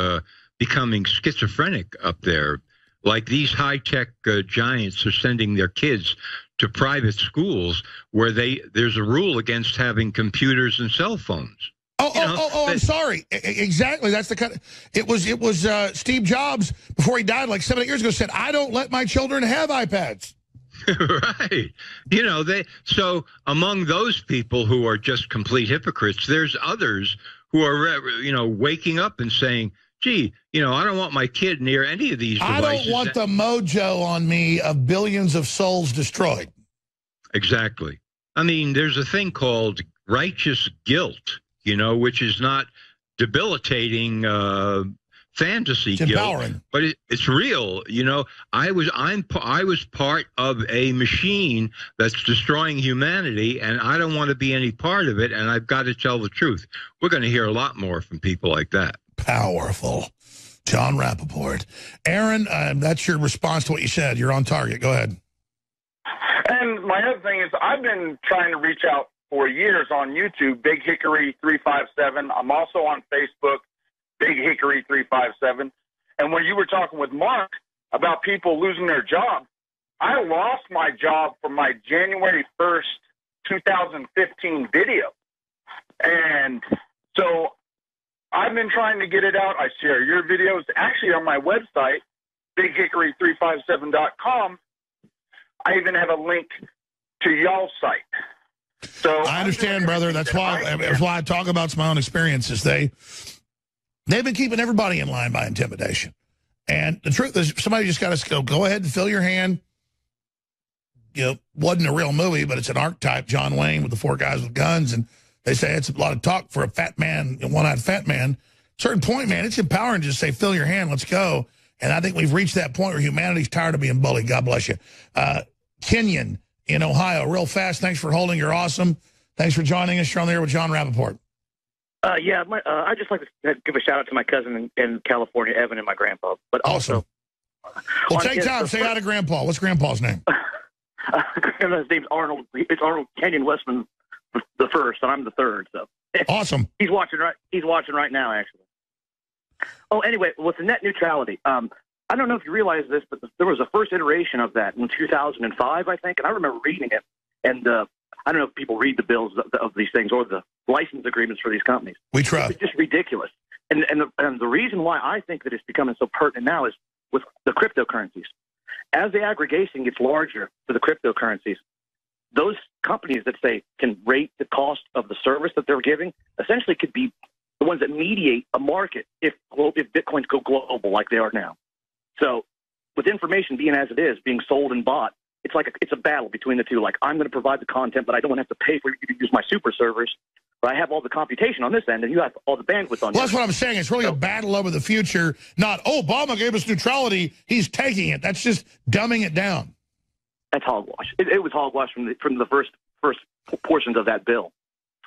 [SPEAKER 22] becoming schizophrenic up there. Like these high-tech giants are sending their kids to private schools where there's a rule against having computers and cell phones.
[SPEAKER 1] I'm sorry. Exactly. That's the kind of, it was Steve Jobs, before he died like 7 or 8 years ago, said, I don't let my children have iPads.
[SPEAKER 22] Right. You know, so among those people who are just complete hypocrites, there's others who are, you know, waking up and saying, gee, you know, I don't want my kid near any of these devices.
[SPEAKER 1] I don't want the mojo on me of billions of souls destroyed.
[SPEAKER 22] Exactly. I mean, there's a thing called righteous guilt, you know, which is not debilitating fantasy
[SPEAKER 1] it's
[SPEAKER 22] guilt,
[SPEAKER 1] empowering.
[SPEAKER 22] But it's real. You know, I was part of a machine that's destroying humanity, and I don't want to be any part of it, and I've got to tell the truth. We're going to hear a lot more from people like that.
[SPEAKER 1] Powerful. John Rappaport. Aaron, that's your response to what you said. You're on target. Go ahead.
[SPEAKER 3] And my other thing is I've been trying to reach out for years on YouTube, Big Hickory 357. I'm also on Facebook, Big Hickory 357. And when you were talking with Mark about people losing their job, I lost my job from my January 1st, 2015 video. And so I've been trying to get it out. I share your videos actually on my website, bighickory357.com. I even have a link to y'all's site. So
[SPEAKER 1] I understand, brother. That's why I talk about my own experiences. They've been keeping everybody in line by intimidation. And the truth is, somebody just got to go ahead and fill your hand. You know, wasn't a real movie, but it's an archetype, John Wayne with the 4 guys with guns. And they say it's a lot of talk for a fat man, a one-eyed fat man. Certain point, man, it's empowering to just say, fill your hand, let's go. And I think we've reached that point where humanity's tired of being bullied. God bless you. Kenyon in Ohio, real fast. Thanks for holding. You're awesome. Thanks for joining us. You're on the air with John Rappaport.
[SPEAKER 2] I'd just like to give a shout-out to my cousin in California, Evan, and my grandpa. But
[SPEAKER 1] awesome. Well, take time. Say hi to Grandpa. What's Grandpa's name?
[SPEAKER 2] His name's Arnold. It's Arnold Kenyon Westman the first, and I'm the third. So
[SPEAKER 1] awesome.
[SPEAKER 2] He's watching right now, actually. Oh, anyway, with the net neutrality, I don't know if you realize this, but there was a first iteration of that in 2005, I think, and I remember reading it. And I don't know if people read the bills of these things or the license agreements for these companies.
[SPEAKER 1] We try.
[SPEAKER 2] It's just ridiculous. And the reason why I think that it's becoming so pertinent now is with the cryptocurrencies. As the aggregation gets larger for the cryptocurrencies, those companies that say can rate the cost of the service that they're giving essentially could be the ones that mediate a market if Bitcoins go global like they are now. So with information being as it is, being sold and bought, it's like it's a battle between the two. Like, I'm going to provide the content, but I don't want to have to pay for you to use my super servers. But I have all the computation on this end, and you have all the bandwidth on. Well,
[SPEAKER 1] that's what I'm saying. It's really a battle over the future. Not, Obama gave us neutrality, he's taking it. That's just dumbing it down.
[SPEAKER 2] That's hogwash. It was hogwash from the first portions of that bill.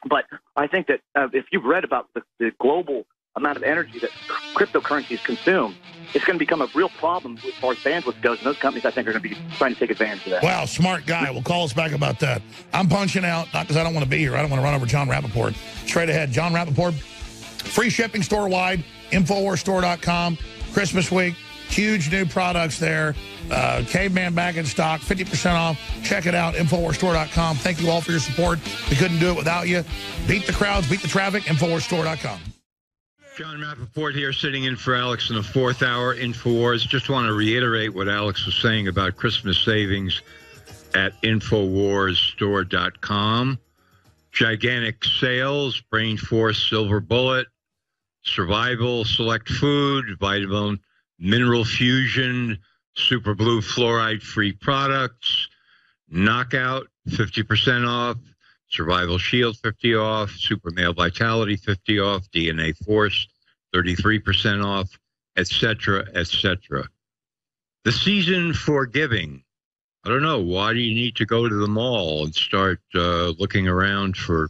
[SPEAKER 2] But I think that if you've read about the global amount of energy that cryptocurrencies consume, it's going to become a real problem as far as bandwidth goes, and those companies, I think, are going to be trying to take advantage of that.
[SPEAKER 1] Wow, smart guy. Well, call us back about that. I'm punching out, not because I don't want to be here. I don't want to run over John Rappaport. Straight ahead, John Rappaport, free shipping store-wide, InfoWarsStore.com, Christmas week, huge new products there. Caveman back in stock, 50% off. Check it out, InfoWarsStore.com. Thank you all for your support. We couldn't do it without you. Beat the crowds, beat the traffic, InfoWarsStore.com.
[SPEAKER 22] John Rappaport here, sitting in for Alex in the fourth hour. INFOWARS. Just want to reiterate what Alex was saying about Christmas savings at InfoWarsStore.com. Gigantic sales, Brain Force, Silver Bullet, Survival, Select Food, Vitamin Mineral Fusion, Super Blue Fluoride-free products, Knockout, 50% off, Survival Shield, 50 off, Super Male Vitality, 50 off, DNA Force, 33% off, etc., etc. The season for giving. I don't know. Why do you need to go to the mall and start looking around for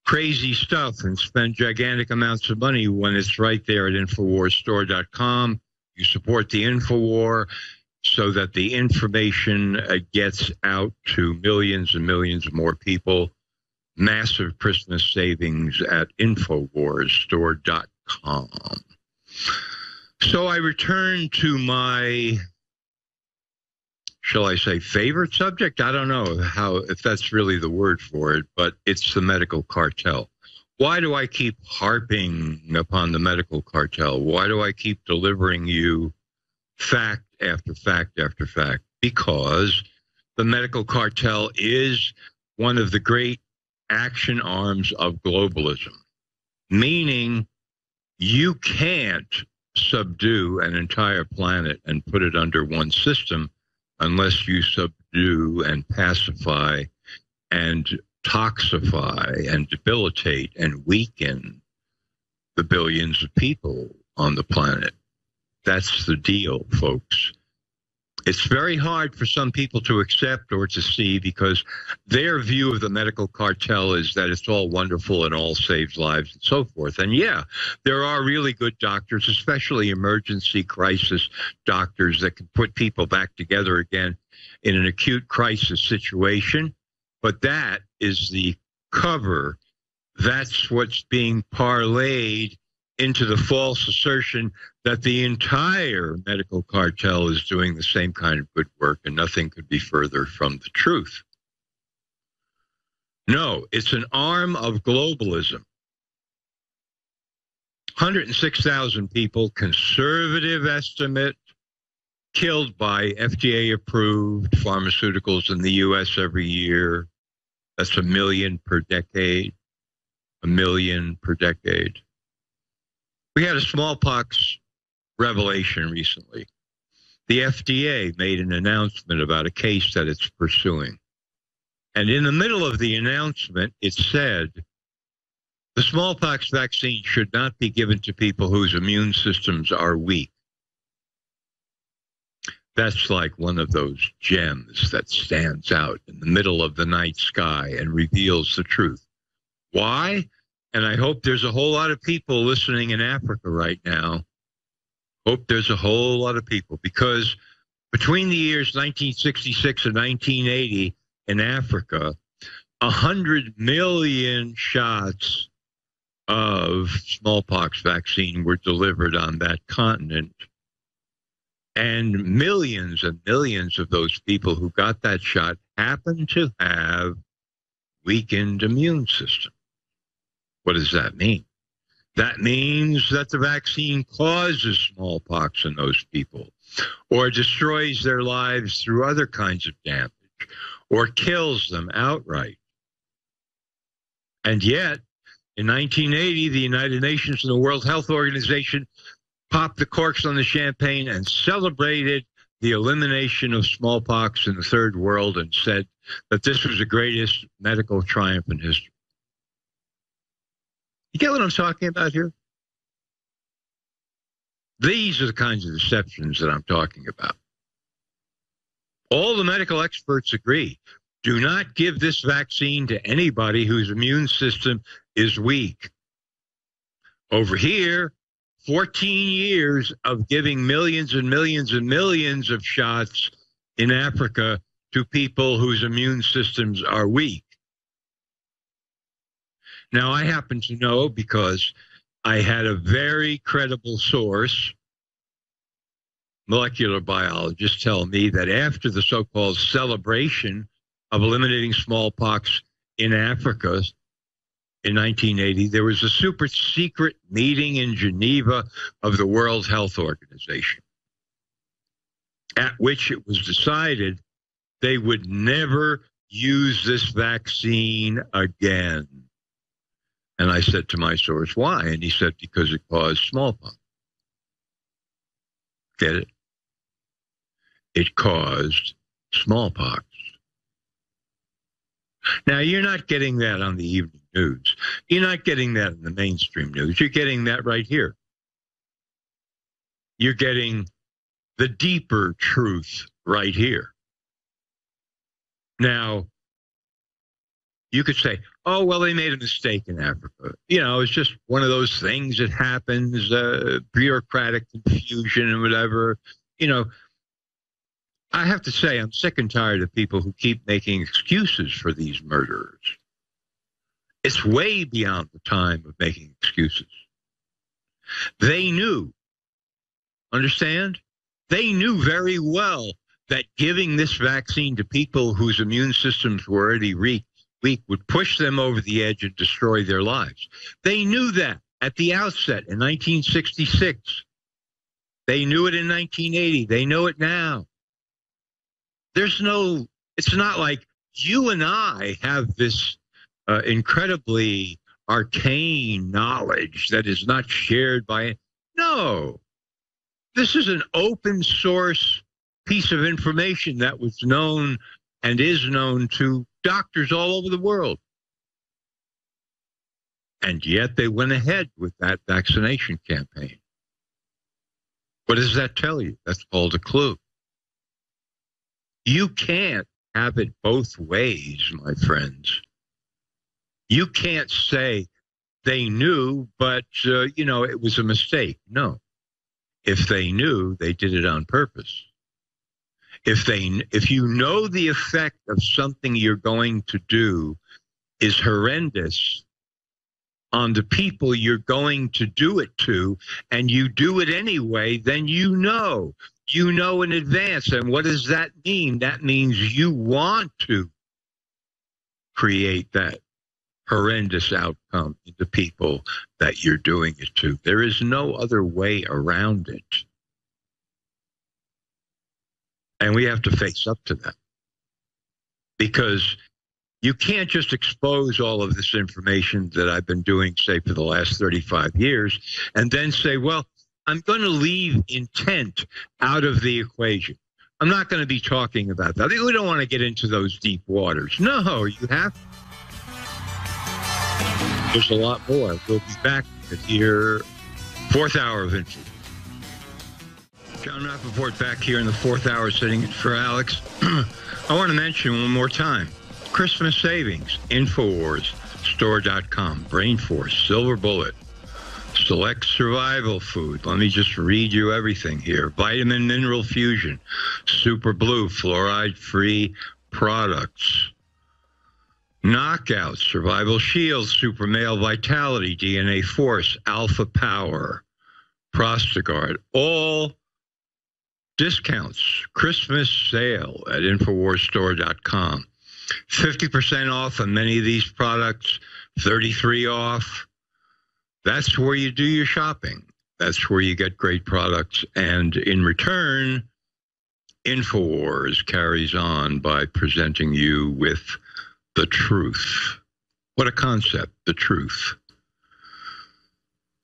[SPEAKER 22] crazy stuff and spend gigantic amounts of money when it's right there at InfoWarsStore.com? You support the InfoWar so that the information gets out to millions and millions more people. Massive Christmas savings at InfoWarsStore.com. So I return to my, shall I say, favorite subject? I don't know if that's really the word for it, but it's the medical cartel. Why do I keep harping upon the medical cartel? Why do I keep delivering you fact after fact after fact? Because the medical cartel is one of the great action arms of globalism, meaning you can't subdue an entire planet and put it under one system unless you subdue and pacify and toxify and debilitate and weaken the billions of people on the planet. That's the deal, folks. It's very hard for some people to accept or to see because their view of the medical cartel is that it's all wonderful and all saves lives and so forth. And yeah, there are really good doctors, especially emergency crisis doctors that can put people back together again in an acute crisis situation. But that is the cover. That's what's being parlayed into the false assertion that the entire medical cartel is doing the same kind of good work, and nothing could be further from the truth. No, it's an arm of globalism. 106,000 people, conservative estimate, killed by FDA-approved pharmaceuticals in the U.S. every year. That's 1 million per decade. 1 million per decade. We had a smallpox revelation recently. The FDA made an announcement about a case that it's pursuing. And in the middle of the announcement, it said, the smallpox vaccine should not be given to people whose immune systems are weak. That's like one of those gems that stands out in the middle of the night sky and reveals the truth. Why? And I hope there's a whole lot of people listening in Africa right now. Hope there's a whole lot of people, because between the years 1966 and 1980 in Africa, 100 million shots of smallpox vaccine were delivered on that continent. And millions and millions of those people who got that shot happened to have weakened immune system. What does that mean? That means that the vaccine causes smallpox in those people, or destroys their lives through other kinds of damage, or kills them outright. And yet, in 1980, the United Nations and the World Health Organization popped the corks on the champagne and celebrated the elimination of smallpox in the third world and said that this was the greatest medical triumph in history. You get what I'm talking about here? These are the kinds of deceptions that I'm talking about. All the medical experts agree. Do not give this vaccine to anybody whose immune system is weak. Over here, 14 years of giving millions and millions and millions of shots in Africa to people whose immune systems are weak. Now, I happen to know because I had a very credible source, molecular biologist, tell me that after the so-called celebration of eliminating smallpox in Africa in 1980, there was a super secret meeting in Geneva of the World Health Organization, at which it was decided they would never use this vaccine again. And I said to my source, why? And he said, because it caused smallpox. Get it? It caused smallpox. Now, you're not getting that on the evening news. You're not getting that in the mainstream news. You're getting that right here. You're getting the deeper truth right here. Now, you could say, oh, well, they made a mistake in Africa. You know, it's just one of those things that happens, bureaucratic confusion and whatever. You know, I have to say, I'm sick and tired of people who keep making excuses for these murderers. It's way beyond the time of making excuses. They knew, understand? They knew very well that giving this vaccine to people whose immune systems were already weak would push them over the edge and destroy their lives. They knew that at the outset in 1966. They knew it in 1980. They know it now. It's not like you and I have this incredibly arcane knowledge that is not shared by, no. This is an open source piece of information that was known and is known to doctors all over the world. And yet they went ahead with that vaccination campaign. What does that tell you? That's called a clue. You can't have it both ways, my friends. You can't say they knew, but, it was a mistake. No. If they knew, they did it on purpose. If you know the effect of something you're going to do is horrendous on the people you're going to do it to, and you do it anyway, then you know in advance. And what does that mean? That means you want to create that horrendous outcome in the people that you're doing it to. There is no other way around it. And we have to face up to that. Because you can't just expose all of this information that I've been doing, say, for the last 35 years, and then say, well, I'm going to leave intent out of the equation. I'm not going to be talking about that. We don't want to get into those deep waters. No, you have to. There's a lot more. We'll be back here, fourth hour of Info. John Rappaport back here in the fourth hour sitting in for Alex. I want to mention one more time. Christmas savings, INFOWARS, store.com, Brain Force, Silver Bullet, Select Survival Food. Let me just read you everything here. Vitamin Mineral Fusion, Super Blue, fluoride-free products. Knockout, Survival Shield, Super Male Vitality, DNA Force, Alpha Power, Prostagard, all discounts, Christmas sale at InfoWarsStore.com. 50% off on many of these products, 33 off. That's where you do your shopping. That's where you get great products. And in return, InfoWars carries on by presenting you with the truth. What a concept, the truth.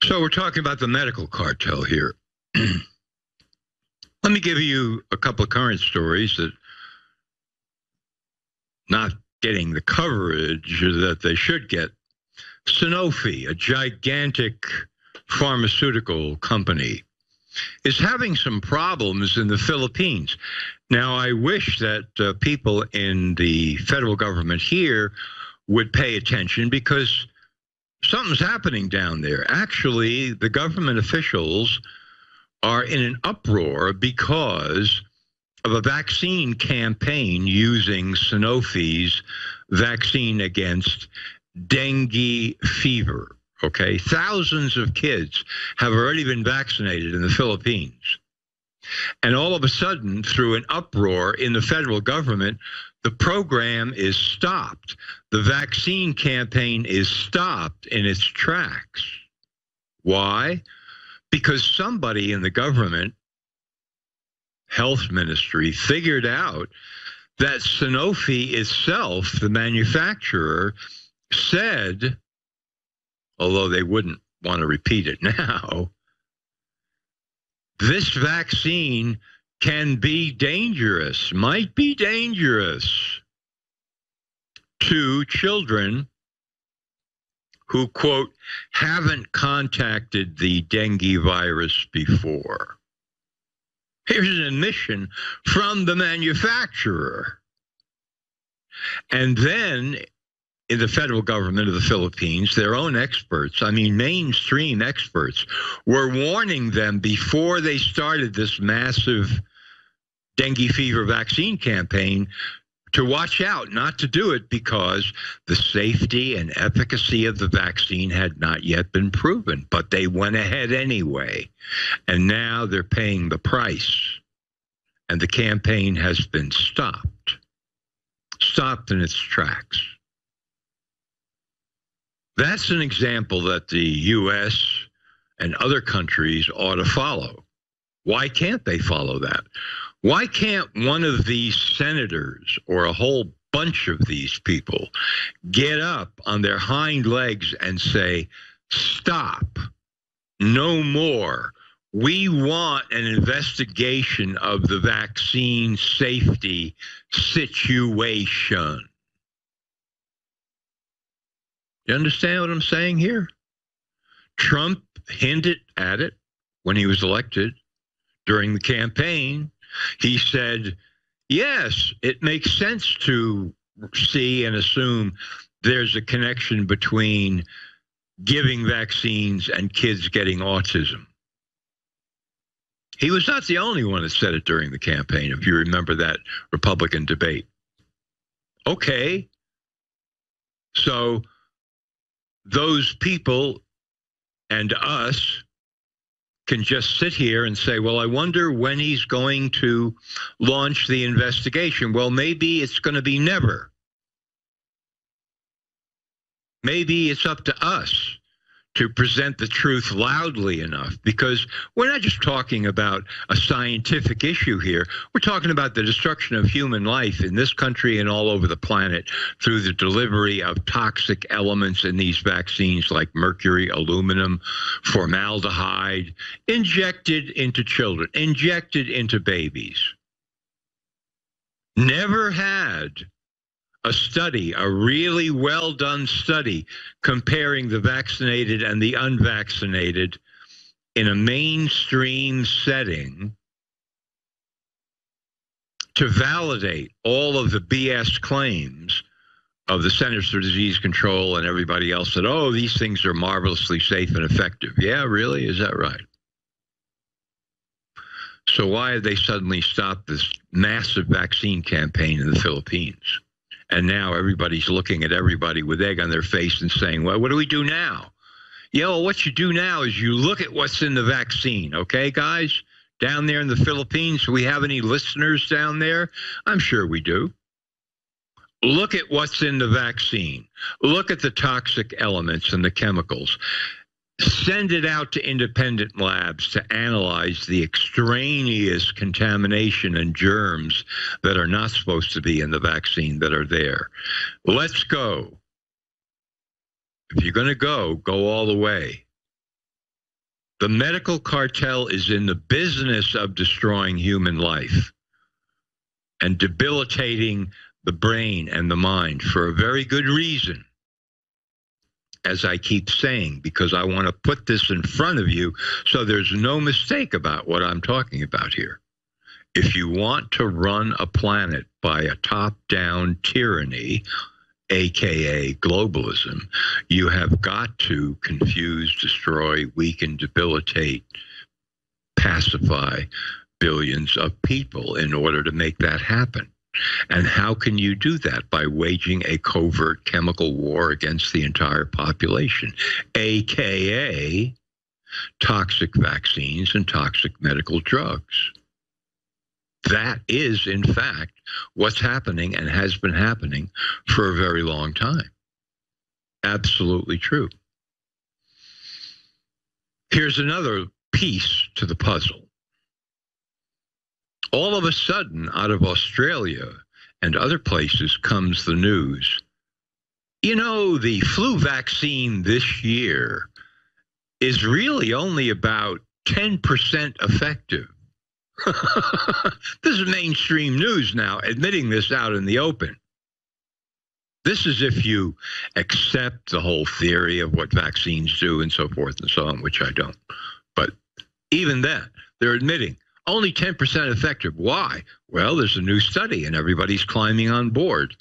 [SPEAKER 22] So we're talking about the medical cartel here. Let me give you a couple of current stories that not getting the coverage that they should get. Sanofi, a gigantic pharmaceutical company, is having some problems in the Philippines. Now, I wish that people in the federal government here would pay attention because something's happening down there. Actually, the government officials are in an uproar because of a vaccine campaign using Sanofi's vaccine against dengue fever. Okay, thousands of kids have already been vaccinated in the Philippines. And all of a sudden, through an uproar in the federal government, the program is stopped. The vaccine campaign is stopped in its tracks. Why? Because somebody in the government health ministry figured out that Sanofi itself, the manufacturer, said, although they wouldn't want to repeat it now, this vaccine can be dangerous, might be dangerous to children who, quote, haven't contacted the dengue virus before. Here's an admission from the manufacturer. And then in the federal government of the Philippines, their own experts, I mean mainstream experts, were warning them before they started this massive dengue fever vaccine campaign to watch out, not to do it, because the safety and efficacy of the vaccine had not yet been proven. But they went ahead anyway, and now they're paying the price. And the campaign has been stopped in its tracks. That's an example that the U.S. and other countries ought to follow. Why can't they follow that? Why can't one of these senators or a whole bunch of these people get up on their hind legs and say, stop, no more. We want an investigation of the vaccine safety situation. You understand what I'm saying here? Trump hinted at it when he was elected during the campaign. He said, yes, it makes sense to see and assume there's a connection between giving vaccines and kids getting autism. He was not the only one that said it during the campaign, if you remember that Republican debate. Okay. So those people and us can just sit here and say, well, I wonder when he's going to launch the investigation. Well, maybe it's going to be never. Maybe it's up to us to present the truth loudly enough, because we're not just talking about a scientific issue here. We're talking about the destruction of human life in this country and all over the planet through the delivery of toxic elements in these vaccines like mercury, aluminum, formaldehyde, injected into children, injected into babies. Never had a study, a really well-done study, comparing the vaccinated and the unvaccinated in a mainstream setting to validate all of the BS claims of the Centers for Disease Control and everybody else that, oh, these things are marvelously safe and effective. Yeah, really? Is that right? So why have they suddenly stopped this massive vaccine campaign in the Philippines? And now everybody's looking at everybody with egg on their face and saying, well, what do we do now? Yeah, well, what you do now is you look at what's in the vaccine, okay, guys? Down there in the Philippines, do we have any listeners down there? I'm sure we do. Look at what's in the vaccine. Look at the toxic elements and the chemicals. Send it out to independent labs to analyze the extraneous contamination and germs that are not supposed to be in the vaccine that are there. Let's go. If you're going to go all the way. The medical cartel is in the business of destroying human life and debilitating the brain and the mind for a very good reason. As I keep saying, because I want to put this in front of you so there's no mistake about what I'm talking about here. If you want to run a planet by a top-down tyranny, aka globalism, you have got to confuse, destroy, weaken, debilitate, pacify billions of people in order to make that happen. And how can you do that? By waging a covert chemical war against the entire population, aka toxic vaccines and toxic medical drugs. that is, in fact, what's happening and has been happening for a very long time. Absolutely true. Here's another piece to the puzzle. All of a sudden, out of Australia and other places comes the news. You know, the flu vaccine this year is really only about 10% effective. This is mainstream news now, admitting this out in the open. This is if you accept the whole theory of what vaccines do and so forth and so on, which I don't. But even that, they're admitting only 10% effective. Why? Well, there's a new study and everybody's climbing on board.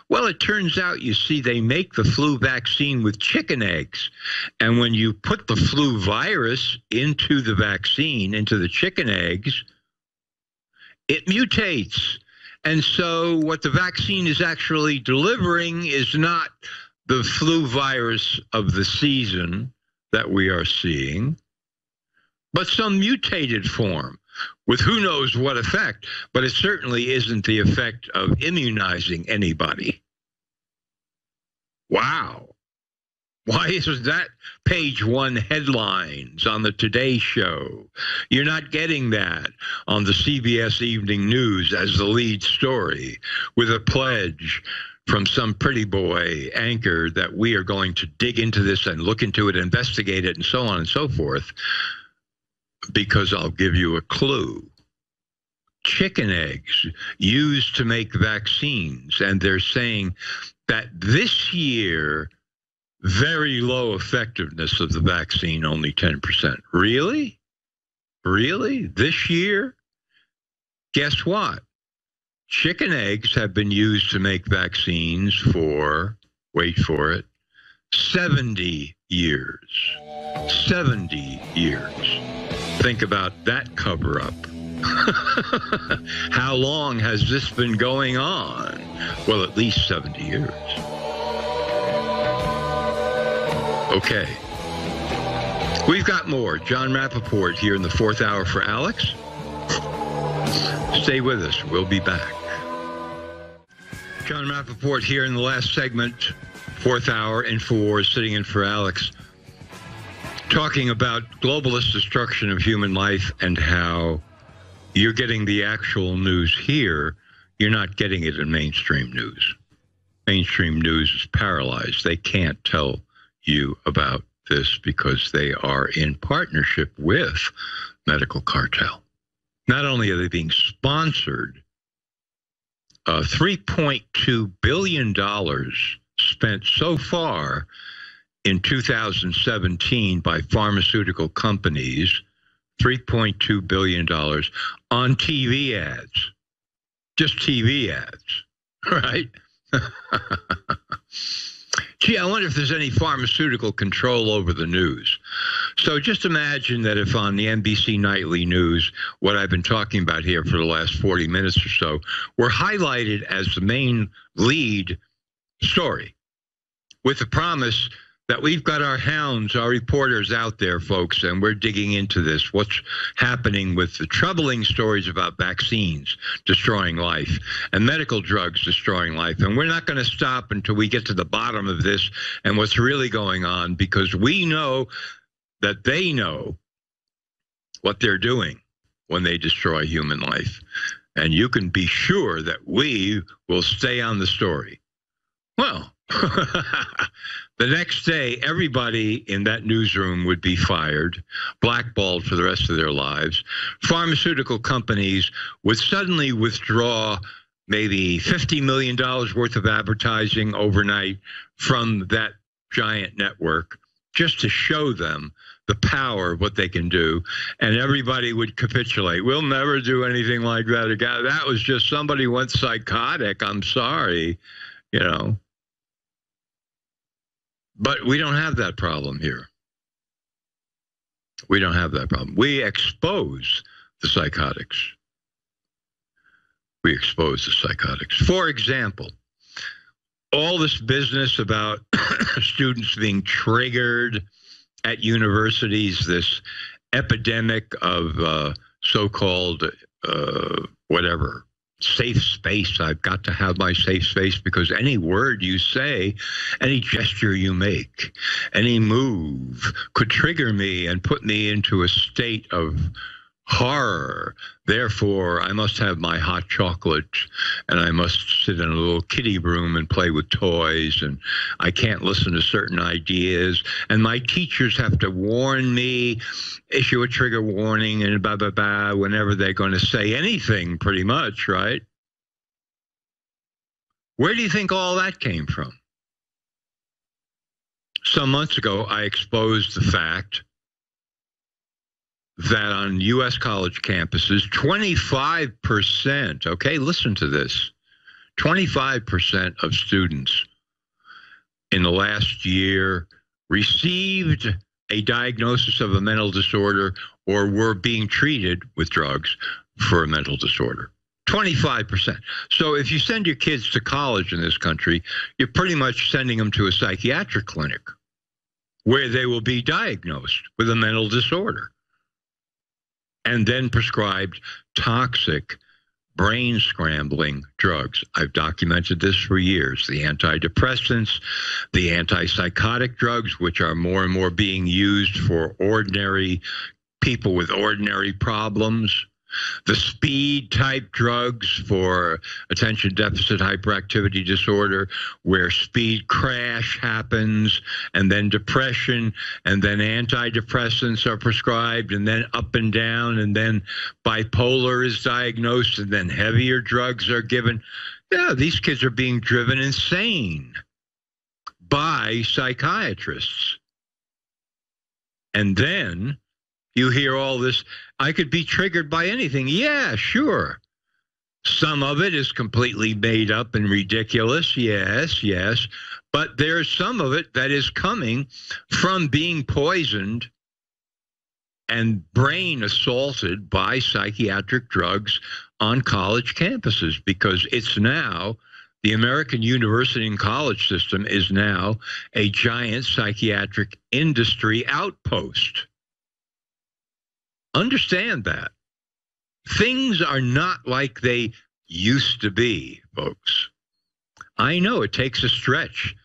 [SPEAKER 22] Well, it turns out, you see, they make the flu vaccine with chicken eggs. And when you put the flu virus into the vaccine, into the chicken eggs, it mutates. And so what the vaccine is actually delivering is not the flu virus of the season that we are seeing, but some mutated form with who knows what effect, but it certainly isn't the effect of immunizing anybody. Wow. Why isn't that page one headlines on the Today Show? You're not getting that on the CBS Evening News as the lead story with a pledge from some pretty boy anchor that we are going to dig into this and look into it, investigate it, and so on and so forth, because I'll give you a clue. Chicken eggs used to make vaccines, and they're saying that this year, very low effectiveness of the vaccine, only 10%. Really? Really? This year? Guess what? Chicken eggs have been used to make vaccines for, wait for it, 70 years. 70 years. Think about that cover-up. How long has this been going on? Well, at least 70 years. Okay. We've got more. John Rappaport here in the fourth hour for Alex. Stay with us. We'll be back. John Rappaport here in the last segment, fourth hour, INFOWARS, sitting in for Alex, talking about globalist destruction of human life and how you're getting the actual news here. You're not getting it in mainstream news. Mainstream news is paralyzed. They can't tell you about this because they are in partnership with medical cartel. Not only are they being sponsored, $3.2 billion spent so far in 2017 by pharmaceutical companies, $3.2 billion on TV ads, just TV ads, right? Gee, I wonder if there's any pharmaceutical control over the news. So just imagine that if on the NBC Nightly News, what I've been talking about here for the last 40 minutes or so, were highlighted as the main lead story, with the promise that we've got our hounds, our reporters out there, folks, and we're digging into this. What's happening with the troubling stories about vaccines destroying life and medical drugs destroying life. And we're not going to stop until we get to the bottom of this and what's really going on, because we know that they know what they're doing when they destroy human life. And you can be sure that we will stay on the story. Well, the next day, everybody in that newsroom would be fired, blackballed for the rest of their lives. Pharmaceutical companies would suddenly withdraw maybe $50 million worth of advertising overnight from that giant network just to show them the power of what they can do. And everybody would capitulate. We'll never do anything like that again. That was just somebody went psychotic. I'm sorry, you know. But we don't have that problem here. We don't have that problem. We expose the psychotics. We expose the psychotics. For example, all this business about students being triggered at universities, this epidemic of so-called whatever, safe space. I've got to have my safe space because any word you say, any gesture you make, any move could trigger me and put me into a state of horror. Therefore, I must have my hot chocolate and I must sit in a little kiddie room and play with toys, and I can't listen to certain ideas, and my teachers have to warn me, issue a trigger warning and blah, blah, blah, whenever they're going to say anything, pretty much, right? Where do you think all that came from? Some months ago, I exposed the fact that on U.S. college campuses, 25%, okay, listen to this, 25% of students in the last year received a diagnosis of a mental disorder or were being treated with drugs for a mental disorder. 25%. So if you send your kids to college in this country, you're pretty much sending them to a psychiatric clinic where they will be diagnosed with a mental disorder and then prescribed toxic, brain-scrambling drugs. I've documented this for years. The antidepressants, the antipsychotic drugs, which are more and more being used for ordinary people with ordinary problems, the speed-type drugs for attention deficit hyperactivity disorder, where speed crash happens, and then depression, and then antidepressants are prescribed, and then up and down, and then bipolar is diagnosed, and then heavier drugs are given. Yeah, these kids are being driven insane by psychiatrists. And then you hear all this, I could be triggered by anything. Yeah, sure. Some of it is completely made up and ridiculous. Yes, yes. But there's some of it that is coming from being poisoned and brain assaulted by psychiatric drugs on college campuses, because it's now, the American university and college system is now a giant psychiatric industry outpost. Understand that. Things are not like they used to be, folks. I know it takes a stretch.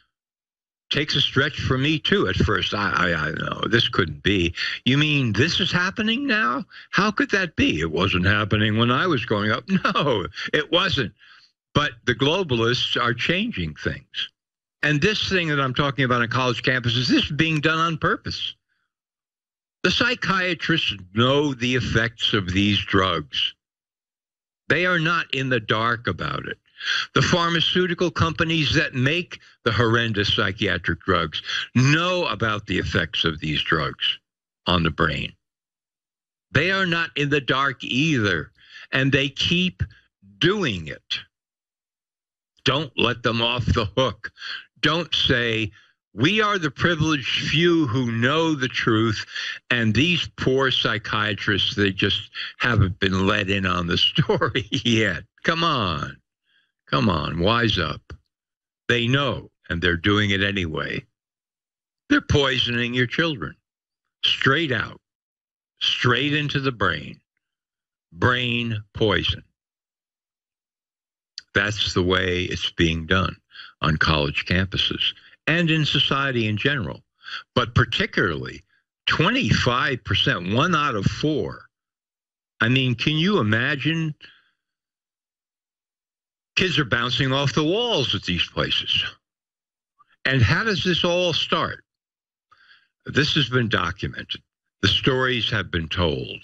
[SPEAKER 22] Takes a stretch for me, too, at first. I know, this couldn't be. You mean this is happening now? How could that be? It wasn't happening when I was growing up. No, it wasn't. But the globalists are changing things. And this thing that I'm talking about on college campuses, this is being done on purpose. The psychiatrists know the effects of these drugs. They are not in the dark about it. The pharmaceutical companies that make the horrendous psychiatric drugs know about the effects of these drugs on the brain. They are not in the dark either, and they keep doing it. Don't let them off the hook. Don't say, we are the privileged few who know the truth, and these poor psychiatrists, they just haven't been let in on the story yet. Come on. Come on, wise up. They know, and they're doing it anyway. They're poisoning your children. Straight out. Straight into the brain. Brain poison. That's the way it's being done on college campuses and in society in general. But particularly, 25%, 1 out of 4. I mean, can you imagine? Kids are bouncing off the walls at these places. And how does this all start? This has been documented. The stories have been told.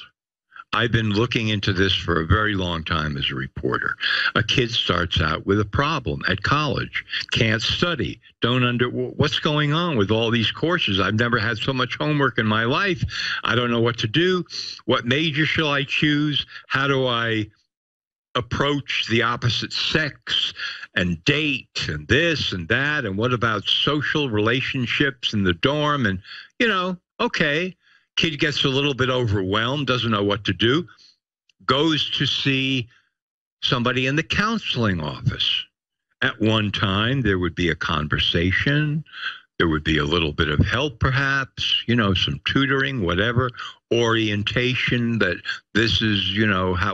[SPEAKER 22] I've been looking into this for a very long time as a reporter. A kid starts out with a problem at college, can't study, what's going on with all these courses? I've never had so much homework in my life. I don't know what to do. What major shall I choose? How do I approach the opposite sex and date and this and that? And what about social relationships in the dorm? And, okay. Kid gets a little bit overwhelmed, doesn't know what to do, goes to see somebody in the counseling office. At one time, there would be a conversation. There would be a little bit of help, perhaps, some tutoring, whatever, orientation that this is,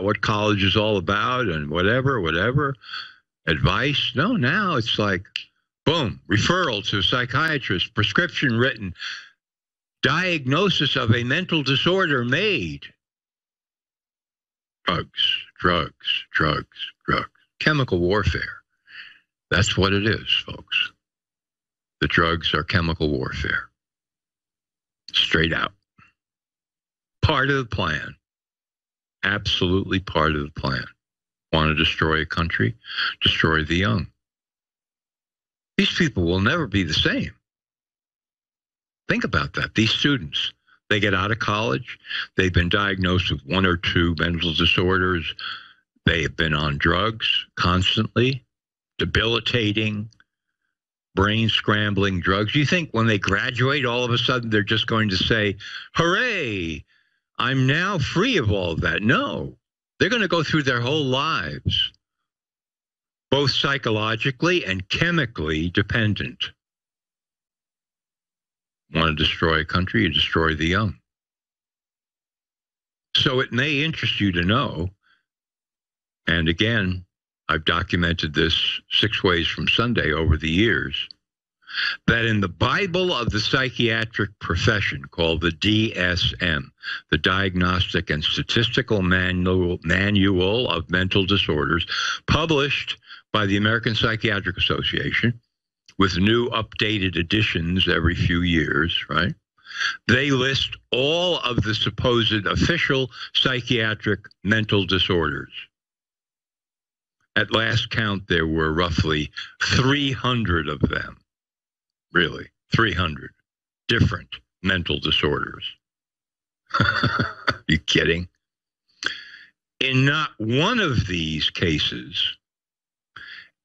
[SPEAKER 22] what college is all about and whatever, advice. No, now it's like, boom, referral to a psychiatrist, prescription written, diagnosis of a mental disorder made. Drugs. Chemical warfare. That's what it is, folks. The drugs are chemical warfare. Straight out. Part of the plan. Absolutely part of the plan. Want to destroy a country? Destroy the young. These people will never be the same. Think about that. These students, they get out of college. They've been diagnosed with 1 or 2 mental disorders. They have been on drugs constantly, debilitating, brain-scrambling drugs. You think when they graduate, all of a sudden they're just going to say, hooray, I'm now free of all of that. No, they're going to go through their whole lives, both psychologically and chemically dependent. Want to destroy a country, you destroy the young. So it may interest you to know, and again, I've documented this 6 ways from Sunday over the years, that in the Bible of the psychiatric profession, called the DSM, the Diagnostic and Statistical Manual of Mental Disorders, published by the American Psychiatric Association, with new updated editions every few years, right? They list all of the supposed official psychiatric mental disorders. At last count, there were roughly 300 of them. Really, 300 different mental disorders. Are you kidding? In not one of these cases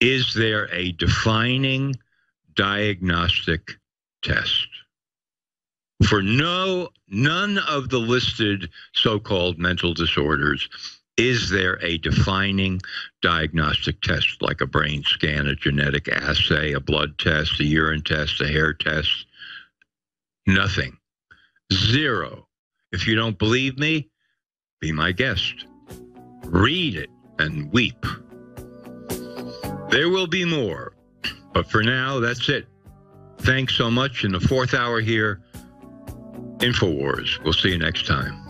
[SPEAKER 22] is there a defining diagnostic test. For none of the listed so-called mental disorders is there a defining diagnostic test, like a brain scan, a genetic assay, a blood test, a urine test, a hair test? Nothing. Zero. If you don't believe me, be my guest. Read it and weep. There will be more, but for now, that's it. Thanks so much. In the 4th hour here, INFOWARS. We'll see you next time.